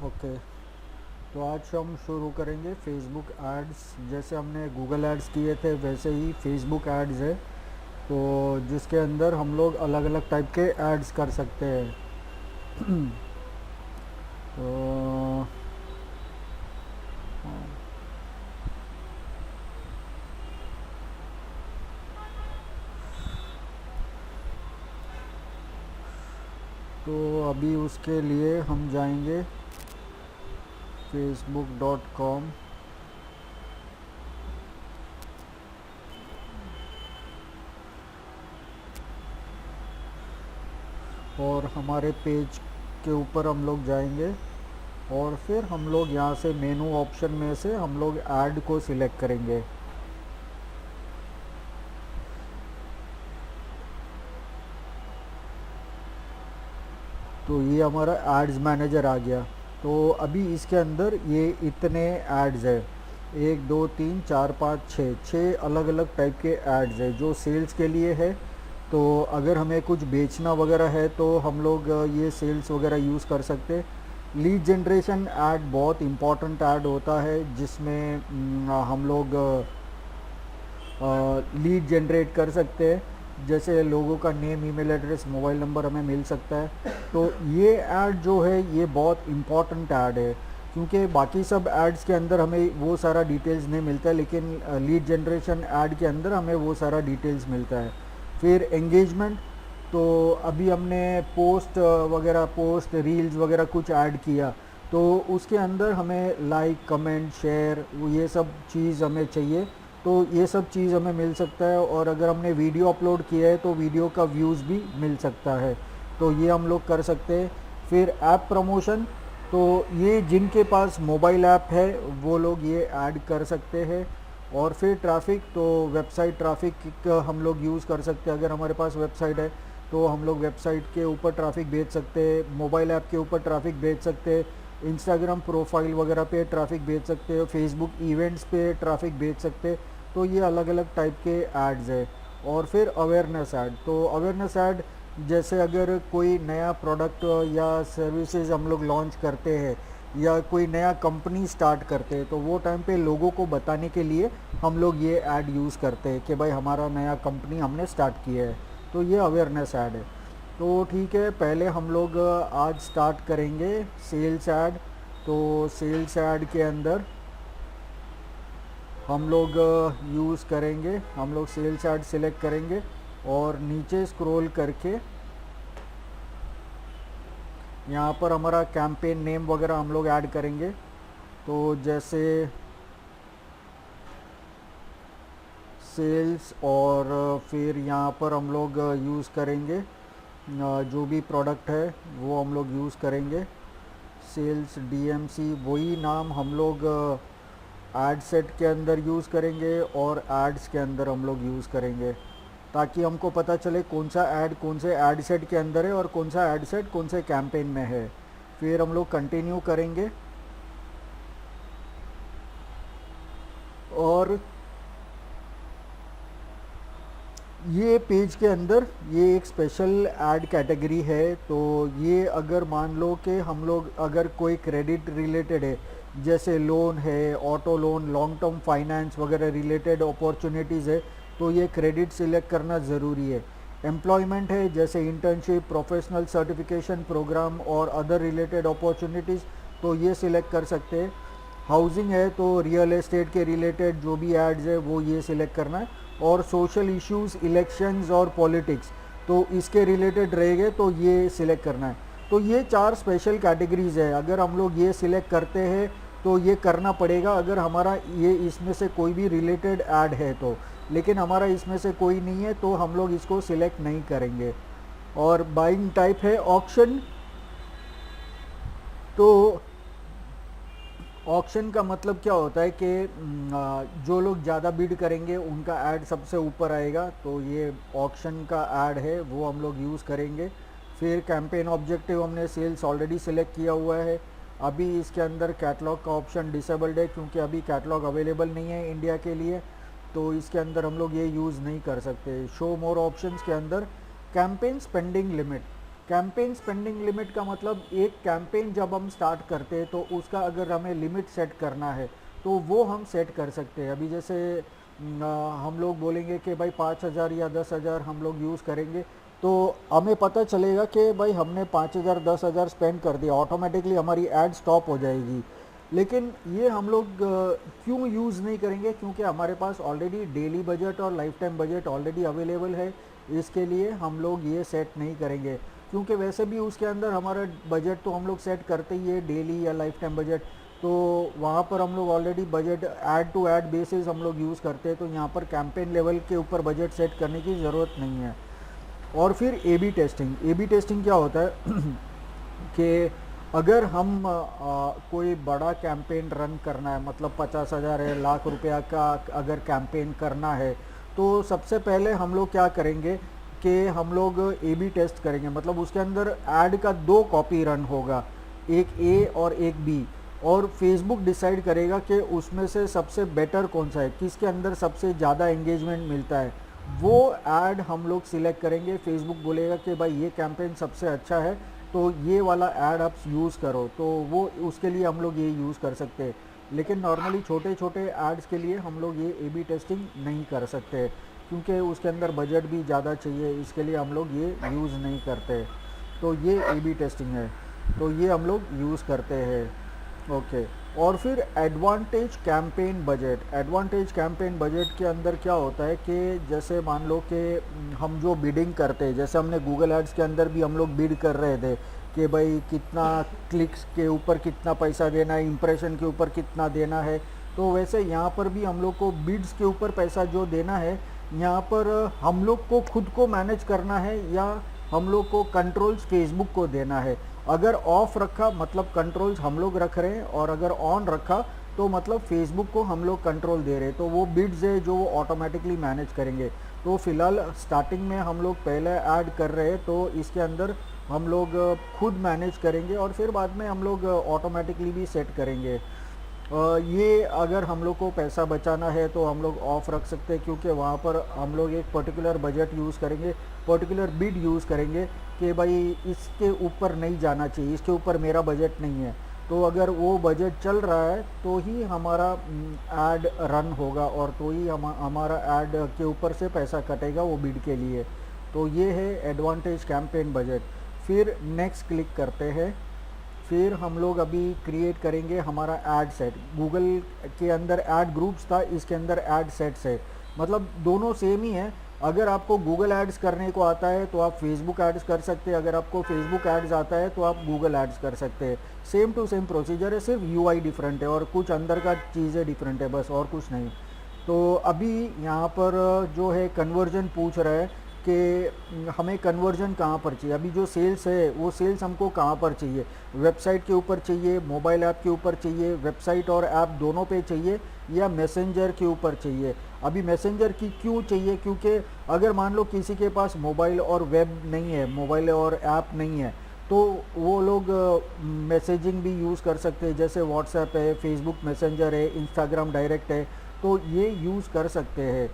Okay, तो आज हम शुरू करेंगे फेसबुक एड्स। जैसे हमने गूगल एड्स किए थे वैसे ही फेसबुक एड्स है, तो जिसके अंदर हम लोग अलग अलग टाइप के एड्स कर सकते हैं। तो तो अभी उसके लिए हम जाएंगे facebook.com और हमारे पेज के ऊपर हम लोग जाएंगे और फिर हम लोग यहाँ से मेनू ऑप्शन में से हम लोग ऐड को सिलेक्ट करेंगे। तो ये हमारा एड्स मैनेजर आ गया। तो अभी इसके अंदर ये इतने एड्स है, 1 2 3 4 5 6 अलग अलग टाइप के एड्स है जो सेल्स के लिए है। तो अगर हमें कुछ बेचना वगैरह है तो हम लोग ये सेल्स वगैरह यूज़ कर सकते हैं। लीड जनरेशन ऐड बहुत इम्पॉर्टेंट ऐड होता है जिसमें हम लोग लीड जनरेट कर सकते हैं। जैसे लोगों का name, email address, mobile number हमें मिल सकता है। तो ये ऐड जो है ये बहुत इम्पॉर्टेंट ऐड है, क्योंकि बाकी सब एड्स के अंदर हमें वो सारा डिटेल्स नहीं मिलता है, लेकिन लीड जनरेशन ऐड के अंदर हमें वो सारा डिटेल्स मिलता है। फिर एंगेजमेंट, तो अभी हमने पोस्ट वगैरह, पोस्ट रील्स वगैरह कुछ ऐड किया, तो उसके अंदर हमें लाइक, कमेंट, शेयर, ये सब चीज़ हमें चाहिए। तो ये सब चीज़ हमें मिल सकता है। और अगर हमने वीडियो अपलोड किया है तो वीडियो का व्यूज़ भी मिल सकता है, तो ये हम लोग कर सकते हैं। फिर ऐप प्रमोशन, तो ये जिनके पास मोबाइल ऐप है वो लोग ये ऐड कर सकते हैं। और फिर ट्रैफिक, तो वेबसाइट ट्रैफिक हम लोग यूज़ कर सकते हैं। अगर हमारे पास वेबसाइट है तो हम लोग वेबसाइट के ऊपर ट्रैफिक भेज सकते हैं, मोबाइल ऐप के ऊपर ट्रैफिक भेज सकते हैं, इंस्टाग्राम प्रोफाइल वगैरह पे ट्रैफिक भेज सकते हो, फेसबुक इवेंट्स पे ट्रैफिक भेज सकते हैं। तो ये अलग अलग टाइप के एड्स है। और फिर अवेयरनेस ऐड, तो अवेयरनेस ऐड जैसे अगर कोई नया प्रोडक्ट या सर्विसेज हम लोग लॉन्च करते हैं या कोई नया कंपनी स्टार्ट करते हैं, तो वो टाइम पे लोगों को बताने के लिए हम लोग ये ऐड यूज़ करते हैं कि भाई हमारा नया कंपनी हमने स्टार्ट किया है। तो ये अवेयरनेस ऐड है। तो ठीक है, पहले हम लोग आज स्टार्ट करेंगे सेल्स ऐड। तो सेल्स ऐड के अंदर हम लोग यूज़ करेंगे, हम लोग सेल्स ऐड सिलेक्ट करेंगे और नीचे स्क्रॉल करके यहाँ पर हमारा कैंपेन नेम वगैरह हम लोग ऐड करेंगे। तो जैसे सेल्स, और फिर यहाँ पर हम लोग यूज़ करेंगे जो भी प्रोडक्ट है वो हम लोग यूज़ करेंगे, सेल्स डीएमसी, वही नाम हम लोग ऐड सेट के अंदर यूज़ करेंगे और एड्स के अंदर हम लोग यूज़ करेंगे, ताकि हमको पता चले कौन सा ऐड कौन से ऐड सेट के अंदर है और कौन सा ऐड सेट कौन से कैंपेन में है। फिर हम लोग कंटिन्यू करेंगे और ये पेज के अंदर ये एक स्पेशल ऐड कैटेगरी है। तो ये अगर मान लो कि हम लोग अगर कोई क्रेडिट रिलेटेड है, जैसे लोन है, auto loan, long term finance वगैरह रिलेटेड अपॉर्चुनिटीज़ है, तो ये क्रेडिट सिलेक्ट करना ज़रूरी है। एम्प्लॉयमेंट है, जैसे इंटर्नशिप, प्रोफेशनल सर्टिफिकेशन प्रोग्राम और अदर रिलेटेड अपॉर्चुनिटीज़, तो ये सिलेक्ट कर सकते हैं। हाउसिंग है तो रियल एस्टेट के रिलेटेड जो भी एड्स है वो ये सिलेक्ट करना है। और सोशल इश्यूज़, इलेक्शंस और पॉलिटिक्स, तो इसके रिलेटेड रहेंगे तो ये सिलेक्ट करना है। तो ये 4 स्पेशल कैटेगरीज़ है। अगर हम लोग ये सिलेक्ट करते हैं तो ये करना पड़ेगा अगर हमारा ये इसमें से कोई भी रिलेटेड ऐड है तो, लेकिन हमारा इसमें से कोई नहीं है तो हम लोग इसको सिलेक्ट नहीं करेंगे। और बाइंग टाइप है ऑक्शन, तो ऑक्शन का मतलब क्या होता है कि जो लोग ज़्यादा बिड करेंगे उनका ऐड सबसे ऊपर आएगा, तो ये ऑक्शन का ऐड है वो हम लोग यूज़ करेंगे। फिर कैंपेन ऑब्जेक्टिव हमने सेल्स ऑलरेडी सिलेक्ट किया हुआ है। अभी इसके अंदर कैटलॉग का ऑप्शन डिसेबल्ड है क्योंकि अभी कैटलॉग अवेलेबल नहीं है इंडिया के लिए, तो इसके अंदर हम लोग ये यूज़ नहीं कर सकते। शो मोर ऑप्शंस के अंदर campaign spending limit, campaign spending limit का मतलब एक कैंपेन जब हम स्टार्ट करते हैं तो उसका अगर हमें लिमिट सेट करना है तो वो हम सेट कर सकते हैं। अभी जैसे हम लोग बोलेंगे कि भाई 5,000 या 10,000 हम लोग यूज़ करेंगे, तो हमें पता चलेगा कि भाई हमने 5,000 10,000 स्पेंड कर दिया, ऑटोमेटिकली हमारी ऐड स्टॉप हो जाएगी। लेकिन ये हम लोग क्यों यूज़ नहीं करेंगे, क्योंकि हमारे पास ऑलरेडी डेली बजट और life time budget already available है। इसके लिए हम लोग ये सेट नहीं करेंगे, क्योंकि वैसे भी उसके अंदर हमारा बजट तो हम लोग सेट करते ही है, डेली या लाइफ टाइम बजट। तो वहाँ पर हम लोग already budget add to add basis हम लोग यूज़ करते हैं, तो यहाँ पर कैंपेन लेवल के ऊपर बजट सेट करने की ज़रूरत नहीं है। और फिर A B testing. A B testing क्या होता है कि अगर हम कोई बड़ा कैंपेन रन करना है, मतलब 50,000 है, लाख रुपया का अगर कैंपेन करना है, तो सबसे पहले हम लोग क्या करेंगे कि हम लोग ए बी टेस्ट करेंगे। मतलब उसके अंदर ऐड का 2 कॉपी रन होगा, एक ए और एक बी, और फेसबुक डिसाइड करेगा कि उसमें से सबसे बेटर कौन सा है, किसके अंदर सबसे ज़्यादा एंगेजमेंट मिलता है, वो ऐड हम लोग सिलेक्ट करेंगे। फेसबुक बोलेगा कि भाई ये कैंपेन सबसे अच्छा है, तो ये वाला ऐड आप यूज़ करो, तो वो उसके लिए हम लोग ये यूज़ कर सकते हैं। लेकिन नॉर्मली छोटे छोटे एड्स के लिए हम लोग ये ए बी टेस्टिंग नहीं कर सकते, क्योंकि उसके अंदर बजट भी ज़्यादा चाहिए, इसके लिए हम लोग ये यूज़ नहीं करते। तो ये ए बी टेस्टिंग है, तो ये हम लोग यूज़ करते हैं। ओके। और फिर advantage campaign budget. Advantage campaign budget के अंदर क्या होता है कि जैसे मान लो कि हम जो बिडिंग करते हैं, जैसे हमने गूगल एड्स के अंदर भी हम लोग बिड कर रहे थे कि भाई कितना क्लिक्स के ऊपर कितना पैसा देना है, इंप्रेशन के ऊपर कितना देना है, तो वैसे यहाँ पर भी हम लोग को बिड्स के ऊपर पैसा जो देना है, यहाँ पर हम लोग को खुद को मैनेज करना है या हम लोग को कंट्रोल्स फेसबुक को देना है। अगर ऑफ रखा मतलब कंट्रोल्स हम लोग रख रहे हैं, और अगर ऑन रखा तो मतलब फेसबुक को हम लोग कंट्रोल दे रहे हैं, तो वो बिड्स है जो वो ऑटोमेटिकली मैनेज करेंगे। तो फिलहाल स्टार्टिंग में हम लोग पहले ऐड कर रहे हैं, तो इसके अंदर हम लोग खुद मैनेज करेंगे, और फिर बाद में हम लोग ऑटोमेटिकली भी सेट करेंगे। ये अगर हम लोग को पैसा बचाना है तो हम लोग ऑफ रख सकते हैं, क्योंकि वहाँ पर हम लोग एक पर्टिकुलर बजट यूज़ करेंगे, पर्टिकुलर बिड यूज़ करेंगे कि भाई इसके ऊपर नहीं जाना चाहिए, इसके ऊपर मेरा बजट नहीं है। तो अगर वो बजट चल रहा है तो ही हमारा ऐड रन होगा, और तो ही हमारा ऐड के ऊपर से पैसा कटेगा वो बिड के लिए। तो ये है एडवांटेज कैंपेन बजट। फिर नेक्स्ट क्लिक करते हैं। फिर हम लोग अभी क्रिएट करेंगे हमारा ऐड सेट। गूगल के अंदर ऐड ग्रुप्स था, इसके अंदर ऐड सेट्स है, मतलब दोनों सेम ही है। अगर आपको गूगल एड्स करने को आता है तो आप फेसबुक एड्स कर सकते हैं, अगर आपको फेसबुक एड्स आता है तो आप गूगल एड्स कर सकते हैं। सेम टू सेम प्रोसीजर है, सिर्फ यूआई डिफरेंट है और कुछ अंदर का चीज़ें डिफरेंट है, बस और कुछ नहीं। तो अभी यहाँ पर जो है कन्वर्जन पूछ रहा है कि हमें कन्वर्जन कहाँ पर चाहिए। अभी जो सेल्स है वो सेल्स हमको कहाँ पर चाहिए, वेबसाइट के ऊपर चाहिए, मोबाइल ऐप के ऊपर चाहिए, वेबसाइट और ऐप दोनों पे चाहिए, या मैसेंजर के ऊपर चाहिए। अभी मैसेंजर की क्यों चाहिए, क्योंकि अगर मान लो किसी के पास मोबाइल और वेब नहीं है, मोबाइल और ऐप नहीं है, तो वो लोग मैसेजिंग भी यूज़ कर सकते हैं, जैसे व्हाट्सएप है, फेसबुक मैसेंजर है, इंस्टाग्राम डायरेक्ट है, तो ये यूज़ कर सकते हैं।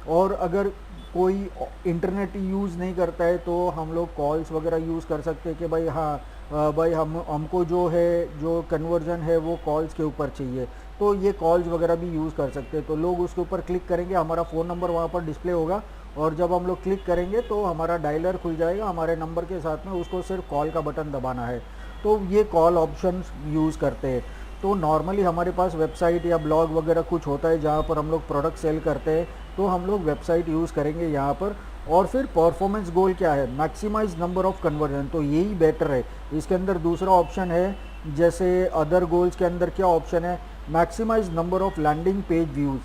और अगर कोई इंटरनेट यूज़ नहीं करता है तो हम लोग कॉल्स वगैरह यूज़ कर सकते हैं कि भाई हाँ भाई हमको जो है जो कन्वर्जन है वो कॉल्स के ऊपर चाहिए, तो ये कॉल्स वगैरह भी यूज़ कर सकते हैं। तो लोग उसके ऊपर क्लिक करेंगे, हमारा फ़ोन नंबर वहाँ पर डिस्प्ले होगा, और जब हम लोग क्लिक करेंगे तो हमारा डायलर खुल जाएगा हमारे नंबर के साथ में, उसको सिर्फ कॉल का बटन दबाना है, तो ये कॉल ऑप्शन यूज़ करते हैं। तो नॉर्मली हमारे पास वेबसाइट या ब्लॉग वगैरह कुछ होता है जहाँ पर हम लोग प्रोडक्ट सेल करते हैं, तो हम लोग वेबसाइट यूज़ करेंगे यहाँ पर। और फिर परफॉर्मेंस गोल क्या है, मैक्सिमाइज नंबर ऑफ़ कन्वर्जन, तो यही बेटर है। इसके अंदर दूसरा ऑप्शन है, जैसे अदर गोल्स के अंदर क्या ऑप्शन है, maximize number of landing page views.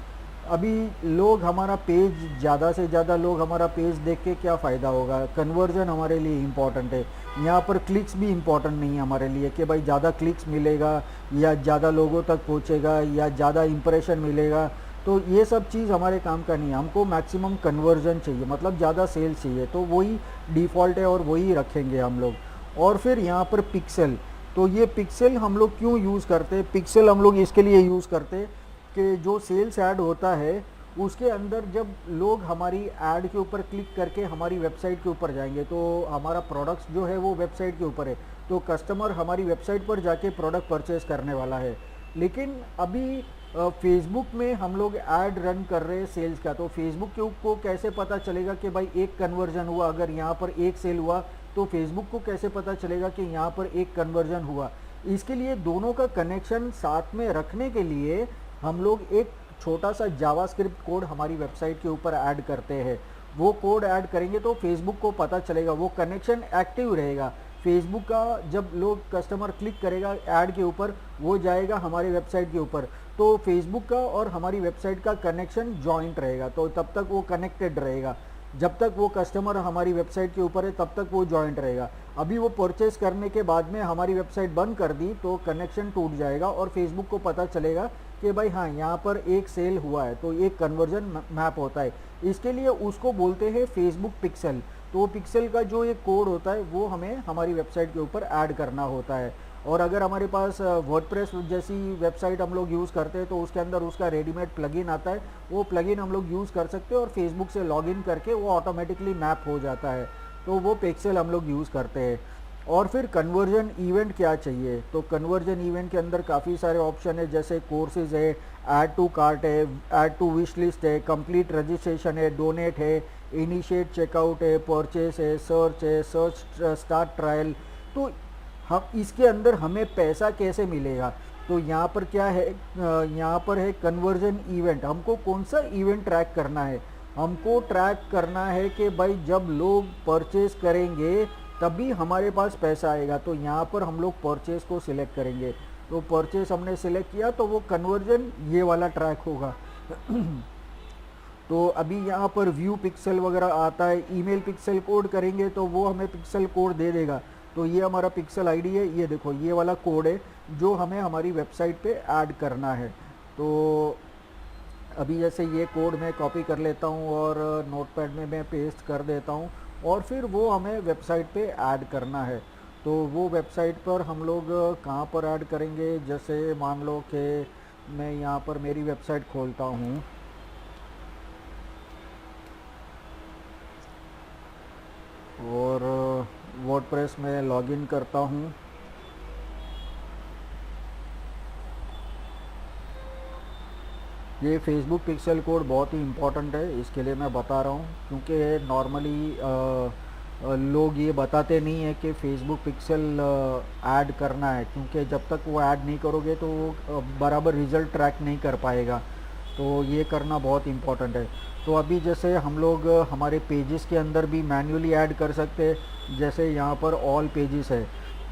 अभी लोग हमारा पेज, ज़्यादा से ज़्यादा लोग हमारा पेज देख के क्या फ़ायदा होगा, कन्वर्जन हमारे लिए इम्पॉर्टेंट है। यहाँ पर क्लिक्स भी इम्पॉर्टेंट नहीं है हमारे लिए कि भाई ज़्यादा क्लिक्स मिलेगा या ज़्यादा लोगों तक पहुँचेगा या ज़्यादा इंप्रेशन मिलेगा, तो ये सब चीज़ हमारे काम का नहीं है। हमको मैक्सिमम कन्वर्जन चाहिए, मतलब ज़्यादा सेल्स चाहिए, तो वही डिफ़ॉल्ट है और वही रखेंगे हम लोग। और फिर यहाँ पर पिक्सल, तो ये पिक्सल हम लोग क्यों यूज़ करते हैं, पिक्सल हम लोग इसके लिए यूज़ करते हैं कि जो सेल्स ऐड होता है उसके अंदर जब लोग हमारी ऐड के ऊपर क्लिक करके हमारी वेबसाइट के ऊपर जाएंगे, तो हमारा प्रोडक्ट्स जो है वो वेबसाइट के ऊपर है, तो कस्टमर हमारी वेबसाइट पर जाके प्रोडक्ट परचेज करने वाला है। लेकिन अभी फेसबुक में हम लोग ऐड रन कर रहे हैं सेल्स का, तो फेसबुक को कैसे पता चलेगा कि भाई एक कन्वर्जन हुआ? अगर यहाँ पर एक सेल हुआ तो फेसबुक को कैसे पता चलेगा कि यहाँ पर एक कन्वर्जन हुआ? इसके लिए दोनों का कनेक्शन साथ में रखने के लिए हम लोग एक छोटा सा जावास्क्रिप्ट कोड हमारी वेबसाइट के ऊपर ऐड करते हैं। वो कोड ऐड करेंगे तो फेसबुक को पता चलेगा, वो कनेक्शन एक्टिव रहेगा। फेसबुक का जब लोग कस्टमर क्लिक करेगा ऐड के ऊपर, वो जाएगा हमारी वेबसाइट के ऊपर, तो फेसबुक का और हमारी वेबसाइट का कनेक्शन जॉइंट रहेगा, तो तब तक वो कनेक्टेड रहेगा। जब तक वो कस्टमर हमारी वेबसाइट के ऊपर है तब तक वो जॉइंट रहेगा। अभी वो परचेस करने के बाद में हमारी वेबसाइट बंद कर दी तो कनेक्शन टूट जाएगा और फेसबुक को पता चलेगा कि भाई हाँ, यहाँ पर एक सेल हुआ है, तो एक कन्वर्जन मैप होता है। इसके लिए उसको बोलते हैं फेसबुक पिक्सल। तो वो पिक्सल का जो एक कोड होता है वो हमें हमारी वेबसाइट के ऊपर ऐड करना होता है। और अगर हमारे पास वर्डप्रेस जैसी वेबसाइट हम लोग यूज़ करते हैं तो उसके अंदर उसका रेडीमेड प्लगइन आता है, वो प्लगइन हम लोग यूज़ कर सकते हैं और फेसबुक से लॉगिन करके वो ऑटोमेटिकली मैप हो जाता है, तो वो पिक्सल हम लोग यूज़ करते हैं। और फिर कन्वर्जन इवेंट क्या चाहिए? तो कन्वर्जन इवेंट के अंदर काफ़ी सारे ऑप्शन है, जैसे कोर्सेज है, ऐड टू कार्ट है, ऐड टू विश लिस्ट है, कंप्लीट रजिस्ट्रेशन है, डोनेट है, इनिशिएट चेकआउट है, परचेस है, सर्च स्टार्ट ट्रायल। तो हम इसके अंदर हमें पैसा कैसे मिलेगा? तो यहाँ पर क्या है, यहाँ पर है कन्वर्जन इवेंट। हमको कौन सा इवेंट ट्रैक करना है? हमको ट्रैक करना है कि भाई जब लोग परचेस करेंगे तभी हमारे पास पैसा आएगा। तो यहाँ पर हम लोग परचेस को सिलेक्ट करेंगे, तो परचेस हमने सिलेक्ट किया तो वो कन्वर्जन ये वाला ट्रैक होगा। तो अभी यहाँ पर व्यू पिक्सल वगैरह आता है, ईमेल पिक्सल कोड करेंगे तो वो हमें पिक्सल कोड दे देगा। तो ये हमारा पिक्सल आईडी है, ये देखो ये वाला कोड है जो हमें हमारी वेबसाइट पे ऐड करना है। तो अभी जैसे ये कोड मैं कॉपी कर लेता हूँ और नोटपैड में मैं पेस्ट कर देता हूँ और फिर वो हमें वेबसाइट पे ऐड करना है। तो वो वेबसाइट पर हम लोग कहाँ पर ऐड करेंगे? जैसे मान लो कि मैं यहाँ पर मेरी वेबसाइट खोलता हूँ और वर्डप्रेस में लॉगिन करता हूँ। ये फेसबुक पिक्सल कोड बहुत ही इम्पोर्टेंट है, इसके लिए मैं बता रहा हूँ, क्योंकि नॉर्मली लोग ये बताते नहीं है कि फेसबुक पिक्सल ऐड करना है, क्योंकि जब तक वो ऐड नहीं करोगे तो वो बराबर रिज़ल्ट ट्रैक नहीं कर पाएगा। तो ये करना बहुत इम्पोर्टेंट है। तो अभी जैसे हम लोग हमारे पेजेस के अंदर भी मैन्युअली ऐड कर सकते हैं। जैसे यहाँ पर ऑल पेजेस है,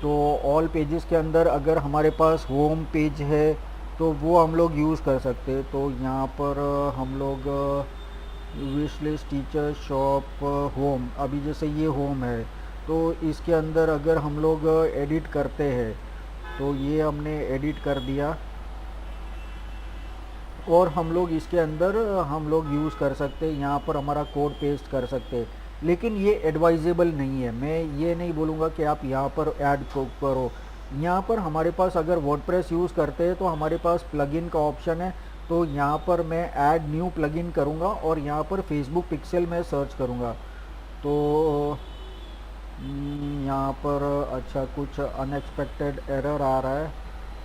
तो ऑल पेजेस के अंदर अगर हमारे पास होम पेज है तो वो हम लोग यूज़ कर सकते हैं। तो यहाँ पर हम लोग wish list, teacher, shop, home, अभी जैसे ये होम है तो इसके अंदर अगर हम लोग एडिट करते हैं तो ये हमने एडिट कर दिया और हम लोग इसके अंदर हम लोग यूज़ कर सकते हैं, यहाँ पर हमारा कोड पेस्ट कर सकते हैं। लेकिन ये एडवाइजेबल नहीं है, मैं ये नहीं बोलूँगा कि आप यहाँ पर ऐड करो। यहाँ पर हमारे पास अगर वर्डप्रेस यूज़ करते हैं तो हमारे पास प्लगइन का ऑप्शन है, तो यहाँ पर मैं ऐड न्यू प्लगइन करूँगा और यहाँ पर फेसबुक पिक्सल में सर्च करूँगा। तो यहाँ पर अच्छा कुछ अनएक्सपेक्टेड एरर आ रहा है,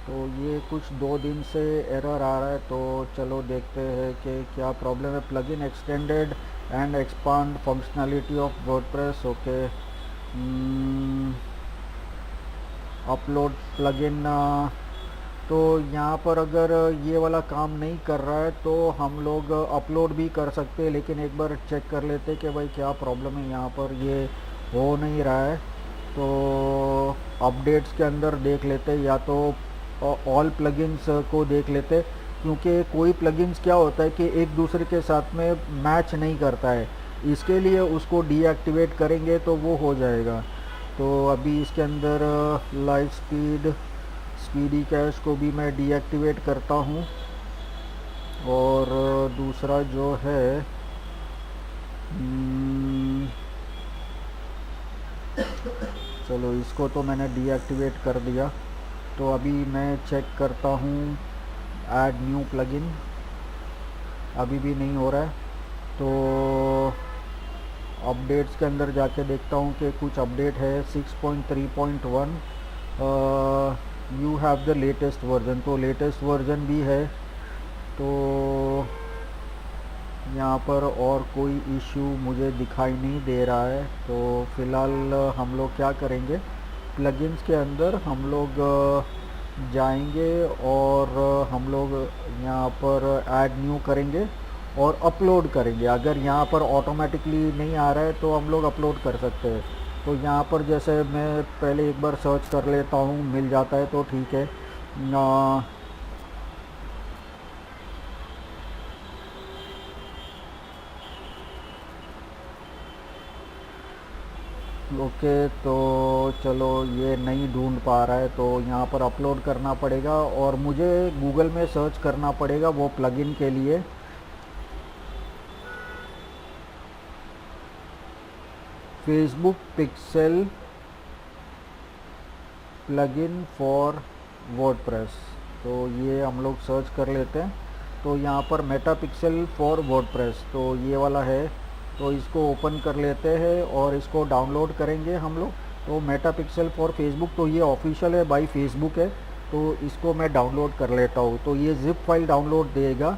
तो ये कुछ 2 दिन से एरर आ रहा है, तो चलो देखते हैं कि क्या प्रॉब्लम है। Plugin extended and expand functionality of WordPress, okay. Upload plugin, तो यहाँ पर अगर ये वाला काम नहीं कर रहा है तो हम लोग अपलोड भी कर सकते हैं, लेकिन एक बार चेक कर लेते कि भाई क्या प्रॉब्लम है। यहाँ पर ये हो नहीं रहा है, तो अपडेट्स के अंदर देख लेते, या तो ऑल प्लगइन्स को देख लेते, क्योंकि कोई प्लगइन्स क्या होता है कि एक दूसरे के साथ में मैच नहीं करता है, इसके लिए उसको डीएक्टिवेट करेंगे तो वो हो जाएगा। तो अभी इसके अंदर लाइव स्पीड, स्पीडी कैश को भी मैं डीएक्टिवेट करता हूँ। और दूसरा जो है चलो इसको तो मैंने डीएक्टिवेट कर दिया। तो अभी मैं चेक करता हूँ ऐड न्यू प्लगइन, अभी भी नहीं हो रहा है। तो अपडेट्स के अंदर जाके देखता हूँ कि कुछ अपडेट है 6.3.1। You have the latest version, तो लेटेस्ट वर्जन भी है। तो यहाँ पर और कोई इशू मुझे दिखाई नहीं दे रहा है। तो फ़िलहाल हम लोग क्या करेंगे, प्लगइन्स के अंदर हम लोग जाएंगे और हम लोग यहाँ पर ऐड न्यू करेंगे और अपलोड करेंगे। अगर यहाँ पर ऑटोमेटिकली नहीं आ रहा है तो हम लोग अपलोड कर सकते हैं। तो यहाँ पर जैसे मैं पहले एक बार सर्च कर लेता हूँ, मिल जाता है तो ठीक है। ओके, तो चलो ये नहीं ढूंढ पा रहा है तो यहाँ पर अपलोड करना पड़ेगा और मुझे गूगल में सर्च करना पड़ेगा वो प्लगइन के लिए। Facebook pixel plugin for WordPress, तो ये हम लोग सर्च कर लेते हैं। तो यहाँ पर मेटा पिक्सेल फॉर वर्डप्रेस, तो ये वाला है। तो इसको ओपन कर लेते हैं और इसको डाउनलोड करेंगे हम लोग। तो मेटा पिक्सेल फॉर फेसबुक, तो ये ऑफिशियल है, बाई फेसबुक है। तो इसको मैं डाउनलोड कर लेता हूँ। तो ये ज़िप फाइल डाउनलोड देगा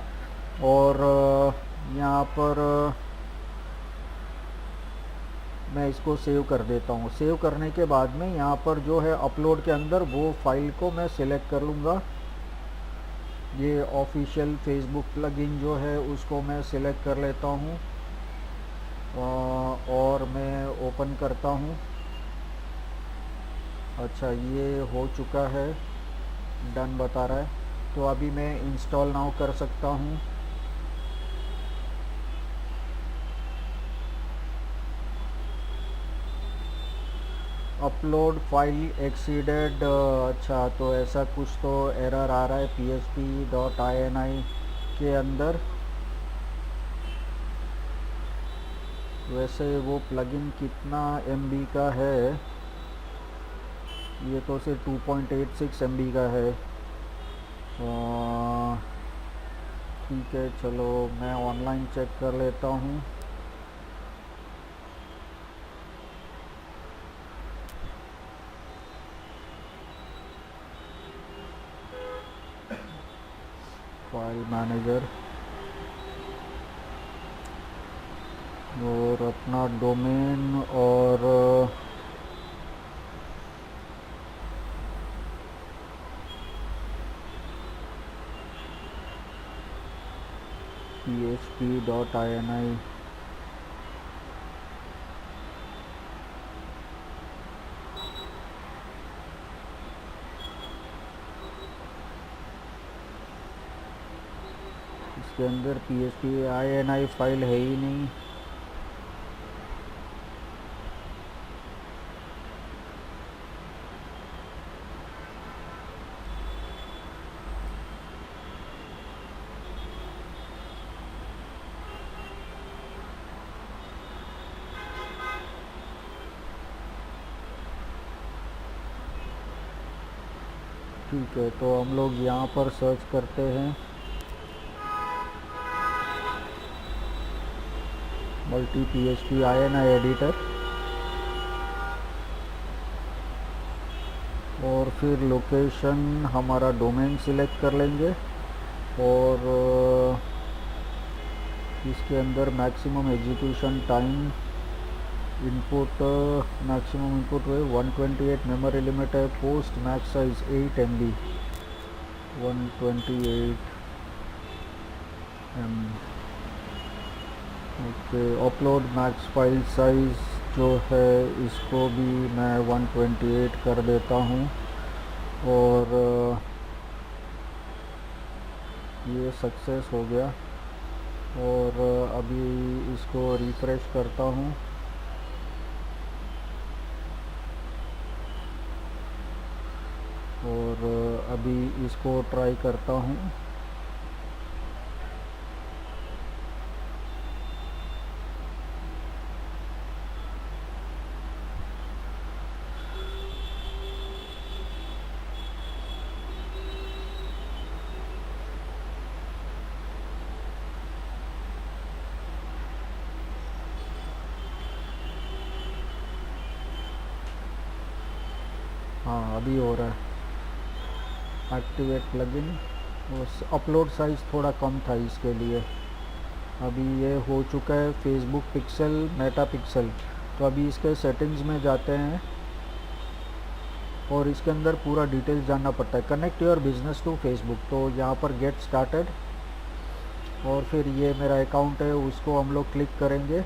और यहाँ पर मैं इसको सेव कर देता हूँ। सेव करने के बाद में यहाँ पर जो है अपलोड के अंदर वो फाइल को मैं सिलेक्ट कर लूँगा। ये ऑफिशियल फेसबुक प्लगइन जो है उसको मैं सिलेक्ट कर लेता हूँ और मैं ओपन करता हूँ। अच्छा, ये हो चुका है, डन बता रहा है। तो अभी मैं इंस्टॉल नाउ कर सकता हूँ। अपलोड फाइल एक्सीडेड, अच्छा तो ऐसा कुछ तो एरर आ रहा है php.ini के अंदर। वैसे वो प्लगइन कितना MB का है, ये तो सिर्फ 2.86 MB का है। ठीक है, चलो मैं ऑनलाइन चेक कर लेता हूँ। फाइल मैनेजर और अपना डोमेन और php.ini। इसके अंदर php.ini फाइल है ही नहीं। ठीक है, तो हम लोग यहाँ पर सर्च करते हैं मल्टी php.ini एडिटर और फिर लोकेशन हमारा डोमेन सिलेक्ट कर लेंगे और इसके अंदर maximum execution time input, maximum input है 128 मेमोरी लिमिट है, post max size 8 MB 128 MB। Okay, upload max file size जो है इसको भी मैं 128 कर देता हूँ और ये सक्सेस हो गया। और अभी इसको रिफ्रेश करता हूँ और अभी इसको ट्राई करता हूँ। हाँ अभी हो रहा है एक्टिवेट प्लगइन। उस अपलोड साइज़ थोड़ा कम था इसके लिए। अभी ये हो चुका है फेसबुक पिक्सल मेटा पिक्सल। तो अभी इसके सेटिंग्स में जाते हैं और इसके अंदर पूरा डिटेल्स जानना पड़ता है। Connect your business to Facebook, तो यहाँ पर गेट स्टार्टेड और फिर ये मेरा अकाउंट है उसको हम लोग क्लिक करेंगे।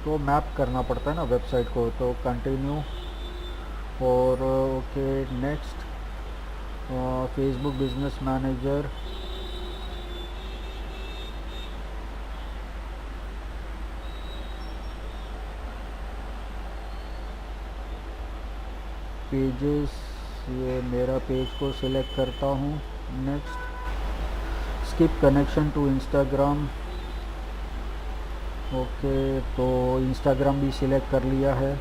तो मैप करना पड़ता है ना वेबसाइट को, तो कंटिन्यू और okay next. Facebook business manager, pages, ये मेरा पेज को सिलेक्ट करता हूँ। Next, skip connection to Instagram. Okay तो इंस्टाग्राम भी सिलेक्ट कर लिया है।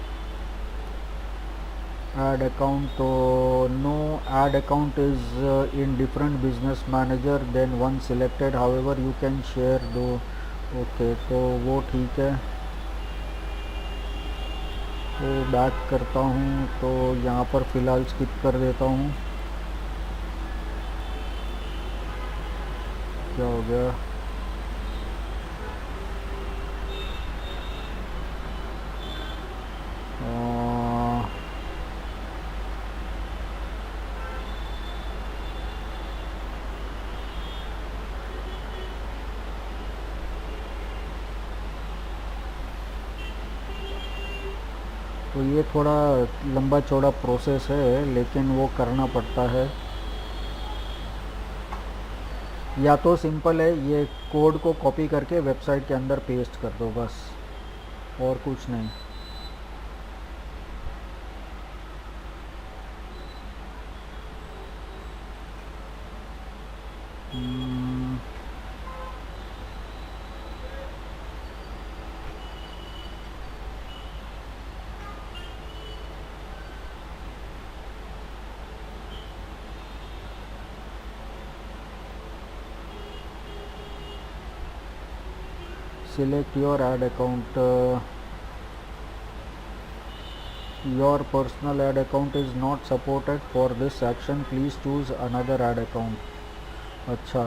ऐड अकाउंट, तो no add account is in different business manager then one selected, however you can share दो। ओके तो वो ठीक है। तो बैक करता हूँ, तो यहाँ पर फ़िलहाल स्किप कर देता हूँ। क्या हो गया? अ, तो ये थोड़ा लंबा चौड़ा प्रोसेस है लेकिन वो करना पड़ता है। या तो सिंपल है, ये कोड को कॉपी करके वेबसाइट के अंदर पेस्ट कर दो बस, और कुछ नहीं। हम्म, select your ad account. Your personal ad account is not supported for this action, please choose another ad account। अच्छा,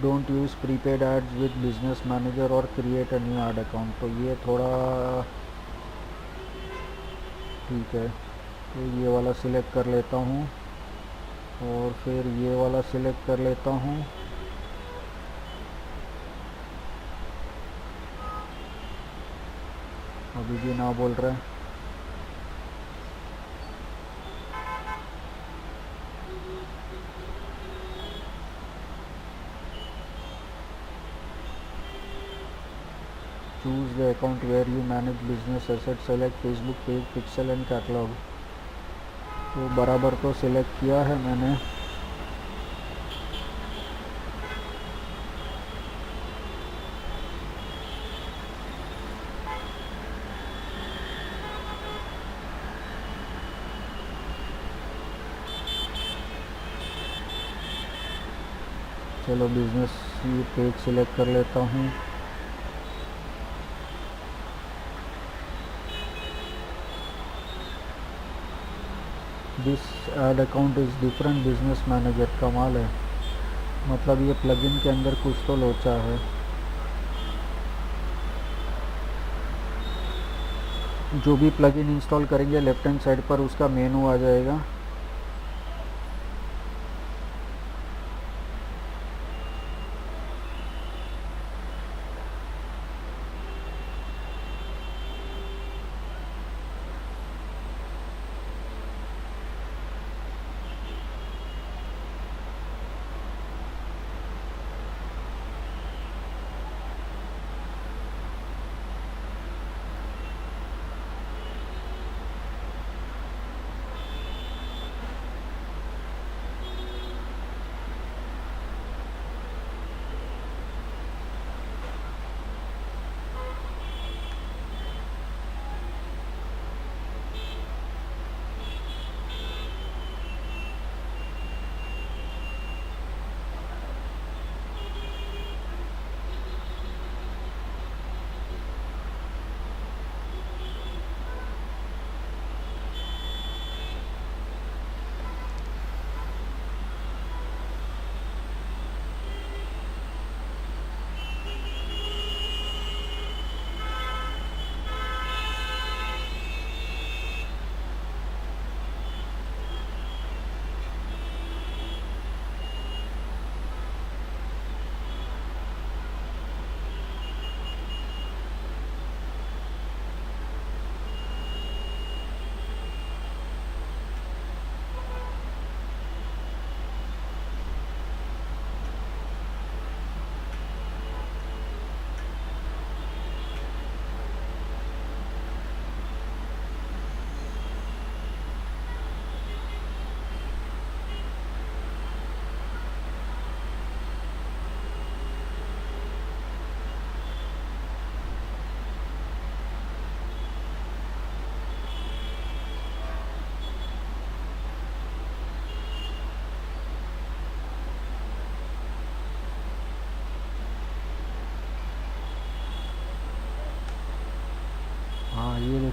don't use prepaid ads with business manager और create a new ad account, तो ये थोड़ा ठीक है। तो ये वाला सिलेक्ट कर लेता हूँ और फिर ये वाला सिलेक्ट कर लेता हूँ। अभी भी ना बोल रहा है। Choose the account where you manage business asset, select Facebook page pixel and catalog. तो बराबर तो सिलेक्ट किया है मैंने। चलो बिजनेस ये पेज सिलेक्ट कर लेता हूँ। This ad account is different business manager, कमाल है। मतलब ये प्लगइन के अंदर कुछ तो लोचा है। जो भी प्लगइन इंस्टॉल करेंगे लेफ्ट हैंड साइड पर उसका मेनू आ जाएगा।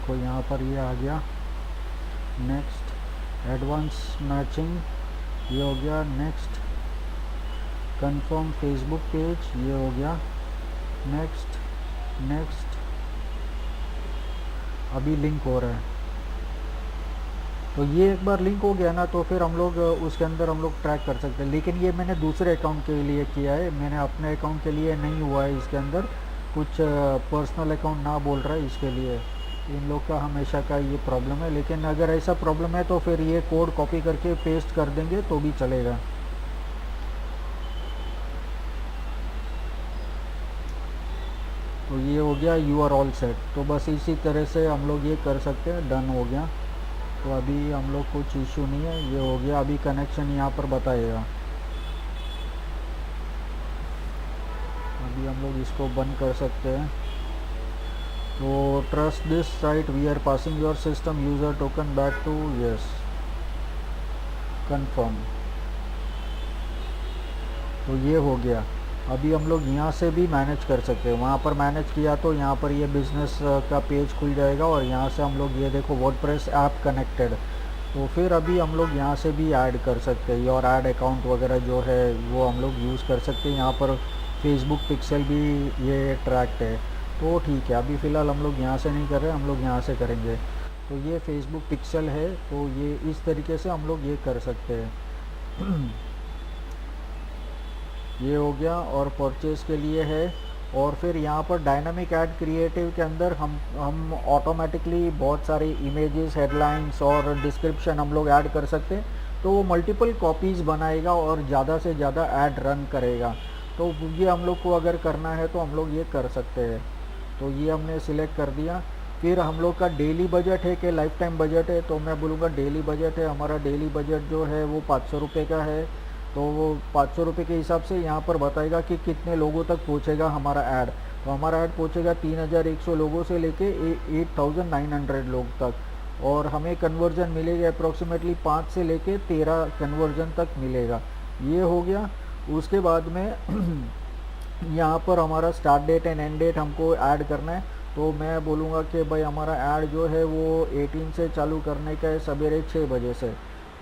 देखो यहाँ पर ये आ गया। नेक्स्ट एडवांस मैचिंग ये हो गया। नेक्स्ट कंफर्म फेसबुक पेज ये हो गया। नेक्स्ट नेक्स्ट अभी लिंक हो रहा है। तो ये एक बार लिंक हो गया ना तो फिर हम लोग उसके अंदर हम लोग ट्रैक कर सकते हैं। लेकिन ये मैंने दूसरे अकाउंट के लिए किया है, मैंने अपने अकाउंट के लिए नहीं हुआ है। इसके अंदर कुछ पर्सनल अकाउंट ना बोल रहा है, इसके लिए इन लोग का हमेशा का ये प्रॉब्लम है। लेकिन अगर ऐसा प्रॉब्लम है तो फिर ये कोड कॉपी करके पेस्ट कर देंगे तो भी चलेगा। तो ये हो गया, यू आर ऑल सेट। तो बस इसी तरह से हम लोग ये कर सकते हैं। डन हो गया। तो अभी हम लोग कुछ इशू नहीं है, ये हो गया। अभी कनेक्शन यहाँ पर बताएगा। अभी हम लोग इसको बंद कर सकते हैं। तो trust this site, we are passing your system user token back to, yes confirm. तो ये हो गया। अभी हम लोग यहाँ से भी मैनेज कर सकते हैं। वहाँ पर मैनेज किया तो यहाँ पर ये बिज़नेस का पेज खुल जाएगा और यहाँ से हम लोग ये देखो वर्डप्रेस ऐप कनेक्टेड। तो फिर अभी हम लोग यहाँ से भी ऐड कर सकते हैं और ऐड अकाउंट वगैरह जो है वो हम लोग यूज़ कर सकते हैं। यहाँ पर फेसबुक पिक्सल भी ये ट्रैक्ड है। तो ठीक है, अभी फ़िलहाल हम लोग यहाँ से नहीं कर रहे, हम लोग यहाँ से करेंगे। तो ये फेसबुक पिक्सल है, तो ये इस तरीके से हम लोग ये कर सकते हैं। ये हो गया। और परचेज़ के लिए है। और फिर यहाँ पर डायनामिक ऐड क्रिएटिव के अंदर हम ऑटोमेटिकली बहुत सारी इमेजेस, हेडलाइंस और डिस्क्रिप्शन हम लोग ऐड कर सकते हैं। तो वो मल्टीपल कॉपीज़ बनाएगा और ज़्यादा से ज़्यादा ऐड रन करेगा। तो ये हम लोग को अगर करना है तो हम लोग ये कर सकते हैं। तो ये हमने सिलेक्ट कर दिया। फिर हम लोग का डेली बजट है कि लाइफ टाइम बजट है, तो मैं बोलूँगा डेली बजट है। हमारा डेली बजट जो है वो 500 रुपये का है। तो वो 500 रुपये के हिसाब से यहाँ पर बताएगा कि कितने लोगों तक पहुँचेगा हमारा ऐड। तो हमारा ऐड पहुँचेगा 3100 लोगों से लेके 8900 लोग तक। और हमें कन्वर्जन मिलेगा अप्रॉक्सीमेटली 5 से लेके 13 कन्वर्जन तक मिलेगा। ये हो गया। उसके बाद में यहाँ पर हमारा start date and end date हमको ऐड करना है। तो मैं बोलूँगा कि भाई हमारा ऐड जो है वो 18 से चालू करने का है, सवेरे 6 बजे से।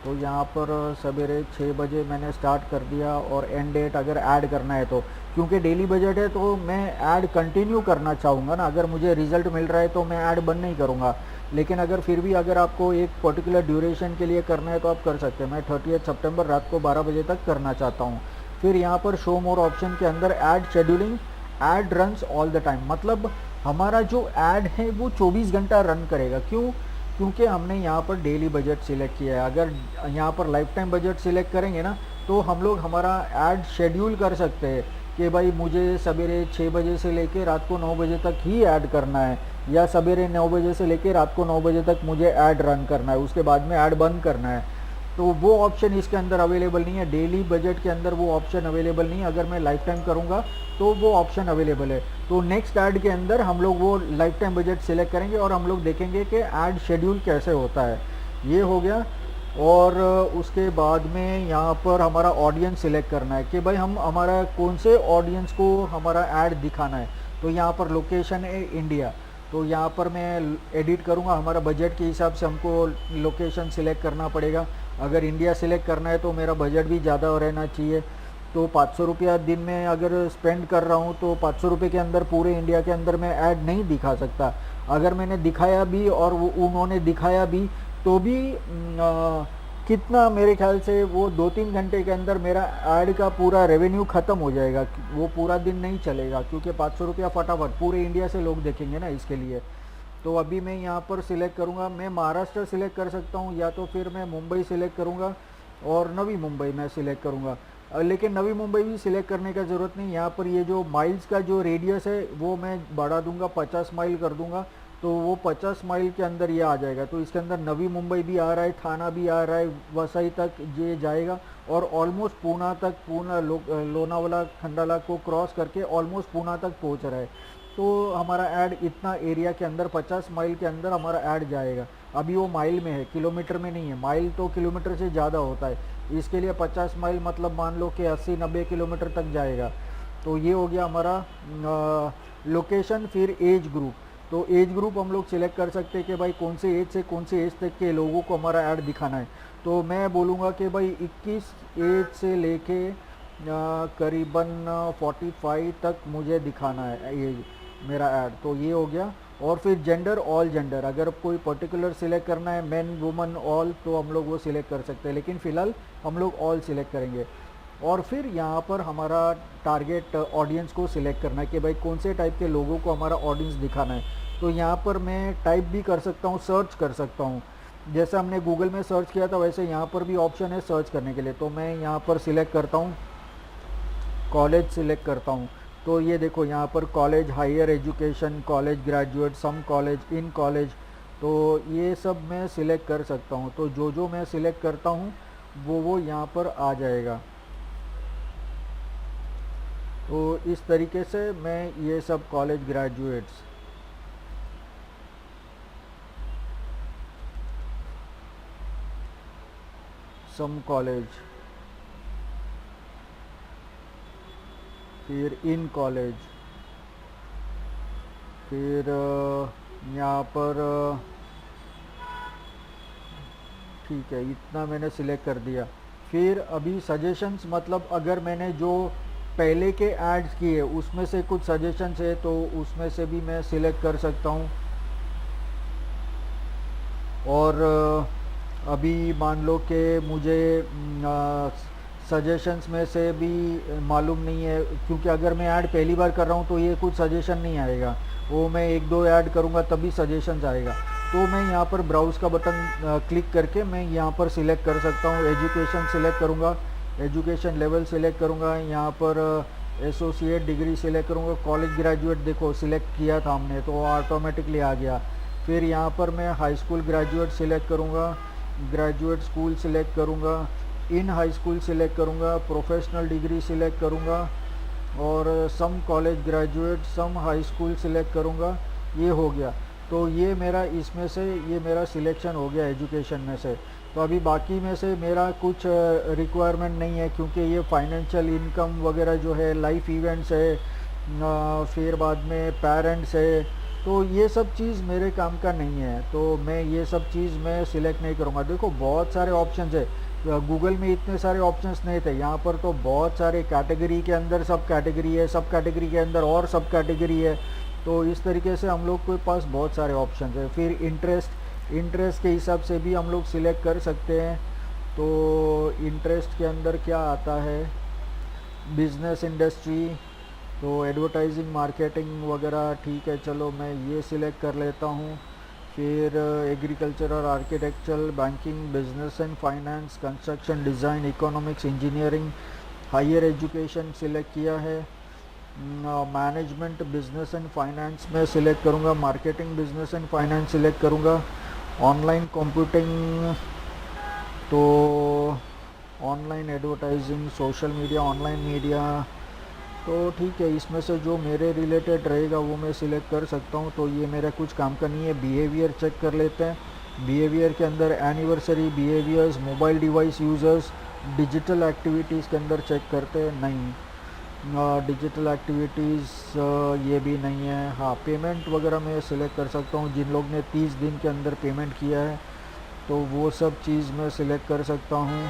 तो यहाँ पर सवेरे 6 बजे मैंने स्टार्ट कर दिया। और एंड डेट अगर ऐड करना है तो, क्योंकि डेली बजट है तो मैं ऐड कंटिन्यू करना चाहूँगा ना। अगर मुझे रिज़ल्ट मिल रहा है तो मैं ऐड बंद नहीं करूँगा। लेकिन अगर फिर भी अगर आपको एक पर्टिकुलर ड्यूरेशन के लिए करना है तो आप कर सकते हैं। मैं 30 सितंबर रात को 12 बजे तक करना चाहता हूँ। फिर यहाँ पर शो मोर ऑप्शन के अंदर add scheduling, add runs all the time, मतलब हमारा जो ऐड है वो 24 घंटा रन करेगा। क्यों? क्योंकि हमने यहाँ पर डेली बजट सिलेक्ट किया है। अगर यहाँ पर लाइफ टाइम बजट सिलेक्ट करेंगे ना तो हम लोग हमारा ऐड शेड्यूल कर सकते हैं कि भाई मुझे सवेरे 6 बजे से लेके रात को 9 बजे तक ही ऐड करना है, या सवेरे 9 बजे से लेके रात को 9 बजे तक मुझे ऐड रन करना है, उसके बाद में ऐड बंद करना है। तो वो ऑप्शन इसके अंदर अवेलेबल नहीं है। डेली बजट के अंदर वो ऑप्शन अवेलेबल नहीं है। अगर मैं लाइफ टाइम करूँगा तो वो ऑप्शन अवेलेबल है। तो नेक्स्ट ऐड के अंदर हम लोग वो लाइफ टाइम बजट सिलेक्ट करेंगे और हम लोग देखेंगे कि ऐड शेड्यूल कैसे होता है। ये हो गया। और उसके बाद में यहाँ पर हमारा ऑडियंस सिलेक्ट करना है कि भाई हम हमारा कौन से ऑडियंस को हमारा ऐड दिखाना है। तो यहाँ पर लोकेशन है इंडिया। तो यहाँ पर मैं एडिट करूँगा, हमारा बजट के हिसाब से हमको लोकेशन सिलेक्ट करना पड़ेगा। अगर इंडिया सिलेक्ट करना है तो मेरा बजट भी ज़्यादा रहना चाहिए। तो 500 रुपया दिन में अगर स्पेंड कर रहा हूँ तो 500 रुपये के अंदर पूरे इंडिया के अंदर मैं ऐड नहीं दिखा सकता। अगर मैंने दिखाया भी और वो उन्होंने दिखाया भी तो भी कितना, मेरे ख्याल से वो 2-3 घंटे के अंदर मेरा ऐड का पूरा रेवेन्यू ख़त्म हो जाएगा। वो पूरा दिन नहीं चलेगा क्योंकि 500 रुपया फटाफट पूरे इंडिया से लोग देखेंगे ना, इसके लिए। तो अभी मैं यहाँ पर सिलेक्ट करूँगा, मैं महाराष्ट्र सिलेक्ट कर सकता हूँ या तो फिर मैं मुंबई सिलेक्ट करूँगा और नवी मुंबई मैं सिलेक्ट करूँगा। लेकिन नवी मुंबई भी सिलेक्ट करने का ज़रूरत नहीं। यहाँ पर ये जो माइल्स का जो रेडियस है वो मैं बढ़ा दूँगा, 50 माइल कर दूँगा। तो वो 50 माइल के अंदर ये आ जाएगा। तो इसके अंदर नवी मुंबई भी आ रहा है, थाना भी आ रहा है, वसई तक ये जाएगा और ऑलमोस्ट पूना तक, पूना लोनावाला खंडाला को क्रॉस करके ऑलमोस्ट पूना तक पहुँच रहा है। तो हमारा ऐड इतना एरिया के अंदर 50 माइल के अंदर हमारा ऐड जाएगा। अभी वो माइल में है, किलोमीटर में नहीं है। माइल तो किलोमीटर से ज़्यादा होता है, इसके लिए 50 माइल मतलब मान लो कि 80-90 किलोमीटर तक जाएगा। तो ये हो गया हमारा लोकेशन। फिर एज ग्रुप, तो एज ग्रुप हम लोग सिलेक्ट कर सकते हैं कि भाई कौन से एज से कौन से एज तक के लोगों को हमारा ऐड दिखाना है। तो मैं बोलूँगा कि भाई 21 एज से लेके करीबन 45 तक मुझे दिखाना है ये मेरा ऐड। तो ये हो गया। और फिर जेंडर, ऑल जेंडर, अगर कोई पर्टिकुलर सिलेक्ट करना है मैन वुमन ऑल तो हम लोग वो सिलेक्ट कर सकते हैं, लेकिन फ़िलहाल हम लोग ऑल सिलेक्ट करेंगे। और फिर यहाँ पर हमारा टारगेट ऑडियंस को सिलेक्ट करना है कि भाई कौन से टाइप के लोगों को हमारा ऑडियंस दिखाना है। तो यहाँ पर मैं टाइप भी कर सकता हूँ, सर्च कर सकता हूँ। जैसे हमने गूगल में सर्च किया था वैसे यहाँ पर भी ऑप्शन है सर्च करने के लिए। तो मैं यहाँ पर सिलेक्ट करता हूँ, कॉलेज सिलेक्ट करता हूँ। तो ये देखो यहाँ पर college, higher education, college graduate, some college, in college, तो ये सब मैं सिलेक्ट कर सकता हूँ। तो जो जो मैं सिलेक्ट करता हूँ वो यहाँ पर आ जाएगा। तो इस तरीके से मैं ये सब कॉलेज ग्रेजुएट्स, सम कॉलेज, फिर इन कॉलेज, फिर यहाँ पर ठीक है, इतना मैंने सिलेक्ट कर दिया। फिर अभी सजेशंस, मतलब अगर मैंने जो पहले के एड्स किए उसमें से कुछ सजेशंस है तो उसमें से भी मैं सिलेक्ट कर सकता हूँ। और अभी मान लो कि मुझे सजेशंस में से भी मालूम नहीं है, क्योंकि अगर मैं ऐड पहली बार कर रहा हूँ तो ये कुछ सजेशन नहीं आएगा, वो मैं एक दो ऐड करूँगा तभी सजेशंस आएगा। तो मैं यहाँ पर ब्राउज़ का बटन क्लिक करके मैं यहाँ पर सिलेक्ट कर सकता हूँ। एजुकेशन सिलेक्ट करूँगा, एजुकेशन लेवल सिलेक्ट करूँगा, यहाँ पर एसोसिएट डिग्री सिलेक्ट करूँगा, कॉलेज ग्रेजुएट देखो सिलेक्ट किया था हमने तो ऑटोमेटिकली आ गया। फिर यहाँ पर मैं हाई स्कूल ग्रेजुएट सिलेक्ट करूँगा, ग्रेजुएट स्कूल सिलेक्ट करूँगा, इन हाई स्कूल सिलेक्ट करूँगा, प्रोफेशनल डिग्री सिलेक्ट करूँगा, और some college graduate, some high school select करूँगा। ये हो गया। तो ये मेरा इसमें से ये मेरा सिलेक्शन हो गया एजुकेशन में से। तो अभी बाकी में से मेरा कुछ रिक्वायरमेंट नहीं है, क्योंकि ये फाइनेंशियल इनकम वगैरह जो है, लाइफ इवेंट्स है, फिर बाद में पेरेंट्स है, तो ये सब चीज़ मेरे काम का नहीं है। तो मैं ये सब चीज़ मैं सिलेक्ट नहीं करूँगा। देखो बहुत सारे ऑप्शंस है, गूगल में इतने सारे ऑप्शंस नहीं थे, यहाँ पर तो बहुत सारे कैटेगरी के अंदर सब कैटेगरी है, सब कैटेगरी के अंदर और सब कैटेगरी है। तो इस तरीके से हम लोग के पास बहुत सारे ऑप्शंस है। फिर इंटरेस्ट के हिसाब से भी हम लोग सिलेक्ट कर सकते हैं। तो इंटरेस्ट के अंदर क्या आता है, बिजनेस इंडस्ट्री, तो एडवर्टाइजिंग मार्केटिंग वगैरह, ठीक है चलो मैं ये सिलेक्ट कर लेता हूँ। फिर एग्रीकल्चर और architectural, banking, business and finance, construction design, economics, engineering, higher education select किया है। मैनेजमेंट, बिजनेस एंड फाइनेंस में सिलेक्ट करूँगा, marketing, business and finance select करूँगा, ऑनलाइन कंप्यूटिंग, तो online advertising, social media, online media, तो ठीक है इसमें से जो मेरे रिलेटेड रहेगा वो मैं सिलेक्ट कर सकता हूँ। तो ये मेरा कुछ काम का नहीं है। बिहेवियर चेक कर लेते हैं। बिहेवियर के अंदर anniversary, behaviours, mobile device users, digital activities के अंदर चेक करते हैं, नहीं डिजिटल एक्टिविटीज़ ये भी नहीं है। हाँ पेमेंट वगैरह मैं सिलेक्ट कर सकता हूँ, जिन लोग ने 30 दिन के अंदर पेमेंट किया है तो वो सब चीज़ मैं सिलेक्ट कर सकता हूँ।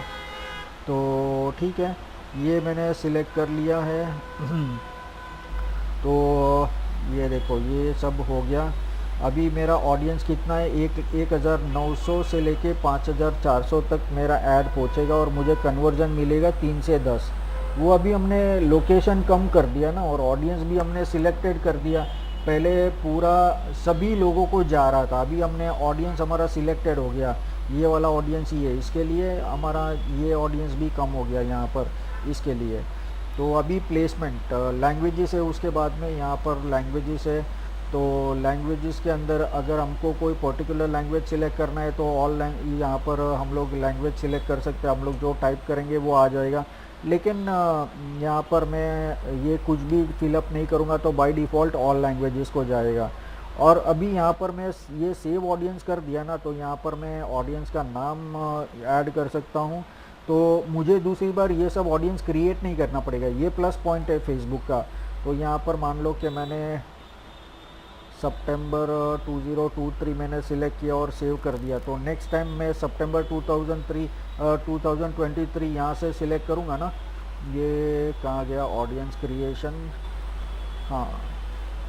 तो ठीक है ये मैंने सिलेक्ट कर लिया है। तो ये देखो ये सब हो गया। अभी मेरा ऑडियंस कितना है, 1900 से लेके 5400 तक मेरा ऐड पहुंचेगा और मुझे कन्वर्जन मिलेगा 3 से 10। वो अभी हमने लोकेशन कम कर दिया ना, और ऑडियंस भी हमने सिलेक्टेड कर दिया। पहले पूरा सभी लोगों को जा रहा था, अभी हमने ऑडियंस हमारा सिलेक्टेड हो गया, ये वाला ऑडियंस ही है, इसके लिए हमारा ये ऑडियंस भी कम हो गया यहाँ पर इसके लिए। तो अभी प्लेसमेंट लैंग्वेजेस है, उसके बाद में यहाँ पर लैंग्वेजेस है। तो लैंग्वेजेस के अंदर अगर हमको कोई पर्टिकुलर लैंग्वेज सिलेक्ट करना है तो यहाँ पर हम लोग लैंग्वेज सिलेक्ट कर सकते हैं, हम लोग जो टाइप करेंगे वो आ जाएगा। लेकिन यहाँ पर मैं ये कुछ भी फिलअप नहीं करूँगा तो बाय डिफ़ॉल्ट ऑल लैंग्वेजेस को जाएगा। और अभी यहाँ पर मैं ये सेव ऑडियंस कर दिया ना, तो यहाँ पर मैं ऑडियंस का नाम ऐड कर सकता हूँ। तो मुझे दूसरी बार ये सब ऑडियंस क्रिएट नहीं करना पड़ेगा, ये प्लस पॉइंट है फेसबुक का। तो यहाँ पर मान लो कि मैंने सितंबर 2023 मैंने सिलेक्ट किया और सेव कर दिया। तो नेक्स्ट टाइम मैं सितंबर 2023 यहाँ से सिलेक्ट करूँगा ना। ये कहाँ गया, ऑडियंस क्रिएशन, हाँ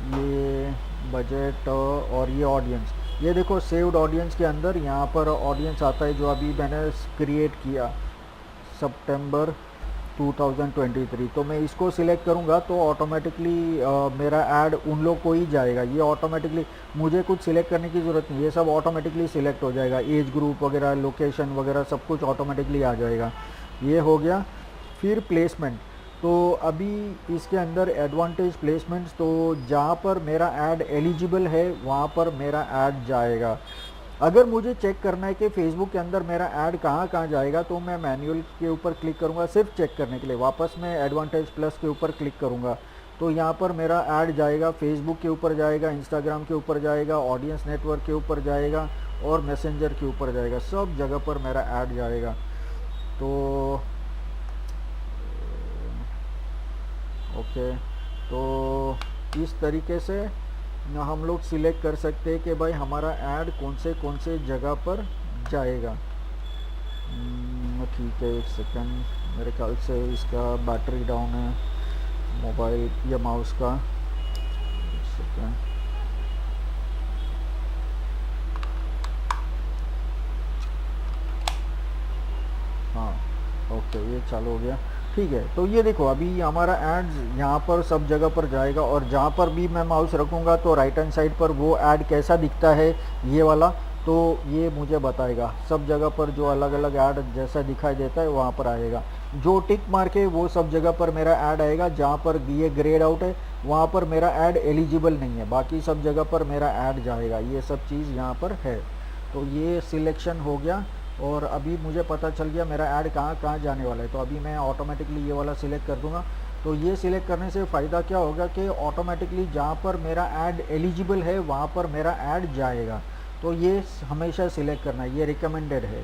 ये बजट और ये ऑडियंस, ये देखो सेव्ड ऑडियंस के अंदर यहाँ पर ऑडियंस आता है जो अभी मैंने क्रिएट किया सितंबर 2023। तो मैं इसको सिलेक्ट करूँगा तो ऑटोमेटिकली मेरा ऐड उन लोग को ही जाएगा। ये ऑटोमेटिकली मुझे कुछ सिलेक्ट करने की ज़रूरत नहीं, ये सब ऑटोमेटिकली सिलेक्ट हो जाएगा। एज ग्रुप वगैरह, लोकेशन वगैरह सब कुछ ऑटोमेटिकली आ जाएगा। ये हो गया। फिर प्लेसमेंट, तो अभी इसके अंदर एडवांटेज प्लेसमेंट्स, तो जहाँ पर मेरा ऐड एलिजिबल है वहाँ पर मेरा ऐड जाएगा। अगर मुझे चेक करना है कि फेसबुक के अंदर मेरा ऐड कहाँ कहाँ जाएगा तो मैं मैनुअल के ऊपर क्लिक करूँगा सिर्फ चेक करने के लिए। वापस मैं एडवांटेज प्लस के ऊपर क्लिक करूँगा तो यहाँ पर मेरा ऐड जाएगा, फेसबुक के ऊपर जाएगा, इंस्टाग्राम के ऊपर जाएगा, ऑडियंस नेटवर्क के ऊपर जाएगा और मैसेंजर के ऊपर जाएगा, सब जगह पर मेरा ऐड जाएगा। तो ओके, तो इस तरीके से हम लोग सिलेक्ट कर सकते हैं कि भाई हमारा ऐड कौन से जगह पर जाएगा। ठीक है, एक सेकंड, मेरे ख्याल से इसका बैटरी डाउन है मोबाइल या माउस का। एक सेकंड, हाँ ओके, ये चालू हो गया। ठीक है, तो ये देखो अभी हमारा एड्स यहाँ पर सब जगह पर जाएगा और जहाँ पर भी मैं माउस रखूँगा तो राइट हैंड साइड पर वो ऐड कैसा दिखता है ये वाला, तो ये मुझे बताएगा। सब जगह पर जो अलग अलग ऐड जैसा दिखाई देता है वहाँ पर आएगा। जो टिक मार्क है वो सब जगह पर मेरा ऐड आएगा। जहाँ पर ये ग्रेड आउट है वहाँ पर मेरा ऐड एलिजिबल नहीं है, बाकी सब जगह पर मेरा ऐड जाएगा। ये सब चीज़ यहाँ पर है। तो ये सिलेक्शन हो गया और अभी मुझे पता चल गया मेरा ऐड कहाँ कहाँ जाने वाला है। तो अभी मैं ऑटोमेटिकली ये वाला सिलेक्ट कर दूंगा। तो ये सिलेक्ट करने से फ़ायदा क्या होगा कि ऑटोमेटिकली जहाँ पर मेरा ऐड एलिजिबल है वहाँ पर मेरा ऐड जाएगा। तो ये हमेशा सिलेक्ट करना है, ये रिकमेंडेड है।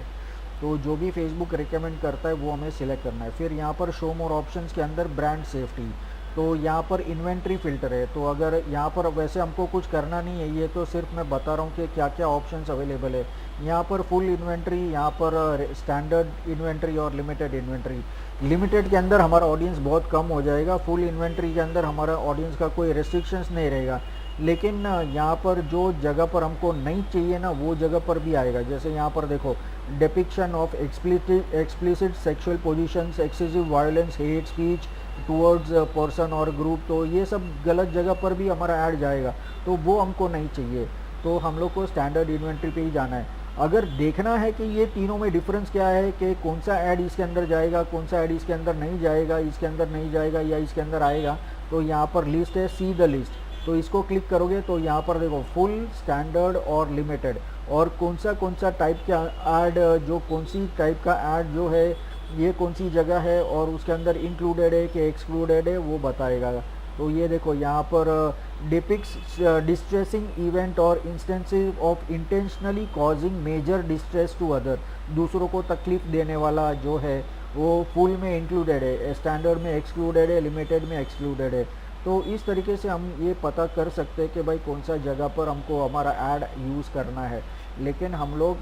तो जो भी फेसबुक रिकमेंड करता है वो हमें सिलेक्ट करना है। फिर यहाँ पर शो मोर ऑप्शंस के अंदर ब्रांड सेफ्टी, तो यहाँ पर इन्वेंट्री फ़िल्टर है। तो अगर यहाँ पर वैसे हमको कुछ करना नहीं है, ये तो सिर्फ मैं बता रहा हूँ कि क्या क्या ऑप्शंस अवेलेबल है। यहाँ पर फुल इन्वेंट्री, यहाँ पर स्टैंडर्ड इन्वेंट्री और लिमिटेड इन्वेंट्री। लिमिटेड के अंदर हमारा ऑडियंस बहुत कम हो जाएगा, फुल इन्वेंट्री के अंदर हमारा ऑडियंस का कोई रेस्ट्रिक्शंस नहीं रहेगा। लेकिन यहाँ पर जो जगह पर हमको नहीं चाहिए ना वो जगह पर भी आएगा। जैसे यहाँ पर देखो, depiction of explicit sexual positions, excessive violence, hate speech towards person और ग्रुप, तो ये सब गलत जगह पर भी हमारा ऐड जाएगा। तो वो हमको नहीं चाहिए, तो हम लोग को स्टैंडर्ड इन्वेंट्री पे ही जाना है। अगर देखना है कि ये तीनों में डिफरेंस क्या है कि कौन सा ऐड इसके अंदर जाएगा, कौन सा ऐड इसके अंदर नहीं जाएगा, इसके अंदर नहीं जाएगा या इसके अंदर आएगा, तो यहाँ पर लिस्ट है, सी द लिस्ट। तो इसको क्लिक करोगे तो यहाँ पर देखो फुल, स्टैंडर्ड और लिमिटेड, और कौन सा टाइप का ऐड, जो कौन सी टाइप का ऐड जो है ये कौन सी जगह है और उसके अंदर इंक्लूडेड है कि एक्सक्लूडेड है वो बताएगा। तो ये देखो यहाँ पर डिपिक्स डिस्ट्रेसिंग इवेंट और instances of intentionally causing major distress to other, दूसरों को तकलीफ देने वाला जो है वो फुल में इंक्लूडेड है, स्टैंडर्ड में एक्सक्लूडेड है, लिमिटेड में एक्सक्लूडेड है। तो इस तरीके से हम ये पता कर सकते हैं कि भाई कौन सा जगह पर हमको हमारा ऐड यूज़ करना है। लेकिन हम लोग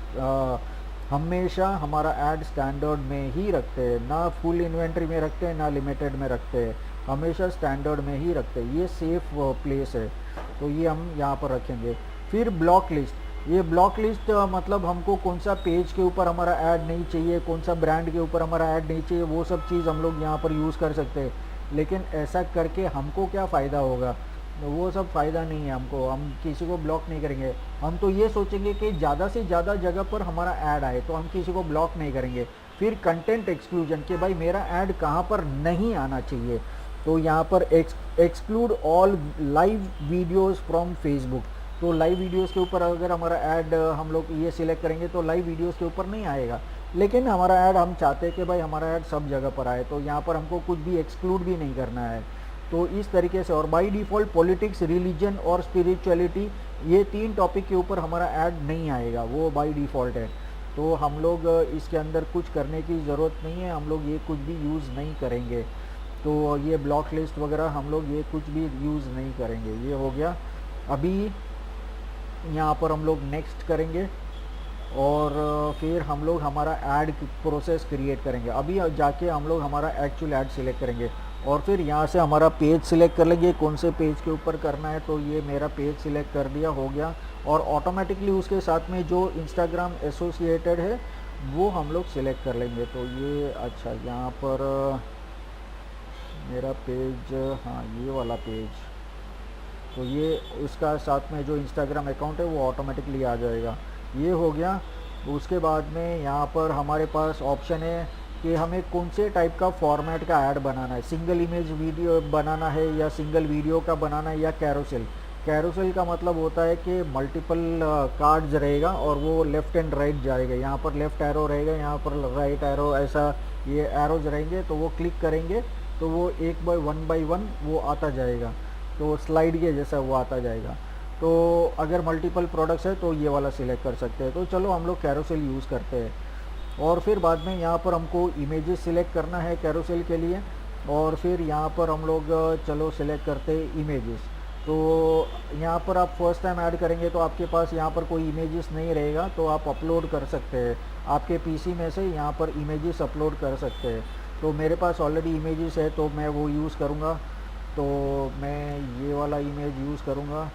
हमेशा हमारा ऐड स्टैंडर्ड में ही रखते हैं, ना फुल इन्वेंट्री में रखते हैं ना लिमिटेड में रखते हैं, हमेशा स्टैंडर्ड में ही रखते हैं। ये सेफ प्लेस है, तो ये हम यहाँ पर रखेंगे। फिर ब्लॉक लिस्ट, ये ब्लॉक लिस्ट मतलब हमको कौन सा पेज के ऊपर हमारा ऐड नहीं चाहिए, कौन सा ब्रांड के ऊपर हमारा ऐड नहीं चाहिए, वो सब चीज़ हम लोग यहाँ पर यूज़ कर सकते हैं। लेकिन ऐसा करके हमको क्या फ़ायदा होगा, वो सब फ़ायदा नहीं है हमको, हम किसी को ब्लॉक नहीं करेंगे। हम तो ये सोचेंगे कि ज़्यादा से ज़्यादा जगह पर हमारा ऐड आए, तो हम किसी को ब्लॉक नहीं करेंगे। फिर कंटेंट एक्सक्लूजन, कि भाई मेरा ऐड कहाँ पर नहीं आना चाहिए, तो यहाँ पर exclude all live videos from Facebook. तो लाइव वीडियोस के ऊपर अगर हमारा ऐड हम लोग ये सिलेक्ट करेंगे तो लाइव वीडियोस के ऊपर नहीं आएगा। लेकिन हमारा ऐड हम चाहते हैं कि भाई हमारा ऐड सब जगह पर आए, तो यहाँ पर हमको कुछ भी एक्सक्लूड भी नहीं करना है। तो इस तरीके से, और बाय डिफ़ॉल्ट पॉलिटिक्स, रिलीजन और स्पिरिचुअलिटी, ये 3 टॉपिक के ऊपर हमारा ऐड नहीं आएगा, वो बाय डिफ़ॉल्ट है। तो हम लोग इसके अंदर कुछ करने की ज़रूरत नहीं है, हम लोग ये कुछ भी यूज़ नहीं करेंगे। तो ये ब्लॉक लिस्ट वगैरह हम लोग ये कुछ भी यूज़ नहीं करेंगे। ये हो गया। अभी यहाँ पर हम लोग नेक्स्ट करेंगे और फिर हम लोग हमारा ऐड प्रोसेस क्रिएट करेंगे। अभी जाके हम लोग हमारा एक्चुअल ऐड सिलेक्ट करेंगे और फिर यहाँ से हमारा पेज सिलेक्ट कर लेंगे कौन से पेज के ऊपर करना है। तो ये मेरा पेज सिलेक्ट कर दिया, हो गया। और ऑटोमेटिकली उसके साथ में जो इंस्टाग्राम एसोसिएटेड है वो हम लोग सिलेक्ट कर लेंगे। तो ये अच्छा, यहाँ पर मेरा पेज, हाँ ये वाला पेज, तो ये उसका साथ में जो इंस्टाग्राम अकाउंट है वो ऑटोमेटिकली आ जाएगा। ये हो गया। उसके बाद में यहाँ पर हमारे पास ऑप्शन है कि हमें कौन से टाइप का फॉर्मेट का ऐड बनाना है, सिंगल इमेज वीडियो बनाना है या सिंगल वीडियो का बनाना है या कैरोसेल। कैरोसेल का मतलब होता है कि मल्टीपल कार्ड्स रहेगा और वो लेफ़्ट एंड राइट जाएगा। यहाँ पर लेफ़्ट एरो रहेगा, यहाँ पर राइट एरो, ऐसा ये एरोज रहेंगे। तो वो क्लिक करेंगे तो वो एक बाय वन वो आता जाएगा, तो स्लाइड के जैसा वो आता जाएगा। तो अगर मल्टीपल प्रोडक्ट्स है तो ये वाला सिलेक्ट कर सकते हैं। तो चलो हम लोग कैरोसेल यूज़ करते हैं। और फिर बाद में यहाँ पर हमको इमेजेस सिलेक्ट करना है कैरोसेल के लिए, और फिर यहाँ पर हम लोग चलो सिलेक्ट करते हैं इमेजेस। तो यहाँ पर आप फर्स्ट टाइम ऐड करेंगे तो आपके पास यहाँ पर कोई इमेजेस नहीं रहेगा, तो आप अपलोड कर सकते हैं आपके पीसी में से, यहाँ पर इमेजेस अपलोड कर सकते हैं। तो मेरे पास ऑलरेडी इमेजेस है तो मैं वो यूज़ करूँगा। तो मैं ये वाला इमेज यूज़ करूँगा।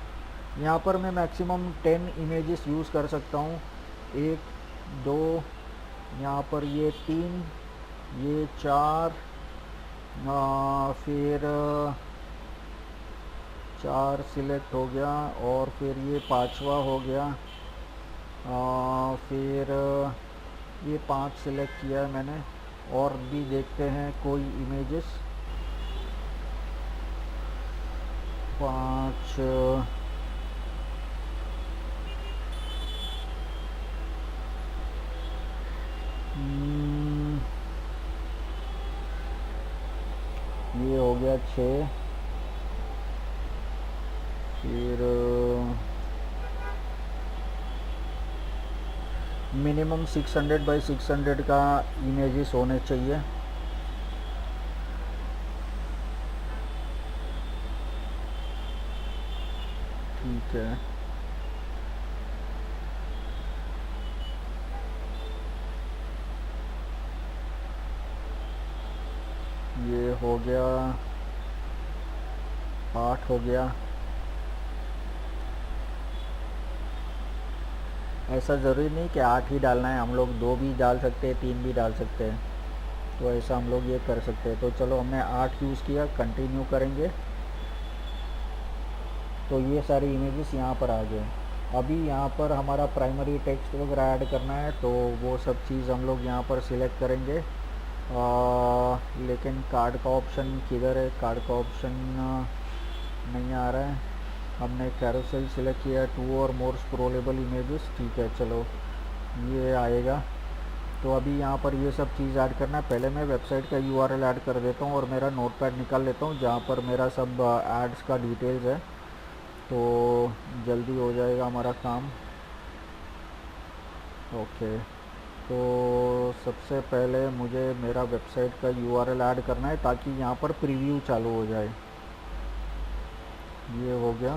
यहाँ पर मैं मैक्सिमम 10 इमेजेस यूज़ कर सकता हूँ, 1 2, यहाँ पर ये 3, ये 4, फिर 4 सिलेक्ट हो गया, और फिर ये 5वां हो गया, फिर ये 5 सिलेक्ट किया है मैंने। और भी देखते हैं कोई इमेजेस, 5, ये हो गया 6, फिर मिनिमम 600 बाई 600 का इमेजेस होने चाहिए। ठीक है, ये हो गया, 8 हो गया। ऐसा ज़रूरी नहीं कि 8 ही डालना है, हम लोग 2 भी डाल सकते हैं, 3 भी डाल सकते हैं। तो ऐसा हम लोग ये कर सकते हैं। तो चलो हमने 8 यूज़ किया, कंटिन्यू करेंगे। तो ये सारी इमेजेस यहाँ पर आ गए। अभी यहाँ पर हमारा प्राइमरी टेक्स्ट वगैरह ऐड करना है, तो वो सब चीज़ हम लोग यहाँ पर सिलेक्ट करेंगे। लेकिन कार्ड का ऑप्शन किधर है? कार्ड का ऑप्शन नहीं आ रहा है। हमने कैरोसेल सिलेक्ट किया, 2 और मोर स्क्रोलेबल इमेजेस। ठीक है, चलो ये आएगा। तो अभी यहाँ पर ये सब चीज़ ऐड करना है। पहले मैं वेबसाइट का यूआरएल ऐड कर देता हूँ और मेरा नोटपैड निकाल लेता हूँ जहाँ पर मेरा सब एड्स का डिटेल्स है, तो जल्दी हो जाएगा हमारा काम। ओके, तो सबसे पहले मुझे मेरा वेबसाइट का यूआरएल ऐड करना है ताकि यहाँ पर प्रीव्यू चालू हो जाए। ये हो गया।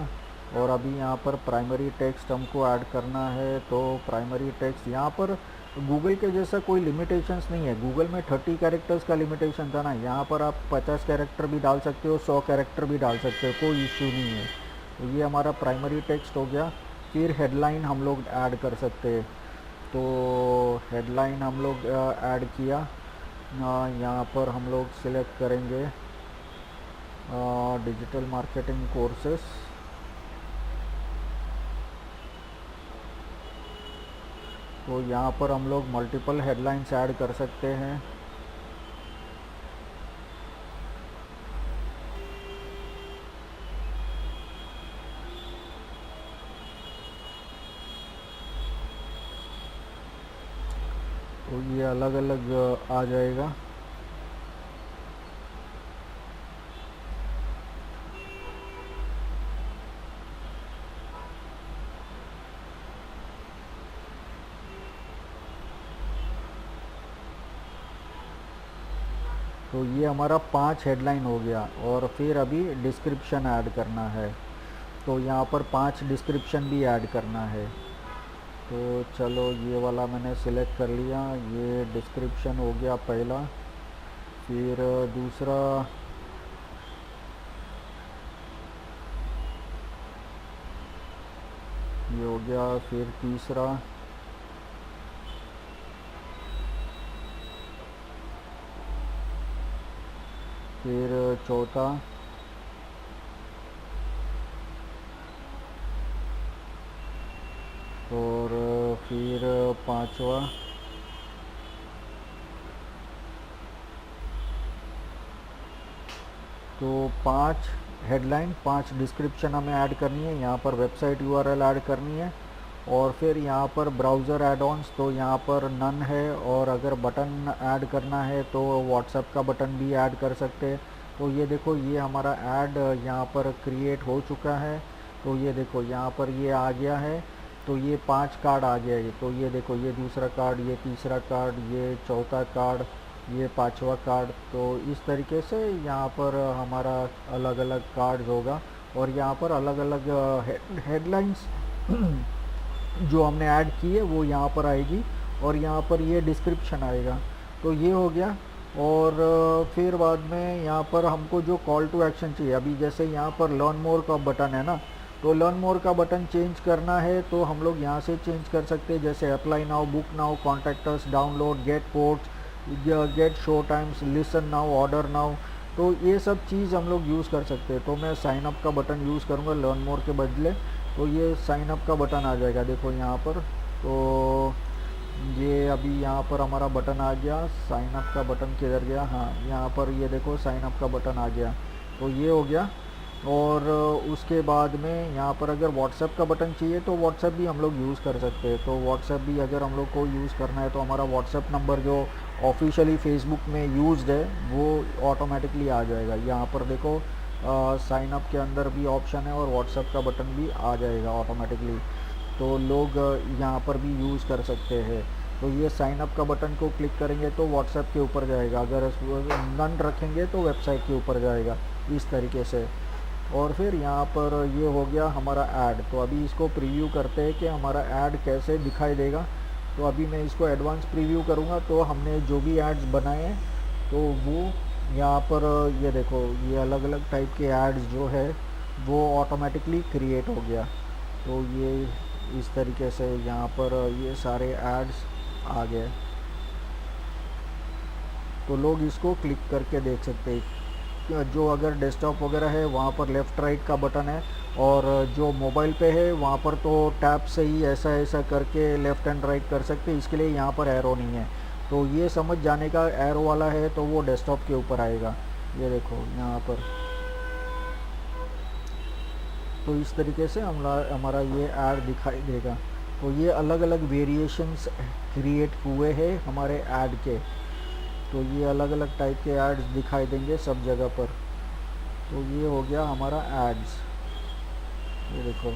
और अभी यहाँ पर प्राइमरी टेक्स्ट हमको ऐड करना है। तो प्राइमरी टेक्स्ट यहाँ पर गूगल के जैसा कोई लिमिटेशंस नहीं है। गूगल में 30 कैरेक्टर्स का लिमिटेशन था ना, यहाँ पर आप 50 कैरेक्टर भी डाल सकते हो, 100 कैरेक्टर भी डाल सकते हो, कोई इश्यू नहीं है। तो ये हमारा प्राइमरी टेक्स्ट हो गया। फिर हेडलाइन हम लोग ऐड कर सकते हैं। तो हेडलाइन हम लोग ऐड किया। यहाँ पर हम लोग सिलेक्ट करेंगे डिजिटल मार्केटिंग कोर्सेस। तो यहाँ पर हम लोग मल्टीपल हेडलाइंस ऐड कर सकते हैं। तो ये अलग अलग आ जाएगा। तो ये हमारा 5 हेडलाइन हो गया। और फिर अभी डिस्क्रिप्शन ऐड करना है। तो यहाँ पर 5 डिस्क्रिप्शन भी ऐड करना है। तो चलो ये वाला मैंने सिलेक्ट कर लिया, ये डिस्क्रिप्शन हो गया पहला। फिर दूसरा ये हो गया, फिर तीसरा, फिर चौथा, और फिर पांचवा, तो 5 हेडलाइन 5 डिस्क्रिप्शन हमें ऐड करनी है। यहाँ पर वेबसाइट यूआरएल ऐड करनी है, और फिर यहाँ पर ब्राउज़र एड ऑन्स तो यहाँ पर नन है, और अगर बटन ऐड करना है तो व्हाट्सएप का बटन भी ऐड कर सकते हैं। तो ये देखो ये हमारा ऐड यहाँ पर क्रिएट हो चुका है। तो ये देखो यहाँ पर ये आ गया है। तो ये 5 कार्ड आ गया है। तो ये देखो ये दूसरा कार्ड, ये तीसरा कार्ड, ये चौथा कार्ड, ये पांचवा कार्ड। तो इस तरीके से यहाँ पर हमारा अलग अलग कार्ड्स होगा, और यहाँ पर अलग अलग हेडलाइंस जो हमने ऐड की है वो यहाँ पर आएगी, और यहाँ पर ये डिस्क्रिप्शन आएगा। तो ये हो गया। और फिर बाद में यहाँ पर हमको जो कॉल टू एक्शन चाहिए, अभी जैसे यहाँ पर लर्न मोर का बटन है ना, तो लर्न मोर का बटन चेंज करना है तो हम लोग यहाँ से चेंज कर सकते हैं, जैसे apply now, book now, contact us, download, get codes, get show times, listen now, order now. तो ये सब चीज़ हम लोग यूज़ कर सकते हैं। तो मैं साइन अप का बटन यूज़ करूँगा लर्न मोर के बदले। तो ये साइन अप का बटन आ जाएगा, देखो यहाँ पर। तो ये अभी यहाँ पर हमारा बटन आ गया। साइन अप का बटन किधर गया? हाँ, यहाँ पर ये देखो साइन अप का बटन आ गया। तो ये हो गया। और उसके बाद में यहाँ पर अगर व्हाट्सएप का बटन चाहिए तो व्हाट्सएप भी हम लोग यूज़ कर सकते हैं। तो व्हाट्सएप भी अगर हम लोग को यूज़ करना है तो हमारा व्हाट्सएप नंबर जो ऑफिशियली फेसबुक में यूज्ड है वो ऑटोमेटिकली आ जाएगा। यहाँ पर देखो साइन अप के अंदर भी ऑप्शन है और व्हाट्सएप का बटन भी आ जाएगा ऑटोमेटिकली। तो लोग यहाँ पर भी यूज़ कर सकते हैं। तो ये साइन अप का बटन को क्लिक करेंगे तो व्हाट्सएप के ऊपर जाएगा, अगर नन रखेंगे तो वेबसाइट के ऊपर जाएगा, इस तरीके से। और फिर यहाँ पर ये हो गया हमारा ऐड। तो अभी इसको प्रीव्यू करते हैं कि हमारा ऐड कैसे दिखाई देगा। तो अभी मैं इसको एडवांस प्रीव्यू करूँगा। तो हमने जो भी एड्स बनाए हैं तो वो यहाँ पर ये देखो ये अलग अलग टाइप के एड्स जो है वो ऑटोमेटिकली क्रिएट हो गया। तो ये इस तरीके से यहाँ पर ये सारे एड्स आ गए। तो लोग इसको क्लिक करके देख सकते हैं। जो अगर डेस्कटॉप वगैरह है वहाँ पर लेफ़्ट राइट का बटन है, और जो मोबाइल पे है वहाँ पर तो टैप से ही ऐसा ऐसा करके लेफ़्ट एंड राइट कर सकते हैं। इसके लिए यहाँ पर एरो नहीं है। तो ये समझ जाने का, एरो वाला है तो वो डेस्कटॉप के ऊपर आएगा। ये देखो यहाँ पर। तो इस तरीके से हमारा ये ऐड दिखाई देगा। तो ये अलग अलग वेरिएशंस क्रिएट हुए हैं हमारे ऐड के। तो ये अलग अलग टाइप के एड्स दिखाई देंगे सब जगह पर। तो ये हो गया हमारा एड्स, ये देखो।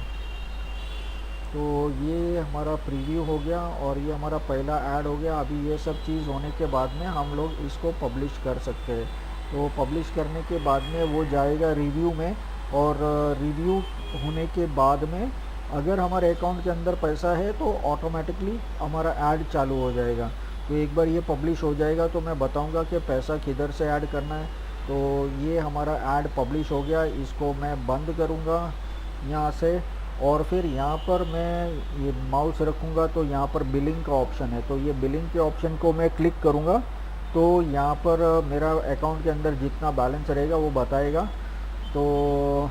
तो ये हमारा प्रीव्यू हो गया और ये हमारा पहला ऐड हो गया। अभी ये सब चीज़ होने के बाद में हम लोग इसको पब्लिश कर सकते हैं। तो पब्लिश करने के बाद में वो जाएगा रिव्यू में, और रिव्यू होने के बाद में अगर हमारे अकाउंट के अंदर पैसा है तो ऑटोमेटिकली हमारा ऐड चालू हो जाएगा। तो एक बार ये पब्लिश हो जाएगा तो मैं बताऊंगा कि पैसा किधर से ऐड करना है। तो ये हमारा ऐड पब्लिश हो गया। इसको मैं बंद करूंगा यहाँ से, और फिर यहाँ पर मैं ये माउस रखूँगा तो यहाँ पर बिलिंग का ऑप्शन है। तो ये बिलिंग के ऑप्शन को मैं क्लिक करूँगा तो यहाँ पर मेरा अकाउंट के अंदर जितना बैलेंस रहेगा वो बताएगा। तो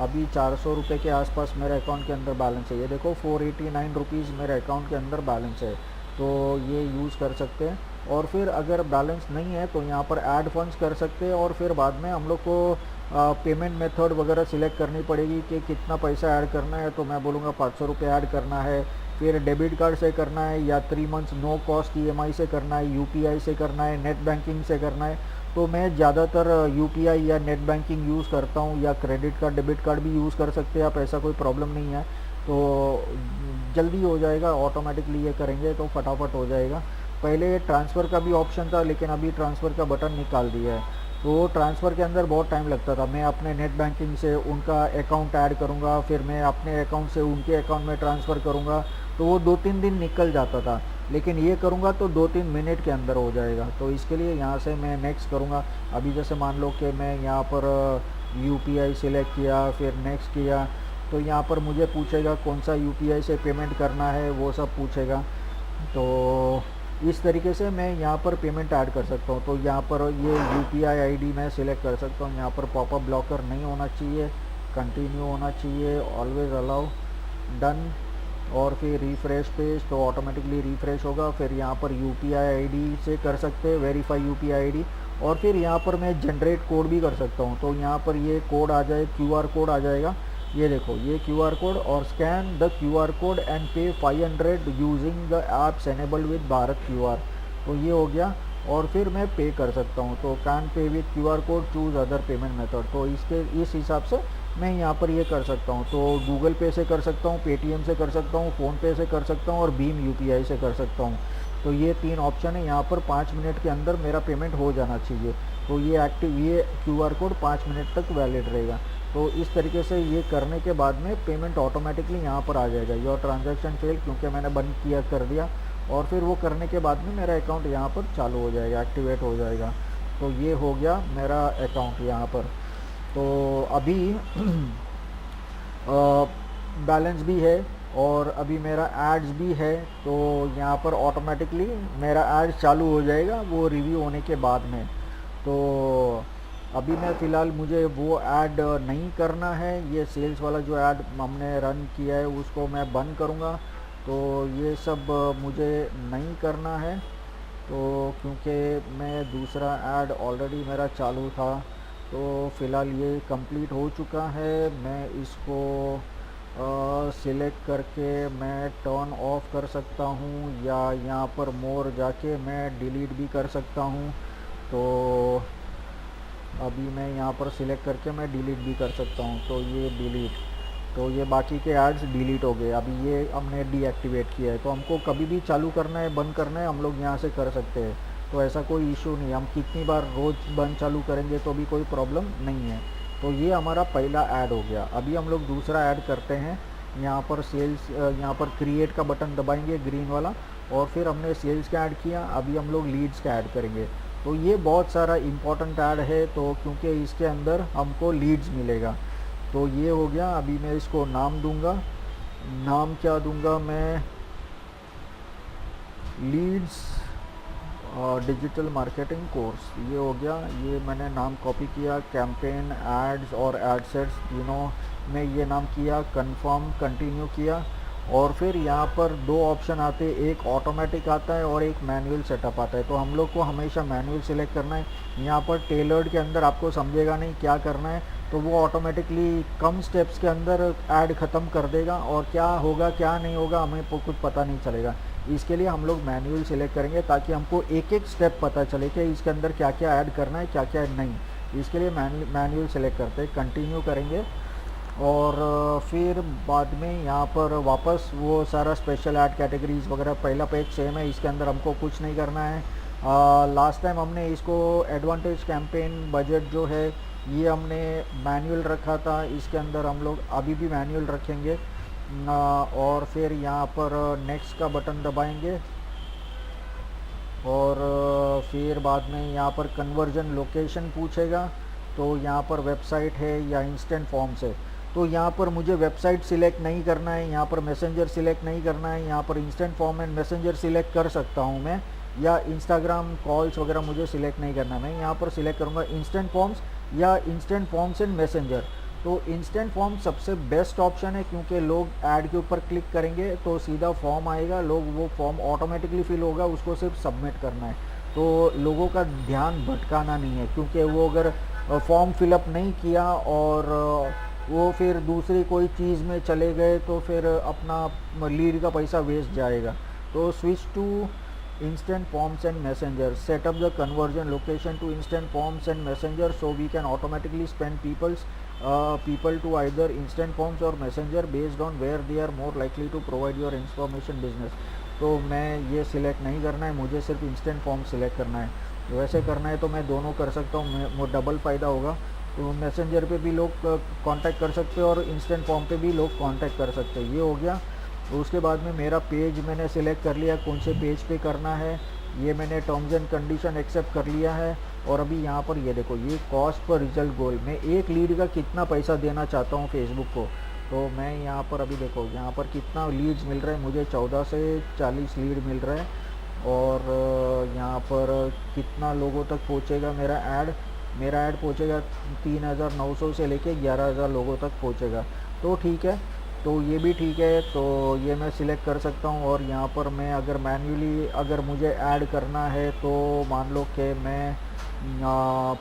अभी 400 रुपये के आसपास मेरे अकाउंट के अंदर बैलेंस है। ये देखो 489 रुपीज़ मेरे अकाउंट के अंदर बैलेंस है। तो ये यूज़ कर सकते हैं। और फिर अगर बैलेंस नहीं है तो यहाँ पर ऐड फंड्स कर सकते हैं, और फिर बाद में हम लोग को पेमेंट मेथड वगैरह सिलेक्ट करनी पड़ेगी कि कितना पैसा ऐड करना है। तो मैं बोलूँगा 500 रुपये ऐड करना है, फिर डेबिट कार्ड से करना है, या 3 मंथ्स नो कॉस्ट EMI से करना है, UPI से करना है, नेट बैंकिंग से करना है। तो मैं ज़्यादातर UPI या नेट बैंकिंग यूज़ करता हूँ, या क्रेडिट कार्ड डेबिट कार्ड भी यूज़ कर सकते हैं आप, ऐसा कोई प्रॉब्लम नहीं है। तो जल्दी हो जाएगा, ऑटोमेटिकली ये करेंगे तो फटाफट हो जाएगा। पहले ट्रांसफ़र का भी ऑप्शन था लेकिन अभी ट्रांसफ़र का बटन निकाल दिया है। तो ट्रांसफ़र के अंदर बहुत टाइम लगता था। मैं अपने नेट बैंकिंग से उनका अकाउंट ऐड करूँगा, फिर मैं अपने अकाउंट से उनके अकाउंट में ट्रांसफ़र करूँगा, तो वो 2-3 दिन निकल जाता था। लेकिन ये करूँगा तो 2-3 मिनट के अंदर हो जाएगा। तो इसके लिए यहाँ से मैं नेक्स्ट करूँगा। अभी जैसे मान लो कि मैं यहाँ पर यूपीआई सिलेक्ट किया, फिर नेक्स्ट किया, तो यहाँ पर मुझे पूछेगा कौन सा यूपीआई से पेमेंट करना है, वो सब पूछेगा। तो इस तरीके से मैं यहाँ पर पेमेंट ऐड कर सकता हूँ। तो यहाँ पर ये यूपीआई आईडी मैं सिलेक्ट कर सकता हूँ। यहाँ पर पॉपअप ब्लॉकर नहीं होना चाहिए, कंटिन्यू होना चाहिए, ऑलवेज अलाउ, डन, और फिर रिफ़्रेश पेज, तो ऑटोमेटिकली रिफ़्रेश होगा। फिर यहाँ पर यूपीआई आईडी से कर सकते हैं, वेरीफाई यूपीआई आईडी, और फिर यहाँ पर मैं जनरेट कोड भी कर सकता हूँ। तो यहाँ पर ये कोड आ जाए, क्यूआर कोड आ जाएगा, ये देखो ये क्यूआर कोड, और scan the QR code and पे 500 using the apps enabled with Bharat QR. तो ये हो गया, और फिर मैं पे कर सकता हूँ। तो can pay with QR code, choose other payment method. तो इस हिसाब से मैं यहाँ पर ये कर सकता हूँ। तो गूगल पे से कर सकता हूँ, पेटीएम से कर सकता हूँ, फ़ोनपे से कर सकता हूँ, और भीम यूपीआई से कर सकता हूँ। तो ये 3 ऑप्शन है। यहाँ पर 5 मिनट के अंदर मेरा पेमेंट हो जाना चाहिए। तो ये क्यूआर कोड 5 मिनट तक वैलिड रहेगा। तो इस तरीके से ये करने के बाद में पेमेंट ऑटोमेटिकली यहाँ पर आ जाएगा, योर ट्रांजैक्शन फेल, क्योंकि मैंने बंद किया कर दिया। और फिर वो करने के बाद में मेरा अकाउंट यहाँ पर चालू हो जाएगा, एक्टिवेट हो जाएगा। तो ये हो गया मेरा अकाउंट यहाँ पर। तो अभी बैलेंस भी है, और अभी मेरा एड्स भी है। तो यहाँ पर ऑटोमेटिकली मेरा एड्स चालू हो जाएगा वो रिव्यू होने के बाद में। तो अभी मैं फ़िलहाल मुझे वो ऐड नहीं करना है। ये सेल्स वाला जो ऐड हमने रन किया है उसको मैं बंद करूँगा। तो ये सब मुझे नहीं करना है। तो क्योंकि मैं दूसरा ऐड ऑलरेडी मेरा चालू था, तो फ़िलहाल ये कंप्लीट हो चुका है। मैं इसको सिलेक्ट करके मैं टर्न ऑफ कर सकता हूँ, या यहाँ पर मोर जाके मैं डिलीट भी कर सकता हूँ। तो अभी मैं यहाँ पर सिलेक्ट करके मैं डिलीट भी कर सकता हूँ। तो ये डिलीट, तो ये बाकी के एड्स डिलीट हो गए। अभी ये हमने डीएक्टिवेट किया है। तो हमको कभी भी चालू करना है, बंद करना है, हम लोग यहाँ से कर सकते हैं। तो ऐसा कोई इशू नहीं, हम कितनी बार रोज़ बंद चालू करेंगे तो भी कोई प्रॉब्लम नहीं है। तो ये हमारा पहला ऐड हो गया। अभी हम लोग दूसरा ऐड करते हैं। यहाँ पर सेल्स, यहाँ पर क्रिएट का बटन दबाएंगे ग्रीन वाला, और फिर हमने सेल्स का ऐड किया। अभी हम लोग लीड्स का ऐड करेंगे। तो ये बहुत सारा इम्पोर्टेंट ऐड है, तो क्योंकि इसके अंदर हमको लीड्स मिलेगा। तो ये हो गया। अभी मैं इसको नाम दूंगा। नाम क्या दूंगा मैं? लीड्स डिजिटल मार्केटिंग कोर्स, ये हो गया। ये मैंने नाम कॉपी किया, कैंपेन एड्स और एडसेट्स तीनों में ये नाम किया, कंफर्म कंटिन्यू किया। और फिर यहाँ पर 2 ऑप्शन आते हैं, एक ऑटोमेटिक आता है और एक मैनुअल सेटअप आता है। तो हम लोग को हमेशा मैनुअल सिलेक्ट करना है। यहाँ पर टेलर्ड के अंदर आपको समझेगा नहीं क्या करना है, तो वो ऑटोमेटिकली कम स्टेप्स के अंदर ऐड ख़त्म कर देगा, और क्या होगा क्या नहीं होगा हमें कुछ पता नहीं चलेगा। इसके लिए हम लोग मैनुअल सिलेक्ट करेंगे, ताकि हमको एक एक स्टेप पता चले कि इसके अंदर क्या क्या ऐड करना है, क्या क्या नहीं। इसके लिए मैनुअल सेलेक्ट करते हैं, कंटिन्यू करेंगे, और फिर बाद में यहाँ पर वापस वो सारा स्पेशल ऐड कैटेगरीज़ वगैरह पहला पेज सेम है, इसके अंदर हमको कुछ नहीं करना है। लास्ट टाइम हमने इसको एडवांटेज कैंपेन बजट जो है ये हमने मैनुअल रखा था, इसके अंदर हम लोग अभी भी मैनुअल रखेंगे। और फिर यहाँ पर नेक्स्ट का बटन दबाएंगे, और फिर बाद में यहाँ पर कन्वर्जन लोकेशन पूछेगा। तो यहाँ पर वेबसाइट है या इंस्टेंट फॉर्म्स है। तो यहाँ पर मुझे वेबसाइट सिलेक्ट नहीं करना है, यहाँ पर मैसेंजर सिलेक्ट नहीं करना है। यहाँ पर instant form and messenger select कर सकता हूँ मैं, या इंस्टाग्राम कॉल्स वगैरह मुझे सिलेक्ट नहीं करना। मैं यहाँ पर सिलेक्ट करूँगा इंस्टेंट फॉर्म्स या इंस्टेंट फॉर्म्स एंड मैसेंजर। तो इंस्टेंट फॉर्म सबसे बेस्ट ऑप्शन है, क्योंकि लोग ऐड के ऊपर क्लिक करेंगे तो सीधा फॉर्म आएगा, लोग वो फॉर्म ऑटोमेटिकली फिल होगा, उसको सिर्फ सबमिट करना है। तो लोगों का ध्यान भटकाना नहीं है, क्योंकि वो अगर फॉर्म फिलअप नहीं किया और वो फिर दूसरी कोई चीज़ में चले गए तो फिर अपना लीड का पैसा वेस्ट जाएगा। तो switch to instant forms and messenger, set up the conversion location to instant forms and messenger, so we can automatically spend people to either instant forms or messenger based on where they are more likely to provide your information business। तो मैं ये select नहीं करना है, मुझे सिर्फ instant form select करना है। वैसे करना है तो मैं दोनों कर सकता हूँ, वो डबल फ़ायदा होगा। तो मैसेंजर पे भी लोग कांटेक्ट कर सकते हैं और इंस्टेंट फॉर्म पे भी लोग कांटेक्ट कर सकते हैं। ये हो गया। तो उसके बाद में मेरा पेज मैंने सिलेक्ट कर लिया, कौन से पेज पे करना है। ये मैंने टर्म्स एंड कंडीशन एक्सेप्ट कर लिया है। और अभी यहाँ पर ये देखो, ये कॉस्ट पर रिजल्ट गोल, मैं एक लीड का कितना पैसा देना चाहता हूँ फेसबुक को। तो मैं यहाँ पर अभी देखो, यहाँ पर कितना लीड्स मिल रहा है मुझे, 14 से 40 लीड मिल रहा है। और यहाँ पर कितना लोगों तक पहुँचेगा मेरा ऐड पहुँचेगा 3,900 से लेके 11,000 लोगों तक पहुँचेगा। तो ठीक है, तो ये भी ठीक है। तो ये मैं सिलेक्ट कर सकता हूँ। और यहाँ पर मैं अगर मैन्युअली अगर मुझे ऐड करना है तो मान लो कि मैं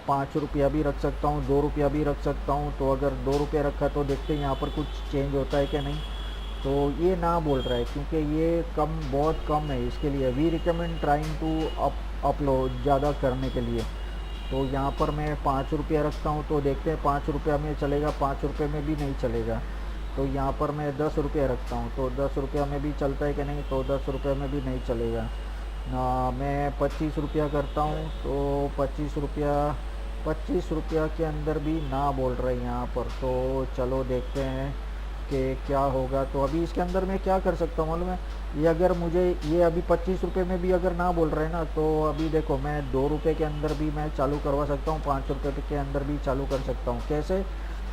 5 रुपया भी रख सकता हूँ, 2 रुपया भी रख सकता हूँ। तो अगर 2 रुपये रखा तो देखते हैं यहाँ पर कुछ चेंज होता है कि नहीं। तो ये ना बोल रहा है क्योंकि ये बहुत कम है इसके लिए। We recommend trying to upload ज़्यादा करने के लिए। तो यहाँ पर मैं 5 रुपया रखता हूँ, तो देखते हैं 5 रुपया में चलेगा, 5 रुपये में भी नहीं चलेगा। तो यहाँ पर मैं 10 रुपया रखता हूँ, तो 10 रुपया में भी चलता है कि नहीं, तो 10 रुपये में भी नहीं चलेगा। मैं 25 रुपया करता हूँ, तो 25 रुपया के अंदर भी ना बोल रहे हैं यहाँ पर। तो चलो देखते हैं कि क्या होगा। तो अभी इसके अंदर मैं क्या कर सकता हूँ मालूम है, ये अगर मुझे ये अभी 25 रुपये में भी अगर ना बोल रहे हैं ना, तो अभी देखो मैं 2 रुपये के अंदर भी मैं चालू करवा सकता हूँ, 5 रुपये के अंदर भी चालू कर सकता हूँ। कैसे,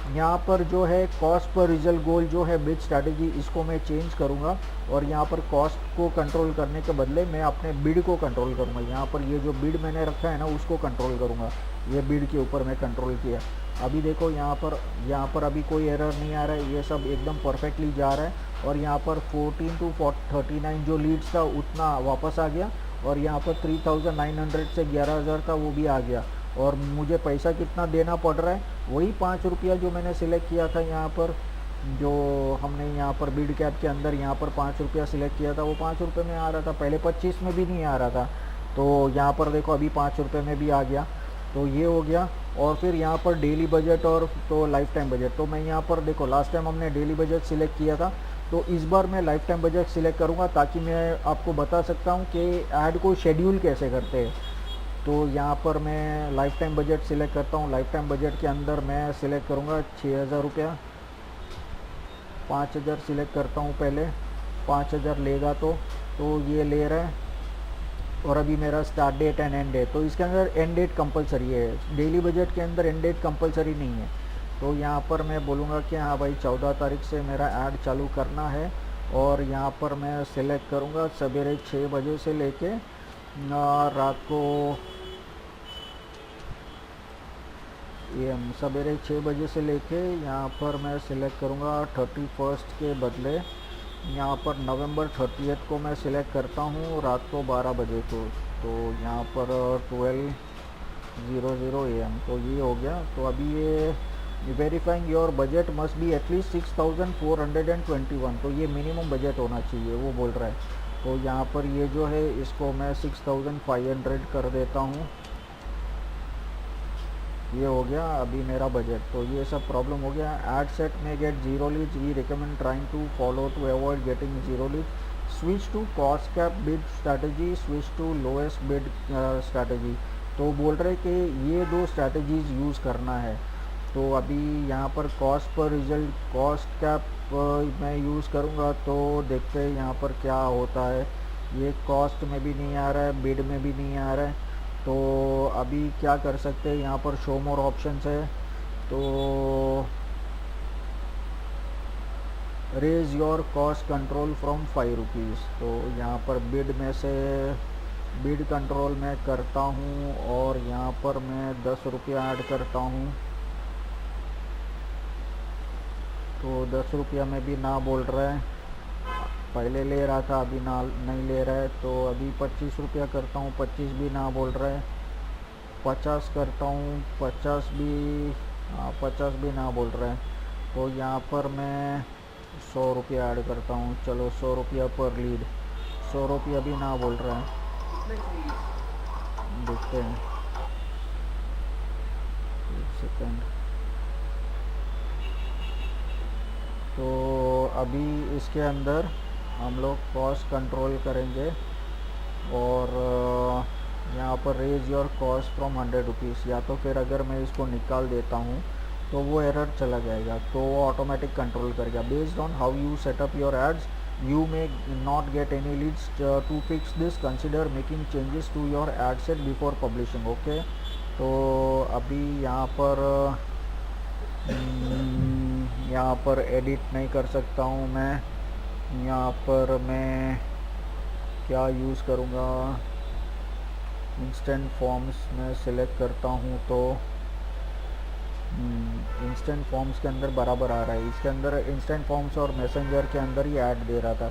यहाँ पर जो है कॉस्ट पर रिजल्ट गोल जो है बिड स्ट्रैटेजी, इसको मैं चेंज करूँगा। और यहाँ पर कॉस्ट को कंट्रोल करने के बदले मैं अपने बिड को कंट्रोल करूँगा। यहाँ पर ये जो बिड मैंने रखा है ना, उसको कंट्रोल करूँगा। ये बिड के ऊपर मैं कंट्रोल किया। अभी देखो यहाँ पर अभी कोई एरर नहीं आ रहा है, ये सब एकदम परफेक्टली जा रहा है। और यहाँ पर 14 to 39 जो लीड्स था उतना वापस आ गया। और यहाँ पर 3,900 से 11,000 था, वो भी आ गया। और मुझे पैसा कितना देना पड़ रहा है, वही 5 रुपया जो मैंने सिलेक्ट किया था यहाँ पर, जो हमने यहाँ पर बिड कैप के अंदर यहाँ पर 5 रुपया सिलेक्ट किया था, वो 5 रुपये में आ रहा था। पहले 25 में भी नहीं आ रहा था। तो यहाँ पर देखो अभी 5 रुपये में भी आ गया। तो ये हो गया। और फिर यहाँ पर डेली बजट और तो लाइफ टाइम बजट, तो मैं यहाँ पर देखो लास्ट टाइम हमने डेली बजट सिलेक्ट किया था, तो इस बार मैं लाइफ टाइम बजट सिलेक्ट करूँगा ताकि मैं आपको बता सकता हूँ कि ऐड को शेड्यूल कैसे करते हैं। तो यहाँ पर मैं लाइफ टाइम बजट सिलेक्ट करता हूँ। लाइफ टाइम बजट के अंदर मैं सिलेक्ट करूँगा 6,000 रुपया, 5,000 सिलेक्ट करता हूँ पहले, 5,000 लेगा तो ये ले रहा है। और अभी मेरा start date and end date, तो इसके अंदर एंड डेट कंपलसरी है, डेली बजट के अंदर एंड डेट कंपलसरी नहीं है। तो यहाँ पर मैं बोलूँगा कि हाँ भाई 14 तारीख से मेरा ऐड चालू करना है। और यहाँ पर मैं सिलेक्ट करूँगा सवेरे 6 बजे से लेके रात को सवेरे 6 बजे से लेके यहाँ पर मैं सिलेक्ट करूँगा 31 के बदले यहाँ पर नवंबर 30 को मैं सिलेक्ट करता हूँ रात को 12 बजे को। तो यहाँ पर 12:00 AM, तो ये हो गया। तो अभी ये verifying your budget must be at least 6,421, तो ये मिनिमम बजट होना चाहिए वो बोल रहा है। तो यहाँ पर ये जो है इसको मैं 6,500 कर देता हूँ। ये हो गया अभी मेरा बजट। तो ये सब प्रॉब्लम हो गया। एड सेट में get 0 leads, we recommend trying to follow to avoid getting 0 leads. Switch to cost cap bid strategy, switch to lowest bid strategy. तो बोल रहे कि ये 2 स्ट्रैटेजीज़ यूज़ करना है। तो अभी यहाँ पर cost per result, cost cap मैं यूज़ करूँगा, तो देखते हैं यहाँ पर क्या होता है। ये कॉस्ट में भी नहीं आ रहा है, बिड में भी नहीं आ रहा है। तो अभी क्या कर सकते हैं, यहाँ पर शो मोर ऑप्शंस है। तो raise your cost control from 5 rupees, तो यहाँ पर बिड में से बिड कंट्रोल मैं करता हूँ और यहाँ पर मैं 10 रुपया ऐड करता हूँ। तो 10 रुपया में भी ना बोल रहा है, पहले ले रहा था अभी ना नहीं ले रहा है। तो अभी 25 रुपया करता हूँ, 25 भी ना बोल रहा है। 50 करता हूँ, 50 भी 50 भी ना बोल रहा है। तो यहाँ पर मैं 100 रुपया ऐड करता हूँ। चलो 100 रुपया पर लीड, 100 रुपया भी ना बोल रहा है। देखते हैं, एक सेकेंड। तो अभी इसके अंदर हम लोग कॉस्ट कंट्रोल करेंगे और यहाँ पर raise your cost from 100 rupees, या तो फिर अगर मैं इसको निकाल देता हूँ तो वो एरर चला जाएगा, तो वो ऑटोमेटिक कंट्रोल करेगा। Based on how you set up your ads you may not get any leads, to fix this consider making changes to your ad set before publishing. Okay, तो अभी यहाँ पर एडिट नहीं कर सकता हूँ मैं। यहाँ पर मैं क्या यूज़ करूँगा, इंस्टेंट फॉर्म्स में सिलेक्ट करता हूँ तो इंस्टेंट फॉर्म्स के अंदर बराबर आ रहा है। इसके अंदर इंस्टेंट फॉर्म्स और मैसेंजर के अंदर ही ऐड दे रहा था,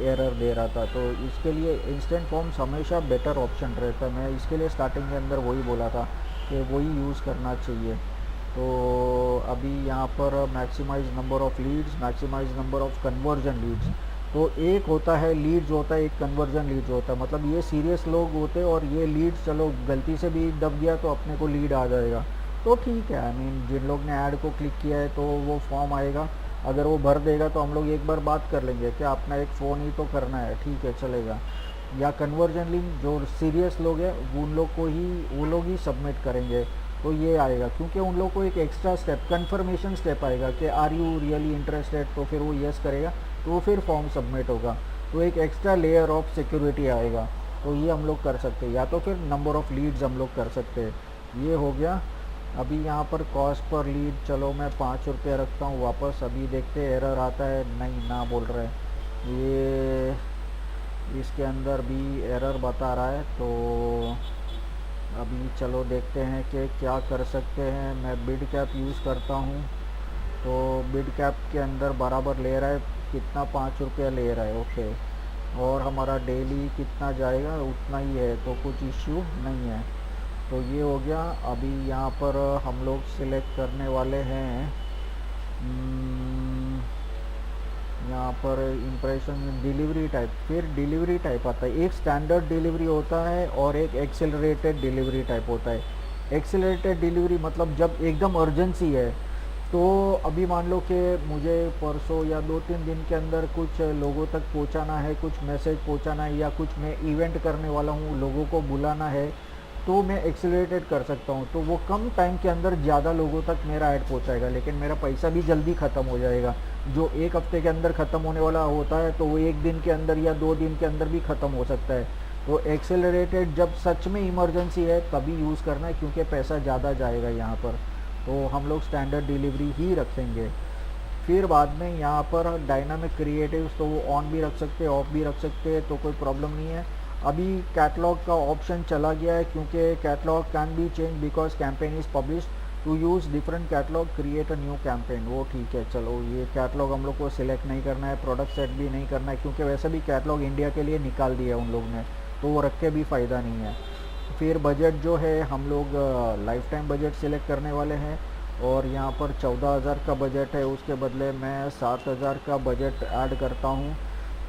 एरर दे रहा था, तो इसके लिए इंस्टेंट फॉर्म्स हमेशा बेटर ऑप्शन रहता है। मैं इसके लिए स्टार्टिंग के अंदर वही बोला था कि वही यूज़ करना चाहिए। तो अभी यहाँ पर maximize number of leads, maximize number of conversion leads, तो एक होता है लीड्स होता है, एक कन्वर्जन लीड्स होता है। मतलब ये सीरियस लोग होते हैं और ये लीड्स चलो गलती से भी दब गया तो अपने को लीड आ जाएगा, तो ठीक है। आई मीन जिन लोग ने ऐड को क्लिक किया है तो वो फॉर्म आएगा, अगर वो भर देगा तो हम लोग एक बार बात कर लेंगे कि अपना एक फ़ोन ही तो करना है, ठीक है चलेगा। या कन्वर्जन लिंक जो सीरियस लोग हैं वो लोग ही सबमिट करेंगे, तो ये आएगा, क्योंकि उन लोग को एक एक्स्ट्रा स्टेप कन्फर्मेशन स्टेप आएगा कि आर यू रियली इंटरेस्टेड, तो फिर वो येस करेगा तो वो फिर फॉर्म सबमिट होगा, तो एक एक्स्ट्रा लेयर ऑफ सिक्योरिटी आएगा। तो ये हम लोग कर सकते हैं, या तो फिर नंबर ऑफ़ लीड्स हम लोग कर सकते हैं। ये हो गया। अभी यहाँ पर कॉस्ट पर लीड चलो मैं 5 रुपये रखता हूँ वापस। अभी देखते हैं एरर आता है, नहीं ना बोल रहा है ये, इसके अंदर भी एरर बता रहा है। तो अभी चलो देखते हैं कि क्या कर सकते हैं। मैं बिड कैप यूज़ करता हूँ, तो बिड कैप के अंदर बराबर ले रहा है, कितना 5 रुपया ले रहा है। ओके, और हमारा डेली कितना जाएगा उतना ही है, तो कुछ इश्यू नहीं है। तो ये हो गया। अभी यहाँ पर हम लोग सिलेक्ट करने वाले हैं यहाँ पर इम्प्रेशन डिलीवरी टाइप, फिर डिलीवरी टाइप आता है। एक स्टैंडर्ड डिलीवरी होता है और एक एक्सेलरेटेड डिलीवरी टाइप होता है। एक्सेलरेटेड डिलीवरी मतलब जब एकदम अर्जेंसी है, तो अभी मान लो कि मुझे परसों या 2-3 दिन के अंदर कुछ लोगों तक पहुंचाना है, कुछ मैसेज पहुंचाना है, या कुछ मैं इवेंट करने वाला हूं, लोगों को बुलाना है, तो मैं एक्सेलरेटेड कर सकता हूं। तो वो कम टाइम के अंदर ज़्यादा लोगों तक मेरा ऐड पहुंचाएगा, लेकिन मेरा पैसा भी जल्दी ख़त्म हो जाएगा। जो एक हफ्ते के अंदर ख़त्म होने वाला होता है, तो वो एक दिन के अंदर या 2 दिन के अंदर भी ख़त्म हो सकता है। तो एक्सेलरेटेड जब सच में इमरजेंसी है तभी यूज़ करना है, क्योंकि पैसा ज़्यादा जाएगा यहाँ पर। तो हम लोग स्टैंडर्ड डिलीवरी ही रखेंगे। फिर बाद में यहाँ पर डायनामिक क्रिएटिव्स, तो वो ऑन भी रख सकते हैं, ऑफ भी रख सकते हैं, तो कोई प्रॉब्लम नहीं है। अभी कैटलॉग का ऑप्शन चला गया है, क्योंकि catalog can be change because campaign is publish to use different catalog create a new campaign. वो ठीक है, चलो ये कैटलॉग हम लोग को सिलेक्ट नहीं करना है, प्रोडक्ट सेट भी नहीं करना है, क्योंकि वैसे भी कैटलॉग इंडिया के लिए निकाल दिया है उन लोग ने, तो वो रख के भी फ़ायदा नहीं है। फिर बजट जो है हम लोग लाइफ टाइम बजट सिलेक्ट करने वाले हैं, और यहाँ पर 14,000 का बजट है, उसके बदले मैं 7,000 का बजट ऐड करता हूँ।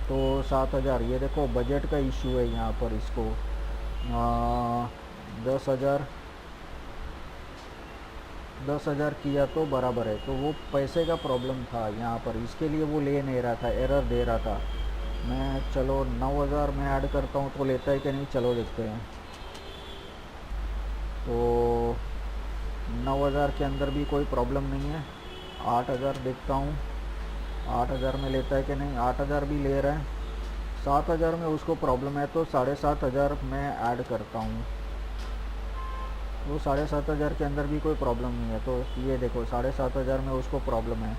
तो 7,000, ये देखो बजट का इशू है यहाँ पर, इसको 10,000 किया तो बराबर है, तो वो पैसे का प्रॉब्लम था यहाँ पर, इसके लिए वो ले नहीं रहा था, एरर दे रहा था। मैं चलो 9,000 में ऐड करता हूँ तो लेता है कि नहीं, चलो देखते हैं। तो 9,000 के अंदर भी कोई प्रॉब्लम नहीं है। 8,000 देखता हूँ, 8,000 में लेता है कि नहीं, 8,000 भी ले रहा है। 7,000 में उसको प्रॉब्लम है, तो 7,500 में ऐड करता हूँ। तो 7,500 के अंदर भी कोई प्रॉब्लम नहीं है। तो ये देखो 7,500 में उसको प्रॉब्लम है,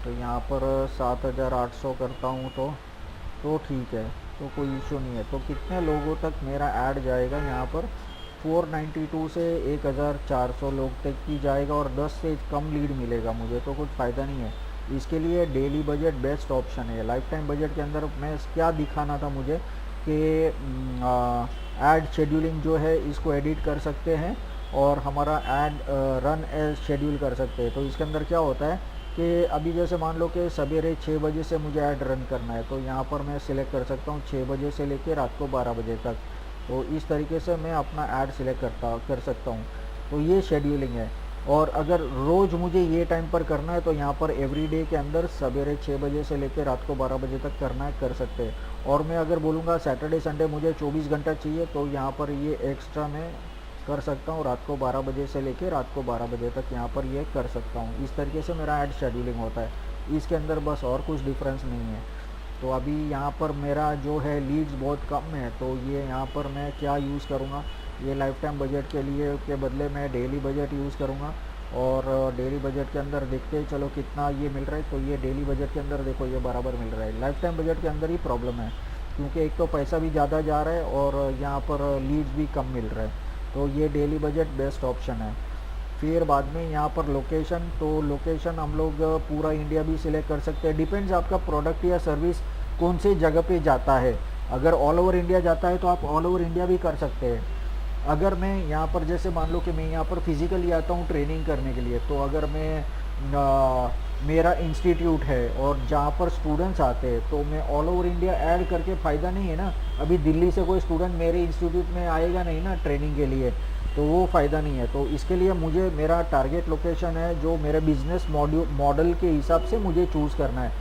तो यहाँ पर 7,800 करता हूँ तो ठीक है, तो कोई इशू नहीं है। तो कितने लोगों तक मेरा ऐड जाएगा यहाँ पर, 492 से 1,400 लोग तक की जाएगा, और 10 से कम लीड मिलेगा मुझे, तो कुछ फ़ायदा नहीं है। इसके लिए डेली बजट बेस्ट ऑप्शन है। लाइफ टाइम बजट के अंदर मैं क्या दिखाना था मुझे कि ऐड शेड्यूलिंग जो है इसको एडिट कर सकते हैं, और हमारा ऐड रन एज शेड्यूल कर सकते हैं। तो इसके अंदर क्या होता है कि अभी जैसे मान लो कि सवेरे 6 बजे से मुझे ऐड रन करना है, तो यहाँ पर मैं सिलेक्ट कर सकता हूँ 6 बजे से लेकर रात को 12 बजे तक। तो इस तरीके से मैं अपना ऐड सिलेक्ट कर सकता हूँ। तो ये शेड्यूलिंग है। और अगर रोज़ मुझे ये टाइम पर करना है तो यहाँ पर एवरीडे के अंदर सवेरे 6 बजे से लेकर रात को 12 बजे तक करना है, कर सकते हैं। और मैं अगर बोलूँगा सैटरडे संडे मुझे 24 घंटा चाहिए तो यहाँ पर ये एक्स्ट्रा मैं कर सकता हूँ, रात को 12 बजे से लेकर रात को 12 बजे तक यहाँ पर ये कर सकता हूँ। इस तरीके से मेरा ऐड शेड्यूलिंग होता है, इसके अंदर बस और कुछ डिफरेंस नहीं है। तो अभी यहाँ पर मेरा जो है लीड्स बहुत कम है, तो ये यहाँ पर मैं क्या यूज़ करूँगा, ये लाइफ टाइम बजट के लिए के बदले मैं डेली बजट यूज़ करूँगा। और डेली बजट के अंदर देखते हैं चलो कितना ये मिल रहा है, तो ये डेली बजट के अंदर देखो ये बराबर मिल रहा है। लाइफ टाइम बजट के अंदर ही प्रॉब्लम है, क्योंकि एक तो पैसा भी ज़्यादा जा रहा है और यहाँ पर लीड्स भी कम मिल रहा है। तो ये डेली बजट बेस्ट ऑप्शन है। फिर बाद में यहाँ पर लोकेशन, तो लोकेशन हम लोग पूरा इंडिया भी सिलेक्ट कर सकते हैं, डिपेंड्स आपका प्रोडक्ट या सर्विस कौन से जगह पे जाता है। अगर ऑल ओवर इंडिया जाता है तो आप ऑल ओवर इंडिया भी कर सकते हैं। अगर मैं यहाँ पर जैसे मान लो कि मैं यहाँ पर फिज़िकली आता हूँ ट्रेनिंग करने के लिए, तो अगर मैं मेरा इंस्टीट्यूट है और जहाँ पर स्टूडेंट्स आते हैं तो मैं ऑल ओवर इंडिया ऐड करके फ़ायदा नहीं है ना। अभी दिल्ली से कोई स्टूडेंट मेरे इंस्टीट्यूट में आएगा नहीं ना ट्रेनिंग के लिए, तो वो फ़ायदा नहीं है। तो इसके लिए मुझे मेरा टारगेट लोकेशन है जो मेरे बिजनेस मॉडल के हिसाब से मुझे चूज़ करना है।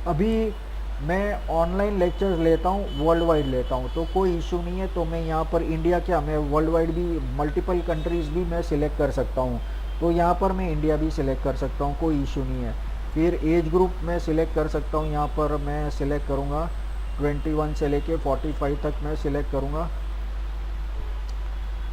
अभी मैं ऑनलाइन लेक्चर्स लेता हूँ, वर्ल्ड वाइड लेता हूँ, तो कोई इशू नहीं है। तो मैं यहाँ पर इंडिया क्या, मैं वर्ल्ड वाइड भी मल्टीपल कंट्रीज़ भी मैं सिलेक्ट कर सकता हूँ, तो यहाँ पर मैं इंडिया भी सिलेक्ट कर सकता हूँ, कोई इशू नहीं है। फिर एज ग्रुप मैं सिलेक्ट कर सकता हूँ, यहाँ पर मैं सिलेक्ट करूँगा 21 से लेके 45 तक मैं सिलेक्ट करूँगा।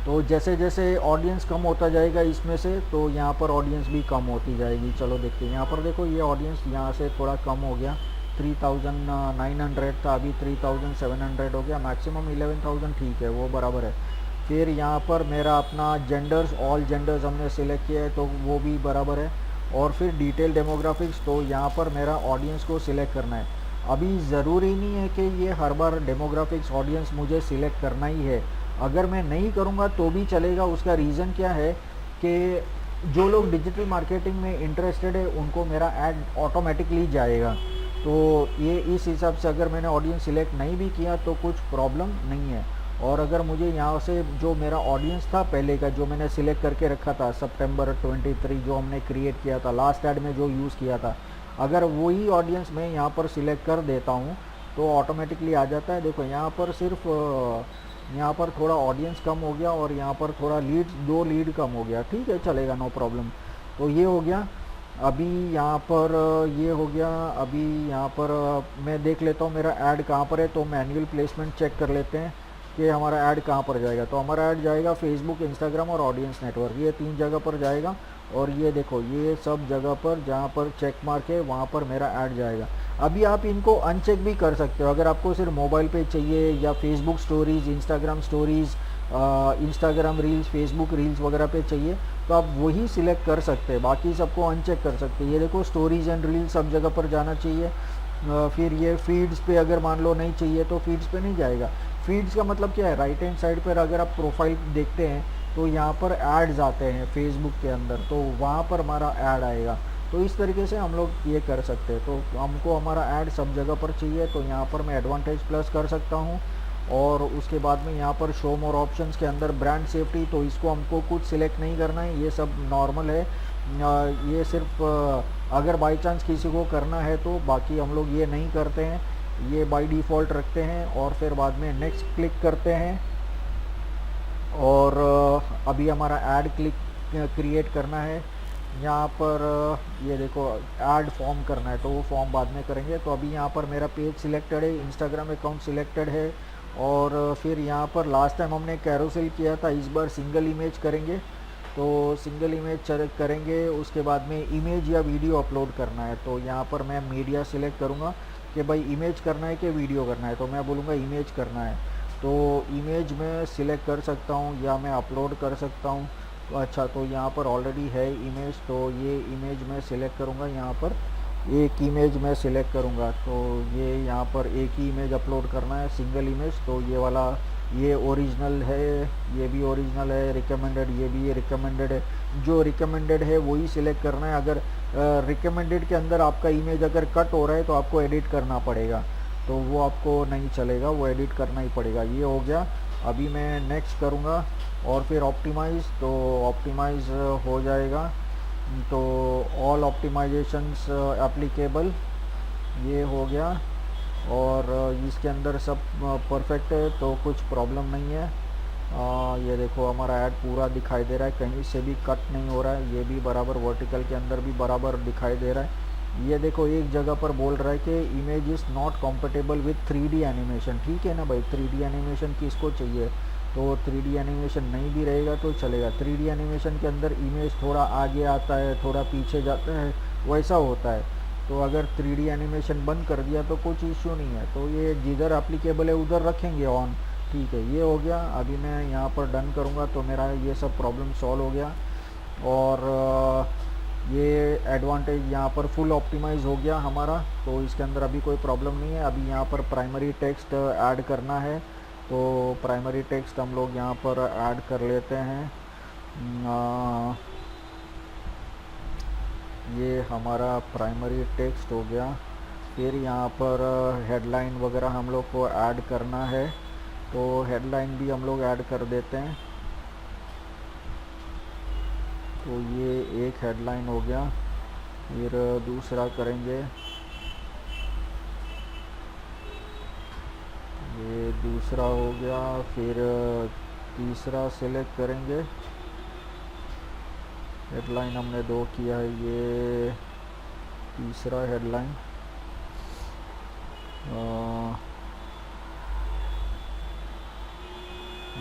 तो जैसे जैसे ऑडियंस कम होता जाएगा इसमें से, तो यहाँ पर ऑडियंस भी कम होती जाएगी। चलो देखते हैं, यहाँ पर देखो ये ऑडियंस यहाँ से थोड़ा कम हो गया, 3900 था, अभी 3700 हो गया, मैक्सिमम 11,000 ठीक है, वो बराबर है। फिर यहाँ पर मेरा अपना जेंडर्स, ऑल जेंडर्स हमने सिलेक्ट किया है तो वो भी बराबर है। और फिर डिटेल डेमोग्राफिक्स, तो यहाँ पर मेरा ऑडियंस को सिलेक्ट करना है। अभी ज़रूरी नहीं है कि ये हर बार डेमोग्राफिक्स ऑडियंस मुझे सिलेक्ट करना ही है, अगर मैं नहीं करूँगा तो भी चलेगा। उसका रीज़न क्या है कि जो लोग डिजिटल मार्केटिंग में इंटरेस्टेड है उनको मेरा ऐड ऑटोमेटिकली जाएगा। तो ये इस हिसाब से अगर मैंने ऑडियंस सिलेक्ट नहीं भी किया तो कुछ प्रॉब्लम नहीं है। और अगर मुझे यहाँ से जो मेरा ऑडियंस था पहले का, जो मैंने सिलेक्ट करके रखा था सितंबर 23 जो हमने क्रिएट किया था लास्ट ऐड में जो यूज़ किया था, अगर वही ऑडियंस मैं यहाँ पर सिलेक्ट कर देता हूँ तो ऑटोमेटिकली आ जाता है। देखो यहाँ पर सिर्फ यहाँ पर थोड़ा ऑडियंस कम हो गया और यहाँ पर थोड़ा लीड, 2 लीड कम हो गया, ठीक है चलेगा, नो प्रॉब्लम। तो ये हो गया। अभी यहाँ पर ये हो गया। अभी यहाँ पर मैं देख लेता हूँ मेरा ऐड कहाँ पर है, तो मैनुअल प्लेसमेंट चेक कर लेते हैं कि हमारा ऐड कहाँ पर जाएगा। तो हमारा ऐड जाएगा फेसबुक, इंस्टाग्राम और ऑडियंस नेटवर्क, ये 3 जगह पर जाएगा। और ये देखो ये सब जगह पर जहाँ पर चेक मार्क है वहाँ पर मेरा ऐड जाएगा। अभी आप इनको अनचेक भी कर सकते हो, अगर आपको सिर्फ मोबाइल पे चाहिए या Facebook stories, Instagram stories, Instagram reels, Facebook reels वगैरह पे चाहिए तो आप वही सिलेक्ट कर सकते हैं, बाकी सबको अनचेक कर सकते हैं। ये देखो स्टोरीज एंड रील्स सब जगह पर जाना चाहिए। फिर ये फीड्स पे अगर मान लो नहीं चाहिए तो फीड्स पे नहीं जाएगा। फीड्स का मतलब क्या है, राइट हैंड साइड पर अगर आप प्रोफाइल देखते हैं तो यहाँ पर एड्स आते हैं फेसबुक के अंदर, तो वहाँ पर हमारा ऐड आएगा। तो इस तरीके से हम लोग ये कर सकते हैं। तो हमको हमारा ऐड सब जगह पर चाहिए तो यहाँ पर मैं एडवांटेज प्लस कर सकता हूँ। और उसके बाद में यहाँ पर शो मोर ऑप्शंस के अंदर ब्रांड सेफ्टी, तो इसको हमको कुछ सिलेक्ट नहीं करना है, ये सब नॉर्मल है। ये सिर्फ अगर बाई चांस किसी को करना है तो, बाकी हम लोग ये नहीं करते हैं, ये बाय डिफ़ॉल्ट रखते हैं। और फिर बाद में नेक्स्ट क्लिक करते हैं। और अभी हमारा ऐड क्रिएट करना है। यहाँ पर ये देखो ऐड फॉर्म करना है, तो वो फॉर्म बाद में करेंगे। तो अभी यहाँ पर मेरा पेज सिलेक्टेड है, इंस्टाग्राम अकाउंट सिलेक्टेड है। और फिर यहाँ पर लास्ट टाइम हमने कैरोसेल किया था, इस बार सिंगल इमेज करेंगे। तो सिंगल इमेज करेंगे, उसके बाद में इमेज या वीडियो अपलोड करना है। तो यहाँ पर मैं मीडिया सिलेक्ट करूँगा कि भाई इमेज करना है कि वीडियो करना है, तो मैं बोलूँगा इमेज करना है। तो इमेज में सिलेक्ट कर सकता हूँ या मैं अपलोड कर सकता हूँ। तो अच्छा, तो यहाँ पर ऑलरेडी है इमेज, तो ये इमेज मैं सिलेक्ट करूँगा। यहाँ पर एक इमेज मैं सिलेक्ट करूँगा, तो ये यहाँ पर एक ही इमेज अपलोड करना है, सिंगल इमेज। तो ये वाला ये ओरिजिनल है, ये भी ओरिजिनल है, रिकमेंडेड ये भी रिकमेंडेड है। जो रिकमेंडेड है वही सिलेक्ट करना है। अगर रिकमेंडेड के अंदर आपका इमेज अगर कट हो रहा है तो आपको एडिट करना पड़ेगा, तो वो आपको नहीं चलेगा, वो एडिट करना ही पड़ेगा। ये हो गया। अभी मैं नेक्स्ट करूँगा और फिर ऑप्टिमाइज़, तो ऑप्टिमाइज़ हो जाएगा। तो ऑल ऑप्टिमाइजेशंस एप्लीकेबल, ये हो गया। और इसके अंदर सब परफेक्ट है, तो कुछ प्रॉब्लम नहीं है। ये देखो हमारा ऐड पूरा दिखाई दे रहा है, कहीं से भी कट नहीं हो रहा है, ये भी बराबर वर्टिकल के अंदर भी बराबर दिखाई दे रहा है। ये देखो एक जगह पर बोल रहा है कि image is not compatible with 3D animation. ठीक है ना भाई, 3D एनिमेशन किसको चाहिए, तो 3D एनिमेशन नहीं भी रहेगा तो चलेगा। 3D एनिमेशन के अंदर इमेज थोड़ा आगे आता है, थोड़ा पीछे जाता है, वैसा होता है। तो अगर 3D एनिमेशन बंद कर दिया तो कुछ इश्यू नहीं है, तो ये जिधर एप्लीकेबल है उधर रखेंगे ऑन। ठीक है, ये हो गया। अभी मैं यहाँ पर डन करूँगा तो मेरा ये सब प्रॉब्लम सॉल्व हो गया। और ये एडवांटेज यहाँ पर फुल ऑप्टिमाइज हो गया हमारा, तो इसके अंदर अभी कोई प्रॉब्लम नहीं है। अभी यहाँ पर प्राइमरी टेक्स्ट ऐड करना है, तो प्राइमरी टेक्स्ट हम लोग यहाँ पर ऐड कर लेते हैं। ये हमारा प्राइमरी टेक्स्ट हो गया। फिर यहाँ पर हेडलाइन वगैरह हम लोग को ऐड करना है, तो हेडलाइन भी हम लोग ऐड कर देते हैं। तो ये एक हेडलाइन हो गया। फिर दूसरा करेंगे, ये दूसरा हो गया। फिर तीसरा सिलेक्ट करेंगे, हेडलाइन हमने 2 किया है, ये तीसरा हेडलाइन।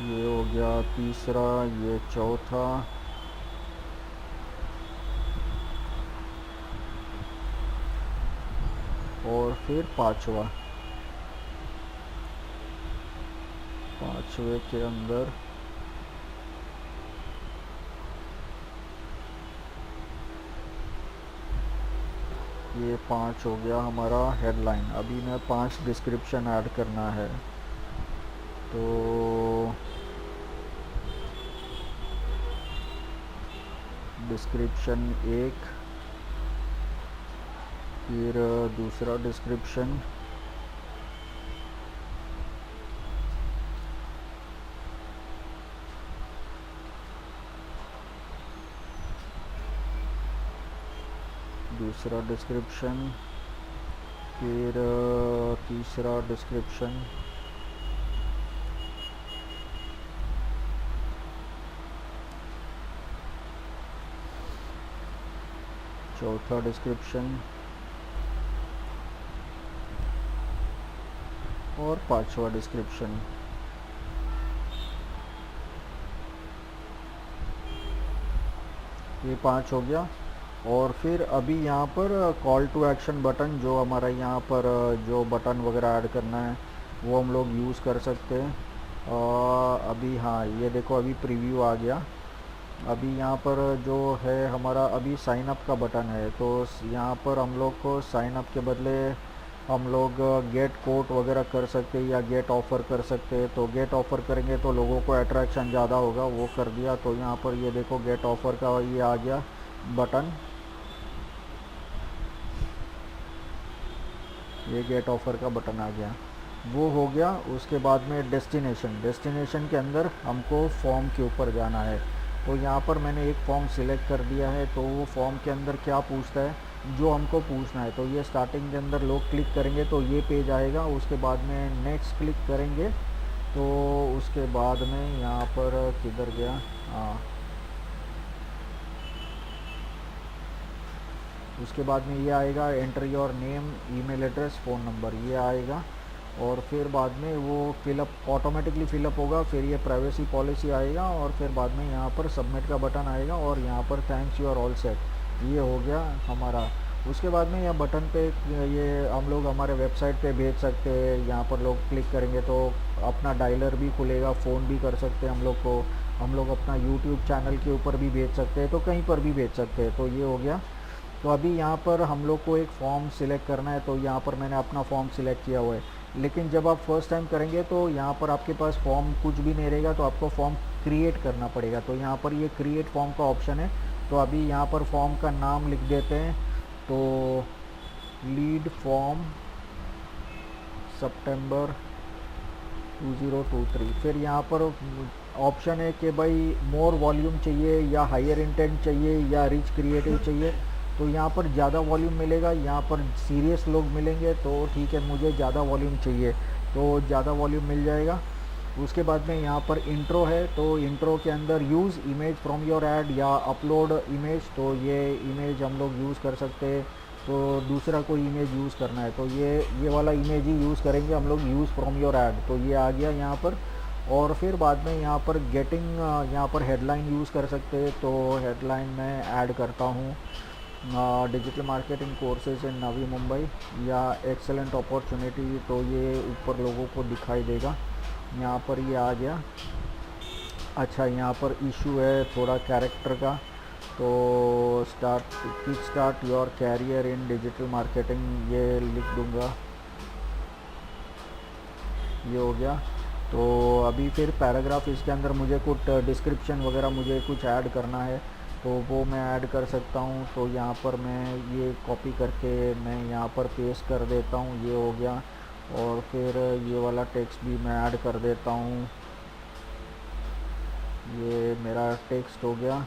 ये हो गया तीसरा, ये चौथा, और फिर पांचवा। पांचवे के अंदर ये 5 हो गया हमारा हेडलाइन। अभी मैं 5 डिस्क्रिप्शन ऐड करना है, तो डिस्क्रिप्शन 1, फिर दूसरा डिस्क्रिप्शन, दूसरा डिस्क्रिप्शन, फिर तीसरा डिस्क्रिप्शन, चौथा डिस्क्रिप्शन और पांचवा डिस्क्रिप्शन। ये 5 हो गया। और फिर अभी यहाँ पर कॉल टू एक्शन बटन, जो हमारा यहाँ पर जो बटन वगैरह ऐड करना है वो हम लोग यूज़ कर सकते हैं। अभी हाँ, ये देखो अभी प्रीव्यू आ गया। अभी यहाँ पर जो है हमारा अभी साइन अप का बटन है, तो यहाँ पर हम लोग को साइन अप के बदले हम लोग गेट कोट वगैरह कर सकते हैं या गेट ऑफ़र कर सकते हैं। तो गेट ऑफ़र करेंगे तो लोगों को अट्रैक्शन ज़्यादा होगा, वो कर दिया। तो यहाँ पर ये देखो गेट ऑफ़र का ये आ गया बटन, ये गेट ऑफ़र का बटन आ गया, वो हो गया। उसके बाद में डेस्टिनेशन के अंदर हमको फॉर्म के ऊपर जाना है। तो यहाँ पर मैंने एक फॉर्म सिलेक्ट कर दिया है, तो वो फॉर्म के अंदर क्या पूछता है जो हमको पूछना है। तो ये स्टार्टिंग के अंदर लोग क्लिक करेंगे तो ये पेज आएगा, उसके बाद में नेक्स्ट क्लिक करेंगे तो उसके बाद में यहाँ पर किधर गया, हाँ, उसके बाद में ये आएगा enter your name, email address, phone number, ये आएगा। और फिर बाद में वो फिलअप ऑटोमेटिकली फ़िलअप होगा। फिर ये प्राइवेसी पॉलिसी आएगा और फिर बाद में यहाँ पर सबमिट का बटन आएगा और यहाँ पर thanks you are all set, ये हो गया हमारा। उसके बाद में यह बटन पे ये हम लोग हमारे वेबसाइट पे भेज सकते हैं। यहाँ पर लोग क्लिक करेंगे तो अपना डायलर भी खुलेगा, फ़ोन भी कर सकते हैं हम लोग को, हम लोग अपना यूट्यूब चैनल के ऊपर भी भेज सकते हैं, तो कहीं पर भी भेज सकते हैं। तो ये हो गया। तो अभी यहाँ पर हम लोग को एक फॉर्म सिलेक्ट करना है, तो यहाँ पर मैंने अपना फॉर्म सिलेक्ट किया हुआ है। लेकिन जब आप फर्स्ट टाइम करेंगे तो यहाँ पर आपके पास फॉर्म कुछ भी नहीं रहेगा, तो आपको फॉर्म क्रिएट करना पड़ेगा। तो यहाँ पर ये क्रिएट फॉर्म का ऑप्शन है, तो अभी यहाँ पर फॉर्म का नाम लिख देते हैं, तो लीड फॉर्म सितंबर 2023। फिर यहाँ पर ऑप्शन है कि भाई मोर वॉल्यूम चाहिए या हायर इंटेंट चाहिए या रिच क्रिएटिव चाहिए। तो यहाँ पर ज़्यादा वॉल्यूम मिलेगा, यहाँ पर सीरियस लोग मिलेंगे, तो ठीक है मुझे ज़्यादा वॉल्यूम चाहिए तो ज़्यादा वॉल्यूम मिल जाएगा। उसके बाद में यहाँ पर इंट्रो है, तो इंट्रो के अंदर use image from your add या अपलोड इमेज, तो ये इमेज हम लोग यूज़ कर सकते हैं। तो दूसरा कोई इमेज यूज़ करना है तो ये वाला इमेज ही यूज़ करेंगे हम लोग, यूज़ फ्रॉम योर ऐड, तो ये आ गया यहाँ पर। और फिर बाद में यहाँ पर गेटिंग, यहाँ पर हेडलाइन यूज़ कर सकते हैं, तो हेडलाइन मैं ऐड करता हूँ digital marketing courses in Navi Mumbai या एक्सेलेंट अपॉर्चुनिटी, तो ये ऊपर लोगों को दिखाई देगा। यहाँ पर ये आ गया। अच्छा, यहाँ पर इशू है थोड़ा कैरेक्टर का, तो kick start your career in digital marketing, ये लिख दूँगा, ये हो गया। तो अभी फिर पैराग्राफ इसके अंदर मुझे कुछ डिस्क्रिप्शन वगैरह मुझे कुछ ऐड करना है, तो वो मैं ऐड कर सकता हूँ। तो यहाँ पर मैं ये कॉपी करके मैं यहाँ पर पेस्ट कर देता हूँ, ये हो गया। और फिर ये वाला टेक्स्ट भी मैं ऐड कर देता हूँ, ये मेरा टेक्स्ट हो गया।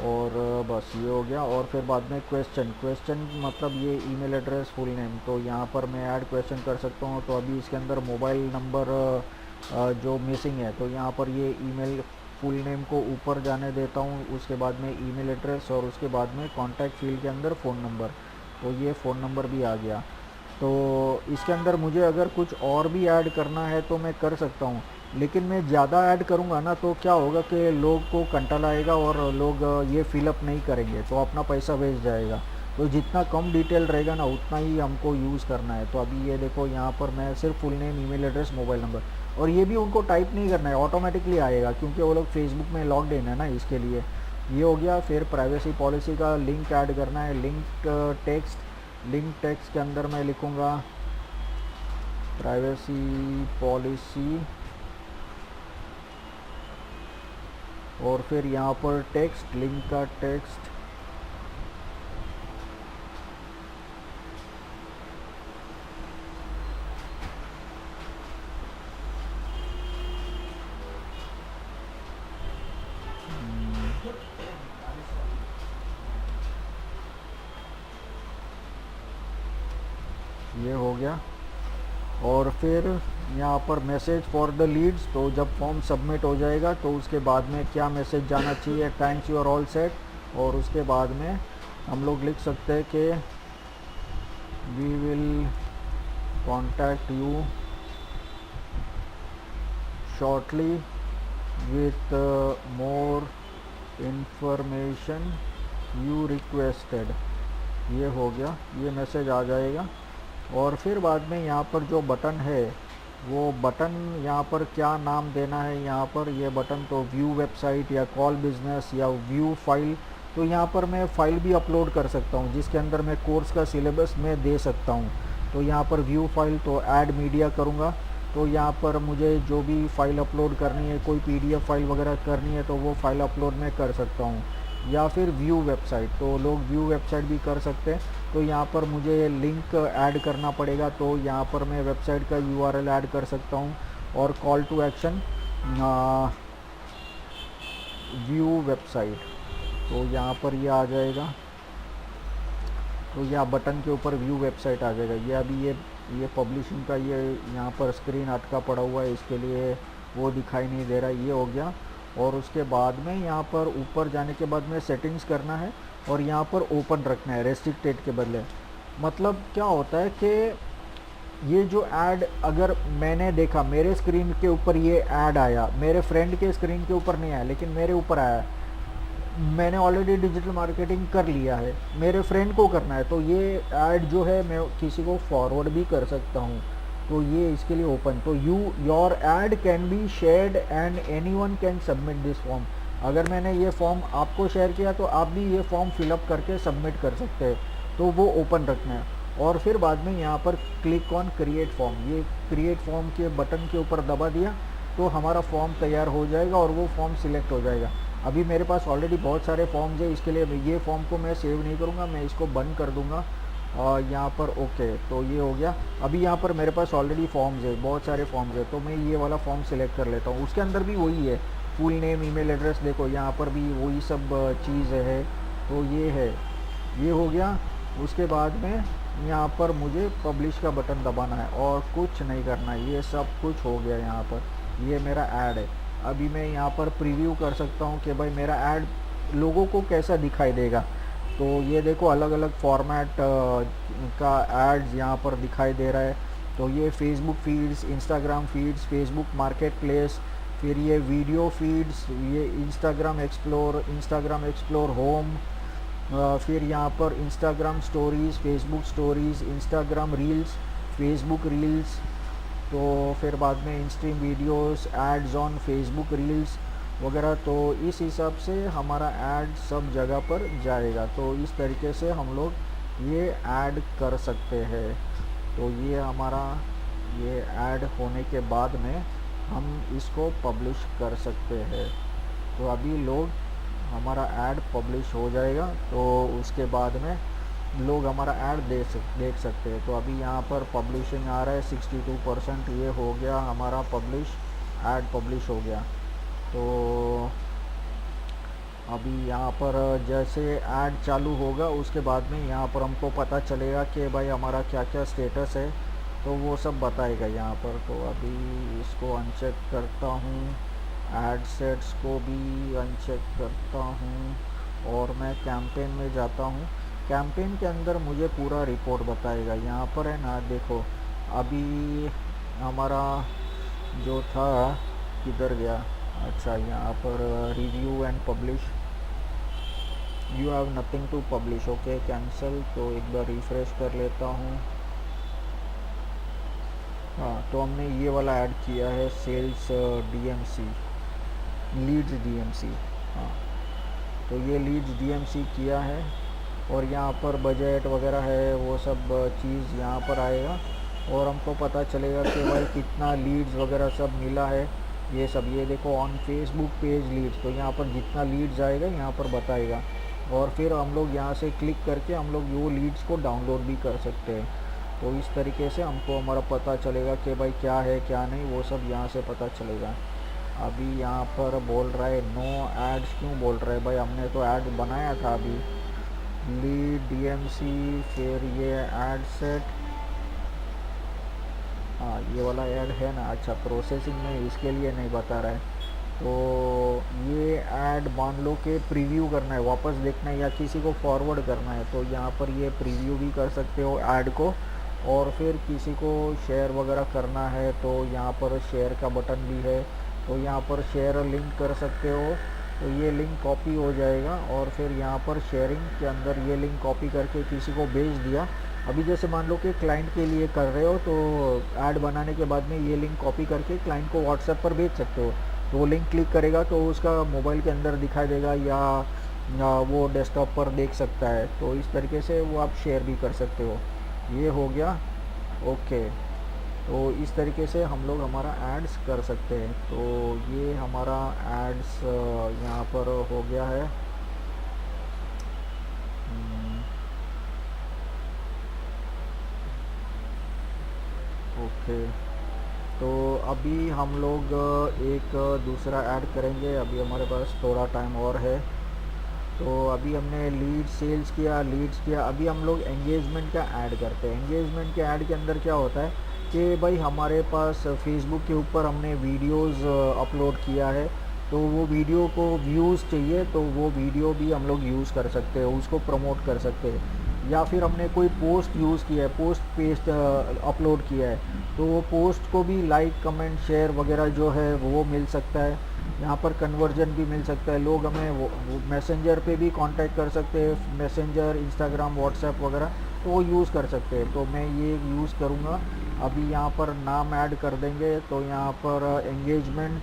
और बस ये हो गया। और फिर बाद में क्वेश्चन मतलब ये ईमेल एड्रेस फुल नेम, तो यहाँ पर मैं ऐड क्वेश्चन कर सकता हूँ। तो अभी इसके अंदर मोबाइल नंबर जो मिसिंग है, तो यहाँ पर ये ईमेल फुल नेम को ऊपर जाने देता हूँ, उसके बाद में ईमेल एड्रेस और उसके बाद में कॉन्टैक्ट फील्ड के अंदर फ़ोन नंबर, तो ये फ़ोन नंबर भी आ गया। तो इसके अंदर मुझे अगर कुछ और भी ऐड करना है तो मैं कर सकता हूँ, लेकिन मैं ज़्यादा ऐड करूँगा ना तो क्या होगा कि लोग को कंटाला आएगा और लोग ये फिलअप नहीं करेंगे, तो अपना पैसा वेस्ट जाएगा। तो जितना कम डिटेल रहेगा ना उतना ही हमको यूज़ करना है। तो अभी ये देखो यहाँ पर मैं सिर्फ full name, email address, mobile number, और ये भी उनको टाइप नहीं करना है, ऑटोमेटिकली आएगा क्योंकि वो लोग फेसबुक में लॉग्ड इन है ना, इसके लिए ये हो गया। फिर प्राइवेसी पॉलिसी का लिंक ऐड करना है, लिंक टेक्स्ट के अंदर मैं लिखूँगा प्राइवेसी पॉलिसी, और फिर यहाँ पर टेक्स्ट, लिंक का टेक्स्ट, ये हो गया। और फिर यहाँ पर मैसेज फॉर द लीड्स, तो जब फॉर्म सबमिट हो जाएगा तो उसके बाद में क्या मैसेज जाना चाहिए, thanks you are all set. और उसके बाद में हम लोग लिख सकते हैं कि we will contact you shortly with more information you requested, ये हो गया, ये मैसेज आ जाएगा। और फिर बाद में यहाँ पर जो बटन है, वो बटन यहाँ पर क्या नाम देना है, यहाँ पर ये बटन तो व्यू वेबसाइट या कॉल बिजनेस या व्यू फाइल, तो यहाँ पर मैं फ़ाइल भी अपलोड कर सकता हूँ जिसके अंदर मैं कोर्स का सिलेबस मैं दे सकता हूँ। तो यहाँ पर व्यू फाइल, तो ऐड मीडिया करूँगा, तो यहाँ पर मुझे जो भी फ़ाइल अपलोड करनी है, कोई पीडीएफ फाइल वगैरह करनी है तो वो फाइल अपलोड मैं कर सकता हूँ। या फिर व्यू वेबसाइट, तो लोग व्यू वेबसाइट भी कर सकते हैं। तो यहाँ पर मुझे लिंक ऐड करना पड़ेगा, तो यहाँ पर मैं वेबसाइट का यूआरएल ऐड कर सकता हूँ। और call to action view website, तो यहाँ पर ये आ जाएगा, तो यहाँ बटन के ऊपर व्यू वेबसाइट आ जाएगा। ये अभी ये पब्लिशिंग का ये यहाँ पर स्क्रीन अटका पड़ा हुआ है, इसके लिए वो दिखाई नहीं दे रहा, ये हो गया। और उसके बाद में यहाँ पर ऊपर जाने के बाद में सेटिंग्स करना है और यहाँ पर ओपन रखना है रेस्ट्रिक्टेड के बदले। मतलब क्या होता है कि ये जो ऐड अगर मैंने देखा, मेरे स्क्रीन के ऊपर ये ऐड आया, मेरे फ्रेंड के स्क्रीन के ऊपर नहीं आया लेकिन मेरे ऊपर आया, मैंने ऑलरेडी डिजिटल मार्केटिंग कर लिया है, मेरे फ्रेंड को करना है, तो ये ऐड जो है मैं किसी को फॉरवर्ड भी कर सकता हूँ। तो ये इसके लिए ओपन, तो your add can be shared and anyone can submit this form. अगर मैंने ये फॉर्म आपको शेयर किया तो आप भी ये फॉर्म फिलअप करके सबमिट कर सकते हैं, तो वो ओपन रखना है। और फिर बाद में यहाँ पर क्लिक ऑन क्रिएट फॉर्म, ये क्रिएट फॉर्म के बटन के ऊपर दबा दिया तो हमारा फॉर्म तैयार हो जाएगा और वो फॉर्म सिलेक्ट हो जाएगा। अभी मेरे पास ऑलरेडी बहुत सारे फॉर्म्स है, इसके लिए ये फॉर्म को मैं सेव नहीं करूँगा, मैं इसको बंद कर दूँगा यहाँ पर ओके, तो ये हो गया। अभी यहाँ पर मेरे पास ऑलरेडी फॉर्म्स है, बहुत सारे फॉर्म्स है, तो मैं ये वाला फॉर्म सिलेक्ट कर लेता हूँ। उसके अंदर भी वही है, फुल नेम, ईमेल एड्रेस, देखो यहाँ पर भी वही सब चीज़ है। तो ये है, ये हो गया। उसके बाद में यहाँ पर मुझे पब्लिश का बटन दबाना है और कुछ नहीं करना है, ये सब कुछ हो गया। यहाँ पर ये मेरा ऐड है। अभी मैं यहाँ पर प्रीव्यू कर सकता हूँ कि भाई मेरा ऐड लोगों को कैसा दिखाई देगा। तो ये देखो अलग अलग फॉर्मेट का एड्स यहाँ पर दिखाई दे रहा है। तो ये Facebook feeds, Instagram feeds, Facebook marketplace, फिर ये वीडियो फीड्स, ये इंस्टाग्राम एक्सप्लोर होम, फिर यहाँ पर Instagram stories, Facebook stories, Instagram reels, Facebook reels, तो फिर बाद में instream videos, ads on Facebook reels वगैरह। तो इस हिसाब से हमारा ऐड सब जगह पर जाएगा। तो इस तरीके से हम लोग ये ऐड कर सकते हैं। तो ये हमारा ये ऐड होने के बाद में हम इसको पब्लिश कर सकते हैं। तो अभी लोग हमारा ऐड पब्लिश हो जाएगा, तो उसके बाद में लोग हमारा ऐड देख सकते हैं। तो अभी यहाँ पर पब्लिशिंग आ रहा है 62%, ये हो गया हमारा ऐड पब्लिश हो गया। तो अभी यहाँ पर जैसे ऐड चालू होगा उसके बाद में यहाँ पर हमको पता चलेगा कि भाई हमारा क्या क्या स्टेटस है, तो वो सब बताएगा यहाँ पर। तो अभी इसको अनचेक करता हूँ, ऐड सेट्स को भी अनचेक करता हूँ और मैं कैंपेन में जाता हूँ। कैंपेन के अंदर मुझे पूरा रिपोर्ट बताएगा। यहाँ पर है ना, देखो अभी हमारा जो था किधर गया, अच्छा यहाँ पर review and publish, you have nothing to publish, okay cancel. तो एक बार रिफ्रेश कर लेता हूँ। हाँ, तो हमने ये वाला ऐड किया है, सेल्स डीएमसी, लीड्स डीएमसी। हाँ, तो ये लीड्स डीएमसी किया है और यहाँ पर बजट वगैरह है, वो सब चीज़ यहाँ पर आएगा और हमको पता चलेगा कि भाई कितना लीड्स वगैरह सब मिला है। ये सब ये देखो ऑन फेसबुक पेज लीड्स, तो यहाँ पर जितना लीड्स आएगा यहाँ पर बताएगा और फिर हम लोग यहाँ से क्लिक करके हम लोग वो लीड्स को डाउनलोड भी कर सकते हैं। तो इस तरीके से हमको हमारा पता चलेगा कि भाई क्या है क्या नहीं, वो सब यहाँ से पता चलेगा। अभी यहाँ पर बोल रहा है नो एड्स, क्यों बोल रहा है भाई, हमने तो ऐड बनाया था अभी, लीड डीएमसी, फिर ये ऐड सेट, हाँ ये वाला ऐड है ना, अच्छा प्रोसेसिंग में, इसके लिए नहीं बता रहा है। तो ये ऐड मान लो कि प्रीव्यू करना है, वापस देखना है या किसी को फॉरवर्ड करना है, तो यहाँ पर ये प्रीव्यू भी कर सकते हो ऐड को। और फिर किसी को शेयर वगैरह करना है तो यहाँ पर शेयर का बटन भी है, तो यहाँ पर शेयर लिंक कर सकते हो। तो ये लिंक कॉपी हो जाएगा और फिर यहाँ पर शेयरिंग के अंदर ये लिंक कॉपी करके किसी को भेज दिया। अभी जैसे मान लो कि क्लाइंट के लिए कर रहे हो, तो ऐड बनाने के बाद में ये लिंक कॉपी करके क्लाइंट को व्हाट्सएप पर भेज सकते हो। तो वो लिंक क्लिक करेगा तो उसका मोबाइल के अंदर दिखाई देगा या वो डेस्कटॉप पर देख सकता है। तो इस तरीके से वो आप शेयर भी कर सकते हो। ये हो गया ओके। तो इस तरीके से हम लोग हमारा एड्स कर सकते हैं। तो ये हमारा एड्स यहाँ पर हो गया है। ओके, तो अभी हम लोग एक दूसरा ऐड करेंगे। अभी हमारे पास थोड़ा टाइम और है। तो अभी हमने लीड सेल्स किया, लीड्स किया, अभी हम लोग एंगेजमेंट का ऐड करते हैं। एंगेजमेंट के ऐड के अंदर क्या होता है कि भाई हमारे पास फेसबुक के ऊपर हमने वीडियोस अपलोड किया है, तो वो वीडियो को व्यूज़ चाहिए, तो वो वीडियो भी हम लोग यूज़ कर सकते हैं, उसको प्रमोट कर सकते हैं। या फिर हमने कोई पोस्ट यूज़ किया है, पोस्ट पेस्ट अपलोड किया है, तो वो पोस्ट को भी लाइक कमेंट शेयर वगैरह जो है वो मिल सकता है। यहाँ पर कन्वर्जन भी मिल सकता है, लोग हमें वो मैसेंजर पे भी कांटेक्ट कर सकते हैं, मैसेंजर, इंस्टाग्राम, व्हाट्सएप वगैरह, तो वो यूज़ कर सकते हैं। तो मैं ये यूज़ करूँगा। अभी यहाँ पर नाम ऐड कर देंगे, तो यहाँ पर एंगेजमेंट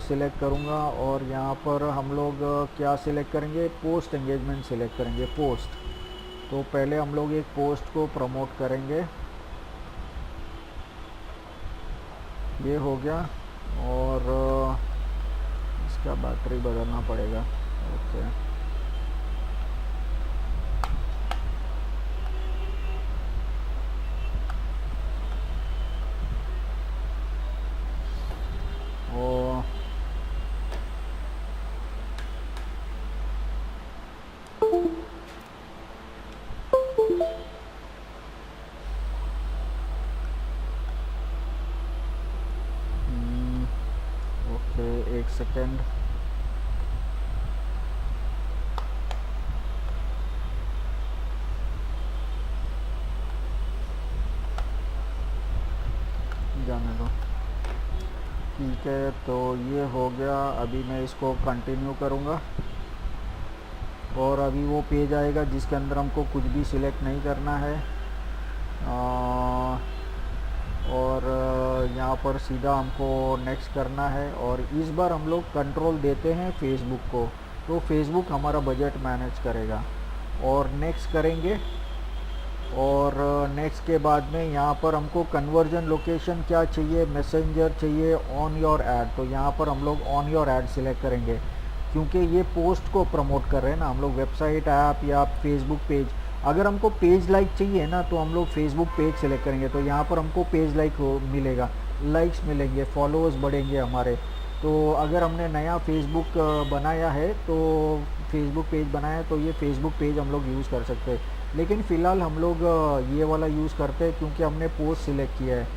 सिलेक्ट करूँगा और यहाँ पर हम लोग क्या सिलेक्ट करेंगे, पोस्ट एंगेजमेंट सिलेक्ट करेंगे, पोस्ट। तो पहले हम लोग एक पोस्ट को प्रमोट करेंगे, ये हो गया। और इसका बैटरी बदलना पड़ेगा, ओके। एक सेकेंड। जाने दो। ठीक है, तो ये हो गया। अभी मैं इसको कंटिन्यू करूँगा और अभी वो पेज आएगा जिसके अंदर हमको कुछ भी सिलेक्ट नहीं करना है। और यहाँ पर सीधा हमको नेक्स्ट करना है और इस बार हम लोग कंट्रोल देते हैं फेसबुक को, तो फेसबुक हमारा बजट मैनेज करेगा। और नेक्स्ट करेंगे और नेक्स्ट के बाद में यहाँ पर हमको कन्वर्जन लोकेशन क्या चाहिए, मैसेंजर चाहिए, ऑन योर ऐड। तो यहाँ पर हम लोग ऑन योर ऐड सिलेक्ट करेंगे क्योंकि ये पोस्ट को प्रमोट कर रहे हैं ना हम लोग, वेबसाइट ऐप या फेसबुक पेज। अगर हमको पेज लाइक चाहिए ना तो हम लोग फेसबुक पेज सिलेक्ट करेंगे, तो यहाँ पर हमको पेज लाइक मिलेगा, लाइक्स मिलेंगे, फॉलोअर्स बढ़ेंगे हमारे। तो अगर हमने नया फेसबुक बनाया है तो फेसबुक पेज बनाया है तो ये फेसबुक पेज हम लोग यूज़ कर सकते हैं। लेकिन फ़िलहाल हम लोग ये वाला यूज़ करते हैं क्योंकि हमने पोस्ट सिलेक्ट किया है।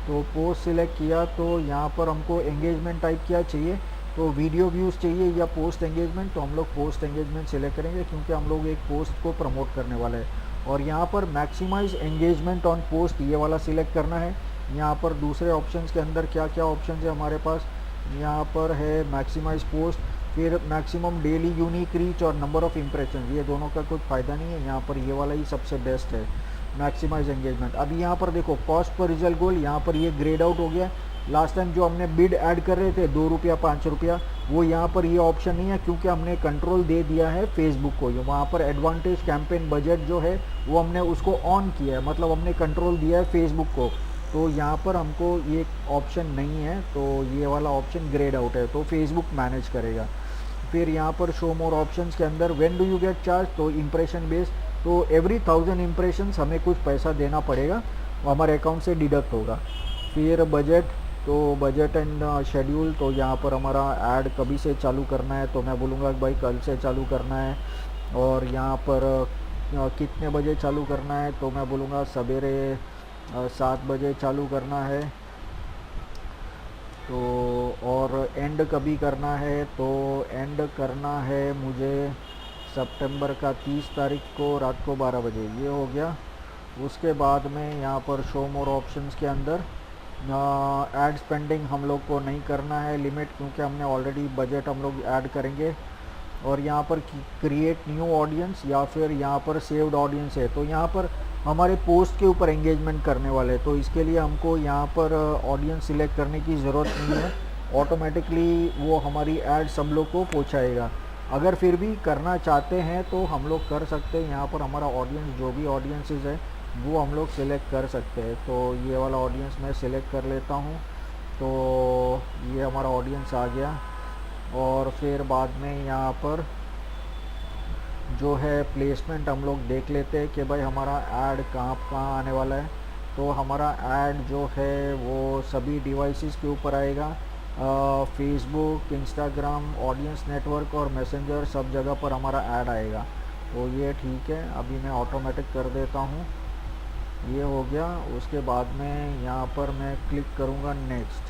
तो पोस्ट सिलेक्ट किया तो यहाँ पर हमको एंगेजमेंट टाइप क्या चाहिए, तो वीडियो व्यूज़ चाहिए या पोस्ट एंगेजमेंट। तो हम लोग पोस्ट एंगेजमेंट सिलेक्ट करेंगे क्योंकि हम लोग एक पोस्ट को प्रमोट करने वाले हैं। और यहाँ पर मैक्सिमाइज एंगेजमेंट ऑन पोस्ट ये वाला सिलेक्ट करना है। यहाँ पर दूसरे ऑप्शंस के अंदर क्या क्या ऑप्शन है हमारे पास, यहाँ पर है मैक्सिमाइज पोस्ट, फिर मैक्सिमम डेली यूनिक रीच और नंबर ऑफ़ इम्प्रेशन। ये दोनों का कुछ फ़ायदा नहीं है, यहाँ पर ये वाला ही सबसे बेस्ट है, मैक्सिमाइज एंगेजमेंट। अभी यहाँ पर देखो कॉस्ट पर रिजल्ट गोल, यहाँ पर ये ग्रेड आउट हो गया। लास्ट टाइम जो हमने बिड ऐड कर रहे थे 2 रुपया 5 रुपया, वो यहाँ पर ये ऑप्शन नहीं है क्योंकि हमने कंट्रोल दे दिया है फेसबुक को। वहाँ पर एडवांटेज कैंपेन बजट जो है वो हमने उसको ऑन किया है, मतलब हमने कंट्रोल दिया है फेसबुक को। तो यहाँ पर हमको ये ऑप्शन नहीं है, तो ये वाला ऑप्शन ग्रेड आउट है, तो फेसबुक मैनेज करेगा। फिर यहाँ पर शो मोर ऑप्शंस के अंदर when do you get charge, तो इम्प्रेशन बेस्ड, तो एवरी 1000 इम्प्रेशंस हमें कुछ पैसा देना पड़ेगा, हमारे अकाउंट से डिडक्ट होगा। फिर बजट, तो बजट एंड शेड्यूल, तो यहाँ पर हमारा ऐड कभी से चालू करना है, तो मैं बोलूँगा भाई कल से चालू करना है। और यहाँ पर कितने बजे चालू करना है, तो मैं बोलूँगा सवेरे 7 बजे चालू करना है। तो और एंड कभी करना है, तो एंड करना है मुझे सितंबर का 30 तारीख को रात को 12 बजे। ये हो गया। उसके बाद में यहाँ पर शो मोर ऑप्शंस के अंदर ऐड स्पेंडिंग हम लोग को नहीं करना है लिमिट, क्योंकि हमने ऑलरेडी बजट हम लोग ऐड करेंगे। और यहाँ पर क्रिएट न्यू ऑडियंस या फिर यहाँ पर सेव्ड ऑडियंस है, तो यहाँ पर हमारे पोस्ट के ऊपर एंगेजमेंट करने वाले, तो इसके लिए हमको यहाँ पर ऑडियंस सिलेक्ट करने की ज़रूरत नहीं है, ऑटोमेटिकली वो हमारी एड्स हम लोग को पहुँचाएगा। अगर फिर भी करना चाहते हैं तो हम लोग कर सकते हैं, यहाँ पर हमारा ऑडियंस जो भी ऑडियंसेस है वो हम लोग सिलेक्ट कर सकते हैं। तो ये वाला ऑडियंस मैं सिलेक्ट कर लेता हूँ, तो ये हमारा ऑडियंस आ गया। और फिर बाद में यहाँ पर जो है प्लेसमेंट हम लोग देख लेते हैं कि भाई हमारा ऐड कहाँ आने वाला है। तो हमारा ऐड जो है वो सभी डिवाइसेस के ऊपर आएगा, फेसबुक, इंस्टाग्राम, ऑडियंस नेटवर्क और मैसेंजर, सब जगह पर हमारा ऐड आएगा। तो ये ठीक है, अभी मैं ऑटोमेटिक कर देता हूँ। ये हो गया। उसके बाद में यहाँ पर मैं क्लिक करूँगा नेक्स्ट।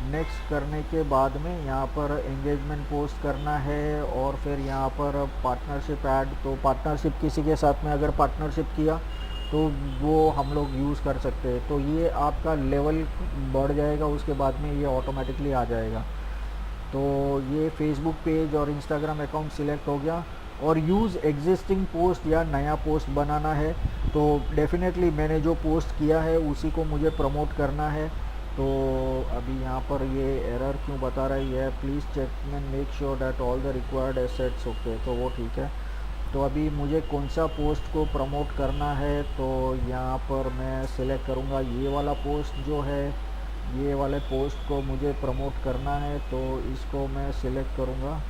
नेक्स्ट करने के बाद में यहाँ पर एंगेजमेंट पोस्ट करना है और फिर यहाँ पर पार्टनरशिप ऐड, तो पार्टनरशिप किसी के साथ में अगर पार्टनरशिप किया तो वो हम लोग यूज़ कर सकते हैं। तो ये आपका लेवल बढ़ जाएगा, उसके बाद में ये ऑटोमेटिकली आ जाएगा। तो ये फेसबुक पेज और इंस्टाग्राम अकाउंट सिलेक्ट हो गया। और यूज़ एग्जिस्टिंग पोस्ट या नया पोस्ट बनाना है, तो डेफिनेटली मैंने जो पोस्ट किया है उसी को मुझे प्रमोट करना है। तो अभी यहाँ पर ये एरर क्यों बता रही है, please check and make sure that all the required assets okay, तो वो ठीक है। तो अभी मुझे कौन सा पोस्ट को प्रमोट करना है, तो यहाँ पर मैं सिलेक्ट करूँगा ये वाला पोस्ट जो है, ये वाले पोस्ट को मुझे प्रमोट करना है, तो इसको मैं सिलेक्ट करूँगा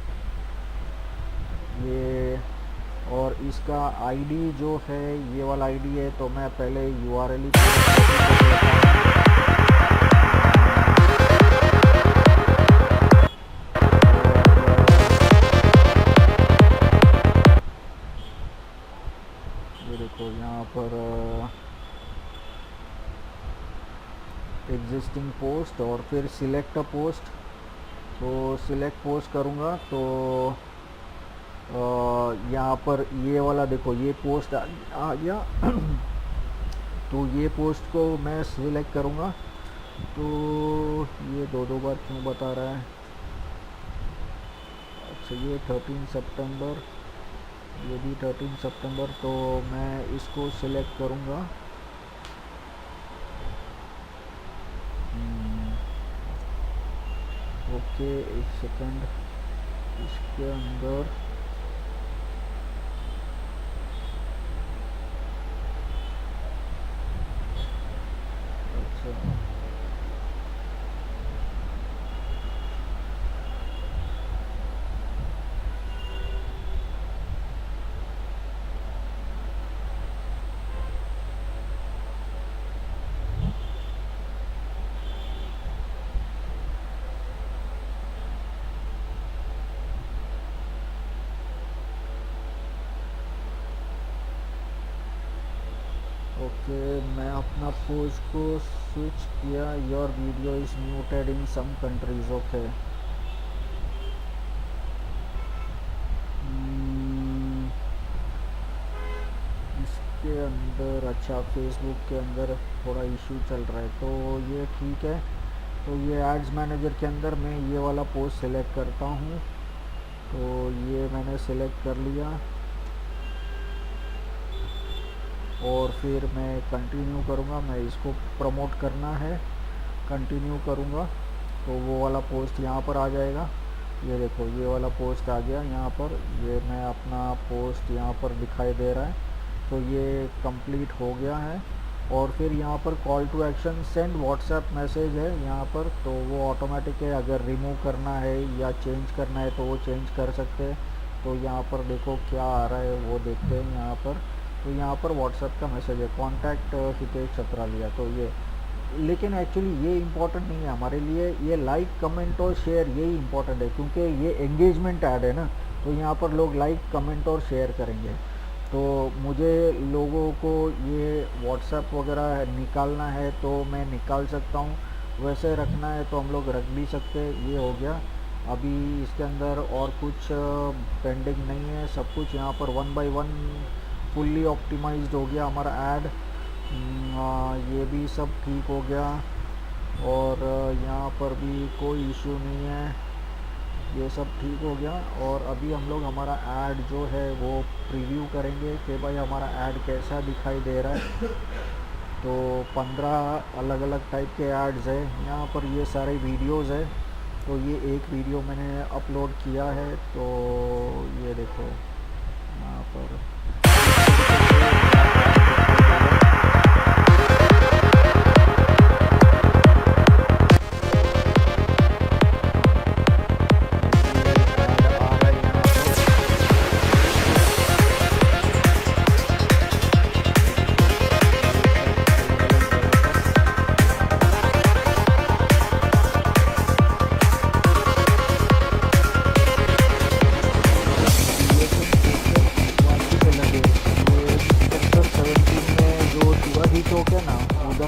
ये। और इसका आईडी जो है ये वाला आईडी है, तो मैं पहले यूआरएल ही ये देखो यहाँ पर एग्जिस्टिंग पोस्ट और फिर सिलेक्ट अ पोस्ट। तो सिलेक्ट पोस्ट करूँगा तो यहाँ पर ये वाला देखो ये पोस्ट आ गया। तो ये पोस्ट को मैं सिलेक्ट करूँगा। तो ये दो बार क्यों बता रहा है? अच्छा ये 13 सितंबर, ये भी 13 सितंबर। तो मैं इसको सिलेक्ट करूँगा। ओके एक सेकंड, इसके अंदर अच्छा ओके मैं अपना पोस्ट को स्विच किया। Your video is muted in some countries. Okay इसके अंदर अच्छा फेसबुक के अंदर थोड़ा इशू चल रहा है, तो ये ठीक है। तो ये एड्स मैनेजर के अंदर मैं ये वाला पोस्ट सिलेक्ट करता हूँ। तो ये मैंने सिलेक्ट कर लिया और फिर मैं कंटिन्यू करूँगा। मैं इसको प्रमोट करना है, कंटिन्यू करूँगा तो वो वाला पोस्ट यहाँ पर आ जाएगा। ये देखो ये वाला पोस्ट आ गया यहाँ पर। ये मैं अपना पोस्ट यहाँ पर दिखाई दे रहा है। तो ये कंप्लीट हो गया है। और फिर यहाँ पर call to action send WhatsApp message है यहाँ पर, तो वो ऑटोमेटिक है। अगर रिमूव करना है या चेंज करना है तो वो चेंज कर सकते हैं। तो यहाँ पर देखो क्या आ रहा है वो देखते हैं यहाँ पर। तो यहाँ पर व्हाट्सएप का मैसेज है, कॉन्टैक्ट हितेश छत्रालिया। तो ये लेकिन एक्चुअली ये इम्पोर्टेंट नहीं है हमारे लिए। ये लाइक कमेंट और शेयर यही इम्पोर्टेंट है, क्योंकि ये एंगेजमेंट ऐड है ना। तो यहाँ पर लोग लाइक कमेंट और शेयर करेंगे। तो मुझे लोगों को ये व्हाट्सएप वगैरह निकालना है तो मैं निकाल सकता हूँ, वैसे रखना है तो हम लोग रख भी सकते हैं। ये हो गया। अभी इसके अंदर और कुछ पेंडिंग नहीं है, सब कुछ यहाँ पर 1 बाय 1 फुल्ली ऑप्टिमाइज्ड हो गया हमारा ऐड। ये भी सब ठीक हो गया और यहाँ पर भी कोई इशू नहीं है, ये सब ठीक हो गया। और अभी हम लोग हमारा ऐड जो है वो प्रीव्यू करेंगे कि भाई हमारा ऐड कैसा दिखाई दे रहा है। तो 15 अलग अलग टाइप के ऐड्स है यहाँ पर, ये सारे वीडियोस है। तो ये एक वीडियो मैंने अपलोड किया है, तो ये देखो यहाँ पर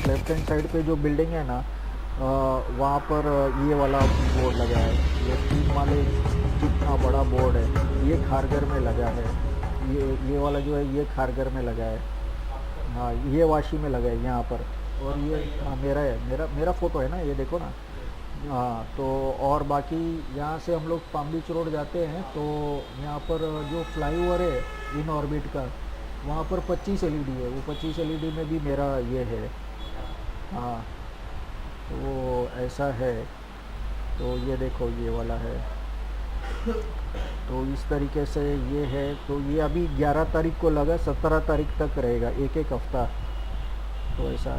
लेफ्ट हैंड साइड पे जो बिल्डिंग है ना, वहाँ पर ये वाला बोर्ड लगा है। ये 3 माले जितना बड़ा बोर्ड है, ये खारगर में लगा है। ये वाला जो है ये खारगर में लगा है। हाँ ये वाशी में लगा है यहाँ पर। और ये मेरा है, मेरा फ़ोटो है ना, ये देखो ना। हाँ तो और बाकी यहाँ से हम लोग पाम बीच रोड जाते हैं, तो यहाँ पर जो फ्लाईओवर है इन ऑर्बिट का, वहाँ पर 25 एलईडी है। वो 25 एलईडी में भी मेरा ये है। हाँ तो ऐसा है। तो ये देखो ये वाला है। तो इस तरीके से ये है। तो ये अभी 11 तारीख को लगा, 17 तारीख तक रहेगा, एक हफ्ता। तो ऐसा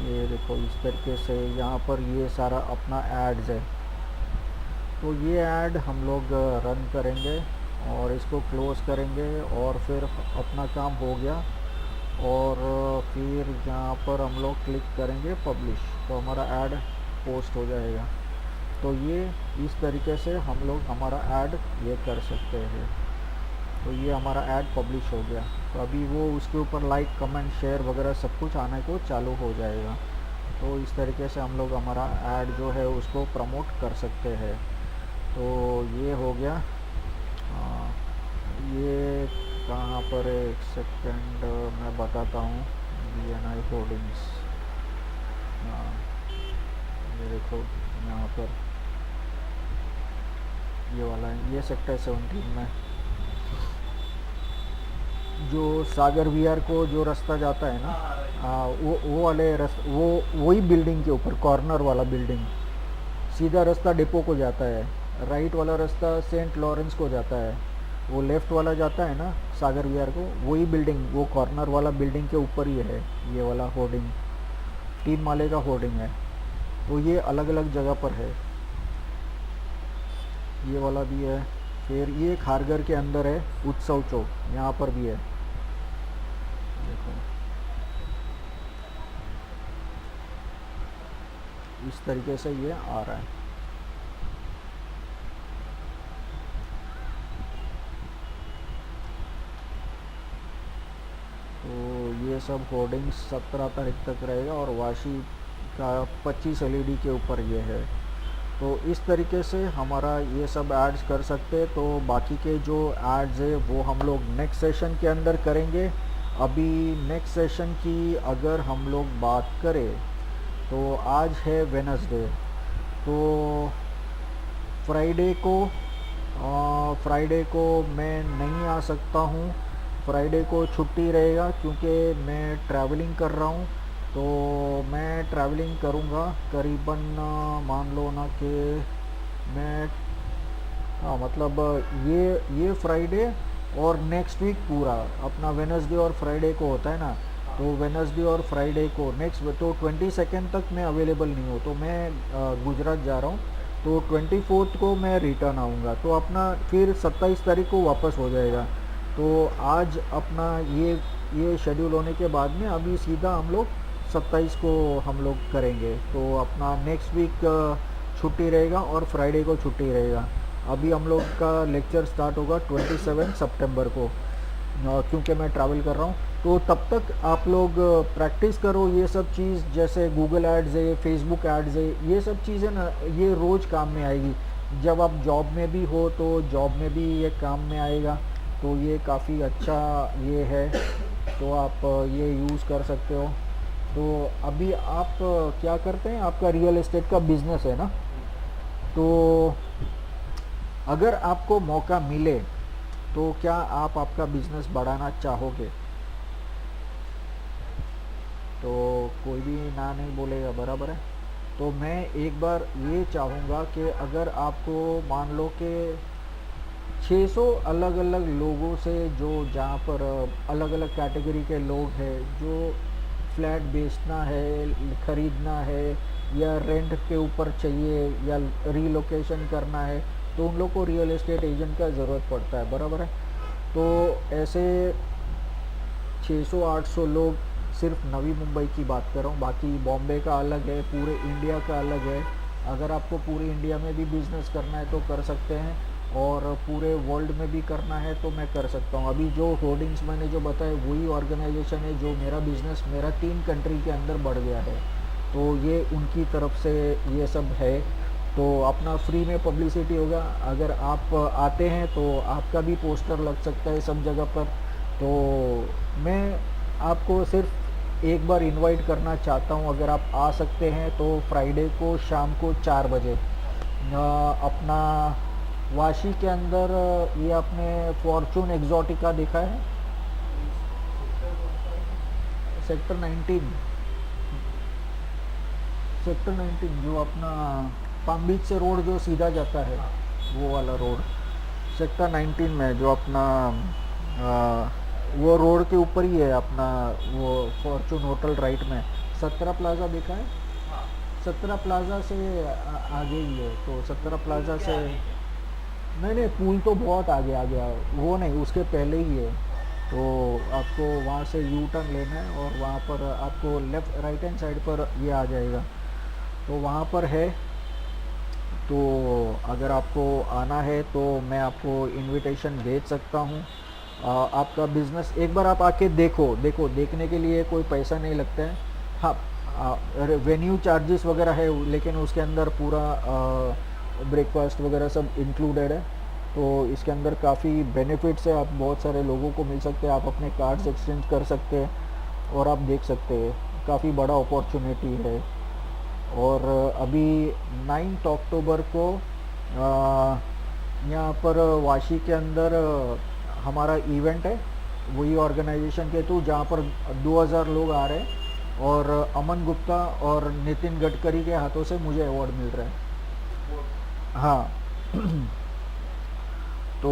ये देखो इस तरीके से यहाँ पर ये सारा अपना एड्स है। तो ये ऐड हम लोग रन करेंगे और इसको क्लोज़ करेंगे और फिर अपना काम हो गया। और फिर यहाँ पर हम लोग क्लिक करेंगे पब्लिश, तो हमारा ऐड पोस्ट हो जाएगा। तो ये इस तरीके से हम लोग हमारा ऐड ये कर सकते हैं। तो ये हमारा ऐड पब्लिश हो गया। तो अभी वो उसके ऊपर लाइक कमेंट शेयर वगैरह सब कुछ आने को चालू हो जाएगा। तो इस तरीके से हम लोग हमारा ऐड जो है उसको प्रमोट कर सकते हैं। तो ये हो गया। ये कहाँ पर है, एक सेकंड मैं बताता हूँ। BNI होर्डिंग्स, हाँ ये देखो यहाँ पर ये वाला है, ये सेक्टर 17 में जो सागर विहार को जो रास्ता जाता है ना, वो वाले वो वही बिल्डिंग के ऊपर कॉर्नर वाला बिल्डिंग, सीधा रास्ता डिपो को जाता है, राइट वाला रास्ता सेंट लॉरेंस को जाता है, वो लेफ़्ट वाला जाता है ना सागर विहार को, वही बिल्डिंग, वो कॉर्नर वाला बिल्डिंग के ऊपर ही है ये वाला होर्डिंग, 3 माले का होर्डिंग है। तो ये अलग अलग जगह पर है, ये वाला भी है। फिर ये खारघर के अंदर है उत्सव चौक, यहाँ पर भी है, देखो इस तरीके से ये आ रहा है। तो ये सब होर्डिंग्स 17 तारीख तक रहेगा और वाशी का 25 LED के ऊपर ये है। तो इस तरीके से हमारा ये सब एड्स कर सकते हैं। तो बाकी के जो एड्स है वो हम लोग नेक्स्ट सेशन के अंदर करेंगे। अभी नेक्स्ट सेशन की अगर हम लोग बात करें तो आज है वेडनेसडे, तो फ्राइडे को मैं नहीं आ सकता हूँ, फ्राइडे को छुट्टी रहेगा क्योंकि मैं ट्रैवलिंग कर रहा हूँ। तो मैं ट्रैवलिंग करूँगा करीबन, मान लो ना कि मैं, हाँ मतलब ये फ्राइडे और नेक्स्ट वीक पूरा अपना वेडनेसडे और फ्राइडे को होता है ना, तो वेडनेसडे और फ्राइडे को नेक्स्ट, तो 22 तक मैं अवेलेबल नहीं हूँ। तो मैं गुजरात जा रहा हूँ, तो 24 को मैं रिटर्न आऊँगा, तो अपना फिर 27 तारीख को वापस हो जाएगा। तो आज अपना ये शेड्यूल होने के बाद में अभी सीधा हम लोग 27 को हम लोग करेंगे। तो अपना नेक्स्ट वीक छुट्टी रहेगा और फ्राइडे को छुट्टी रहेगा। अभी हम लोग का लेक्चर स्टार्ट होगा 27 सितंबर को, क्योंकि मैं ट्रैवल कर रहा हूँ। तो तब तक आप लोग प्रैक्टिस करो ये सब चीज़, जैसे गूगल एड्स है, फेसबुक एड्स है, ये सब चीज़ें ना ये रोज़ काम में आएगी। जब आप जॉब में भी हो तो जॉब में भी ये काम में आएगा। तो ये काफ़ी अच्छा ये है, तो आप ये यूज़ कर सकते हो। तो अभी आप क्या करते हैं, आपका रियल एस्टेट का बिज़नेस है ना, तो अगर आपको मौका मिले तो क्या आप आपका बिज़नेस बढ़ाना चाहोगे? तो कोई भी ना नहीं बोलेगा, बराबर है। तो मैं एक बार ये चाहूँगा कि अगर आपको मान लो कि 600 अलग अलग लोगों से, जो जहाँ पर अलग अलग कैटेगरी के लोग हैं, जो फ्लैट बेचना है, ख़रीदना है, या रेंट के ऊपर चाहिए, या रीलोकेशन करना है, तो उन लोग को रियल एस्टेट एजेंट का ज़रूरत पड़ता है, बराबर है। तो ऐसे 600-800 लोग, सिर्फ नवी मुंबई की बात कर रहा हूँ, बाकी बॉम्बे का अलग है, पूरे इंडिया का अलग है। अगर आपको पूरे इंडिया में भी बिज़नेस करना है तो कर सकते हैं, और पूरे वर्ल्ड में भी करना है तो मैं कर सकता हूँ। अभी जो होर्डिंग्स मैंने जो बताए वही ऑर्गेनाइजेशन है जो मेरा बिज़नेस मेरा 3 कंट्री के अंदर बढ़ गया है, तो ये उनकी तरफ से ये सब है। तो अपना फ्री में पब्लिसिटी होगा, अगर आप आते हैं तो आपका भी पोस्टर लग सकता है सब जगह पर। तो मैं आपको सिर्फ एक बार इनवाइट करना चाहता हूँ, अगर आप आ सकते हैं तो फ्राइडे को शाम को 4 बजे अपना वाशी के अंदर, ये आपने फॉर्चून एक्जोटिका देखा है, सेक्टर 19 जो अपना पाम बीच से रोड जो सीधा जाता है, वो वाला रोड सेक्टर 19 में, जो अपना वो रोड के ऊपर ही है अपना वो फॉर्चून होटल राइट में। 17 प्लाज़ा देखा है, 17 प्लाज़ा से आगे ही है। तो 17 प्लाज़ा से नहीं, पुल तो बहुत आगे आ गया, वो नहीं, उसके पहले ही है। तो आपको वहाँ से यू टर्न लेना है और वहाँ पर आपको लेफ़्ट राइट हैंड साइड पर ये आ जाएगा, तो वहाँ पर है। तो अगर आपको आना है तो मैं आपको इनविटेशन भेज सकता हूँ। आपका बिज़नेस एक बार आप आके देखो, देखने के लिए कोई पैसा नहीं लगता है। हाँ, वेन्यू चार्जेस वगैरह है, लेकिन उसके अंदर पूरा ब्रेकफास्ट वगैरह सब इंक्लूडेड है। तो इसके अंदर काफ़ी बेनिफिट्स है, आप बहुत सारे लोगों को मिल सकते हैं, आप अपने कार्ड्स एक्सचेंज कर सकते हैं और आप देख सकते हैं काफ़ी बड़ा अपॉर्चुनिटी है। और अभी 9 अक्टूबर को यहाँ पर वाशी के अंदर हमारा इवेंट है, वही ऑर्गेनाइजेशन के थ्रू, जहाँ पर 2000 लोग आ रहे हैं और अमन गुप्ता और नितिन गडकरी के हाथों से मुझे अवार्ड मिल रहा है। हाँ तो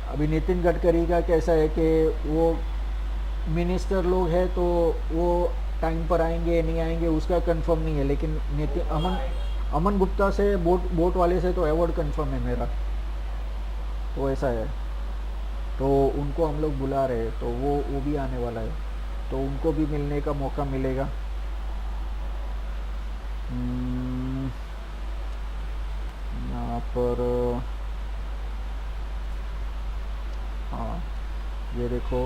अभी नितिन गडकरी का कैसा है कि वो मिनिस्टर लोग हैं, तो वो टाइम पर आएंगे नहीं आएंगे उसका कंफर्म नहीं है, लेकिन नितिन अमन गुप्ता से बोट वाले से तो अवार्ड कंफर्म है मेरा। तो ऐसा है, तो उनको हम लोग बुला रहे हैं, तो वो भी आने वाला है, तो उनको भी मिलने का मौका मिलेगा। यहाँ पर हाँ, ये देखो,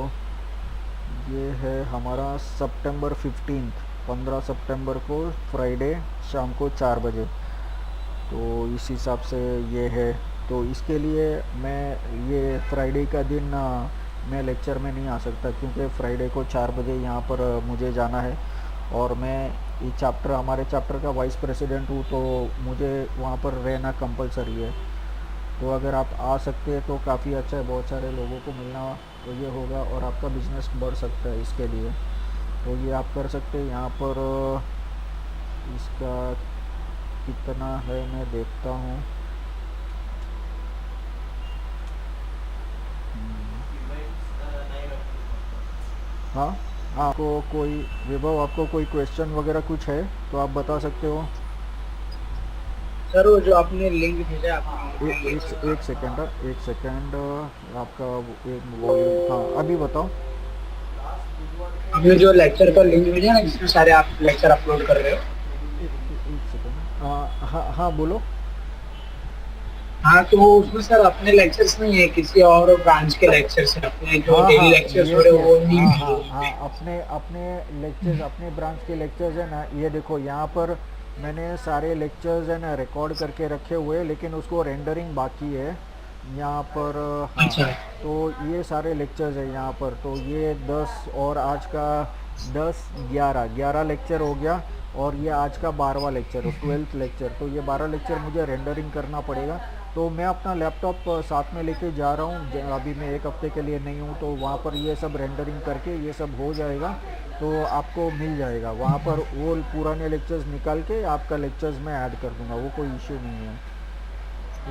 ये है हमारा सितंबर 15 सितंबर को फ्राइडे शाम को 4 बजे। तो इस हिसाब से ये है, तो इसके लिए मैं ये फ्राइडे का दिन मैं लेक्चर में नहीं आ सकता, क्योंकि फ्राइडे को 4 बजे यहाँ पर मुझे जाना है और मैं ये चैप्टर, हमारे चैप्टर का वाइस प्रेसिडेंट हूँ, तो मुझे वहाँ पर रहना कंपलसरी है। तो अगर आप आ सकते हैं तो काफ़ी अच्छा है, बहुत सारे लोगों को मिलना तो ये होगा और आपका बिज़नेस बढ़ सकता है इसके लिए। तो ये आप कर सकते हैं। यहाँ पर इसका कितना है मैं देखता हूँ। हाँ हाँ, आपको कोई विभव, आपको कोई क्वेश्चन वगैरह कुछ है तो आप बता सकते हो। सर वो जो आपने लिंक भेजा आपने एक सेकेंड, एक सेकेंड, आपका एक वॉल्यूम, हाँ अभी बताओ। आपने जो लेक्चर का लिंक भेजा ना जिसमें सारे आप लेक्चर अपलोड कर रहे हो। एक सेकेंड, हाँ हाँ बोलो। हाँ तो उसमें सर अपने लेक्चर्स नहीं है, किसी और ब्रांच के लेक्चर्स हैं, अपने जो हाँ डेली हाँ, लेक्चर्स हो यस रहे हैं यस, वो नहीं हाँ हाँ मिल हाँ, रहे। अपने अपने लेक्चर्स, अपने ब्रांच के लेक्चर्स है ना, ये देखो यहाँ पर मैंने सारे लेक्चर्स है ना रिकॉर्ड करके रखे हुए हैं, लेकिन उसको रेंडरिंग बाकी है यहाँ पर। हाँ, अच्छा तो ये सारे लेक्चर्स है यहाँ पर, तो ये 10 और आज का 10 11 लेक्चर हो गया, और ये आज का 12वां लेक्चर, 12th लेक्चर। तो ये 12 लेक्चर मुझे रेंडरिंग करना पड़ेगा, तो मैं अपना लैपटॉप साथ में लेके जा रहा हूँ। अभी मैं एक हफ्ते के लिए नहीं हूँ, तो वहाँ पर ये सब रेंडरिंग करके ये सब हो जाएगा, तो आपको मिल जाएगा वहाँ पर। वो पुराने लेक्चर्स निकाल के आपका लेक्चर्स में ऐड कर दूँगा, वो कोई इशू नहीं है,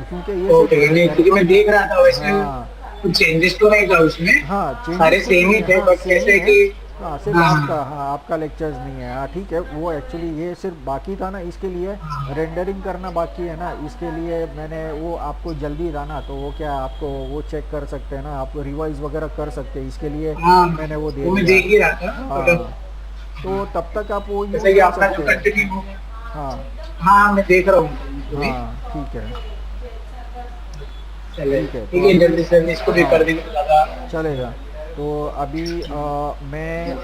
क्योंकि ये ओके, नहीं सिर्फ क्योंकि मैं देख रहा था वैसे हाँ कुछ चेंजेस तो नहीं था उसमें, हाँ, चेंजेस सारे कुछ सेम नहीं ही है, थे, हाँ बट सेम ही कैसे है। कि हाँ सिर्फ हाँ आपका, हाँ हाँ आपका लेक्चर्स नहीं है, हाँ ठीक है, वो एक्चुअली ये सिर्फ बाकी था ना, इसके लिए रेंडरिंग करना बाकी है ना, इसके लिए मैंने वो आपको जल्दी था ना, तो वो क्या आपको वो चेक कर सकते हैं ना, आप रिवाइज वगैरह कर सकते हैं, इसके लिए हाँ, मैंने वो दे वो मैं दिया। देख ही रहा था, बट हाँ, तो तब तक आप वो यूज़ जैसे कि कर आपका जो सकते हैं। कंटिन्यू हो गया। हाँ हाँ मैं देख रहा हूँ पूरी। हाँ ठीक है, चले ठीक है, तो ठीक है, अभी जल्दी से जल्दी इसको भी हाँ कर देंगे तो ज़्यादा। चलेगा। तो अभी मैं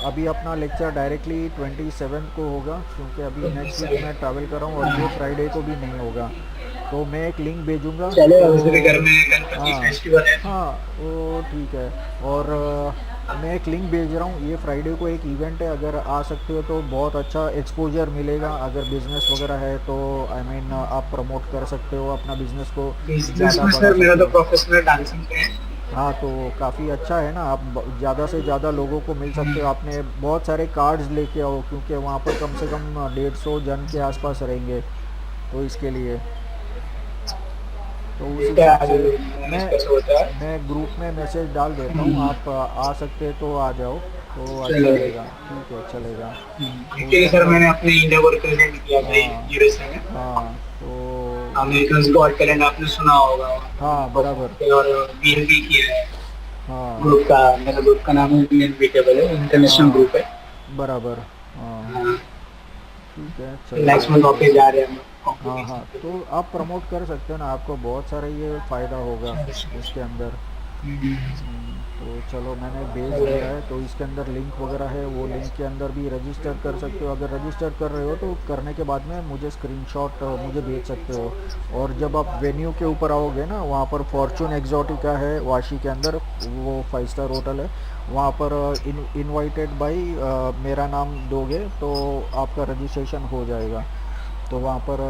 अभी अपना लेक्चर डायरेक्टली 27 को होगा, क्योंकि अभी नेक्स्ट वीक मैं ट्रैवल कर रहा हूँ और ये फ्राइडे को भी नहीं होगा, तो मैं एक लिंक भेजूँगा। चले तो उस भी घर में गणपति हाँ फेस्टिवल है। हाँ, वो ठीक है। और मैं एक लिंक भेज रहा हूँ, ये फ्राइडे को एक इवेंट है, अगर आ सकते हो तो बहुत अच्छा एक्सपोजर मिलेगा, अगर बिज़नेस वगैरह है तो आई मीन आप प्रमोट कर सकते हो अपना बिज़नेस को, बिजनेस ज़्यादा में बढ़ा सर मेरा सकते तो हो। प्रोफेशनल डांसिंग है। हाँ, तो काफ़ी अच्छा है ना, आप ज़्यादा से ज़्यादा लोगों को मिल सकते हो, आपने बहुत सारे कार्ड्स लेके आओ, क्योंकि वहाँ पर कम से कम 150 जन के आसपास रहेंगे, तो इसके लिए, तो उस क्या हिसाब से मैनेज मैं कैसे होता है। मैं ग्रुप में मैसेज डाल देता हूँ, आप आ सकते हैं तो आ जाओ, तो अच्छा चलो रहेगा, ठीक है चलेगा। तो एक्चुअली उसके सर अंदर मैंने अपने इंडिया को रिप्रेजेंट किया था हाँ यूएसए में। हाँ, तो अमेरिकन गॉट टैलेंट आपने सुना होगा, हाँ परफॉर्म बराबर, किया और बीएनबी किया है। हाँ ग्रुप का मेरा ग्रुप का नाम है बीएनबी टेबल है, इंटरनेशनल हाँ ग्रुप है। बराबर, हाँ हाँ, ठीक है चलेगा, नेक्स्ट मंथ तो ऑफिस जा रहे हैं हम हाँ हाँ, कॉन्ग्रेगेशन तो आप प्रमोट कर सकते हो ना, आपको बहुत सारा ये फ़ायदा होगा के लिए। इसके अंदर। तो चलो मैंने भेज चलिए। दिया है। तो इसके अंदर लिंक वगैरह है, वो लिंक के अंदर भी रजिस्टर कर सकते हो। अगर रजिस्टर कर रहे हो तो करने के बाद में मुझे स्क्रीनशॉट मुझे भेज सकते हो। और जब आप वेन्यू के ऊपर आओगे ना, वहाँ पर फॉर्चून एग्जॉटिका है वाशी के अंदर, वो 5 स्टार होटल है। वहाँ पर इनवाइटेड बाई मेरा नाम दोगे तो आपका रजिस्ट्रेशन हो जाएगा। तो वहाँ पर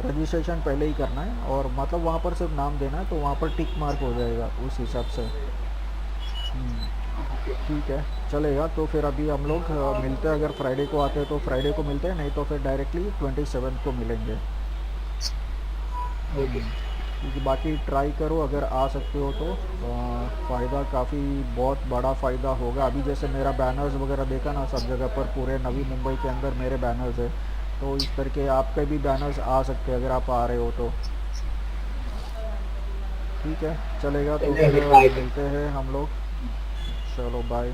रजिस्ट्रेशन पहले ही करना है, और मतलब वहाँ पर सिर्फ नाम देना है, तो वहाँ पर टिक मार्क हो जाएगा उस हिसाब से। ठीक है, चलेगा। तो फिर अभी हम लोग मिलते हैं। अगर फ्राइडे को आते हैं तो फ्राइडे को मिलते हैं, नहीं तो फिर डायरेक्टली 27 को मिलेंगे। ओके। क्योंकि बाकी ट्राई करो, अगर आ सकते हो तो फ़ायदा काफ़ी बहुत बड़ा फ़ायदा होगा। अभी जैसे मेरा बैनर्स वगैरह देखा ना, सब जगह पर पूरे नवी मुंबई के अंदर मेरे बैनर्स है। तो इस करके आपके भी बैनर्स आ सकते हैं अगर आप आ रहे हो तो। ठीक है, चलेगा। तो चलिए फिर अभी ट्राई करते मिलते हैं हम लोग। चलो बाय।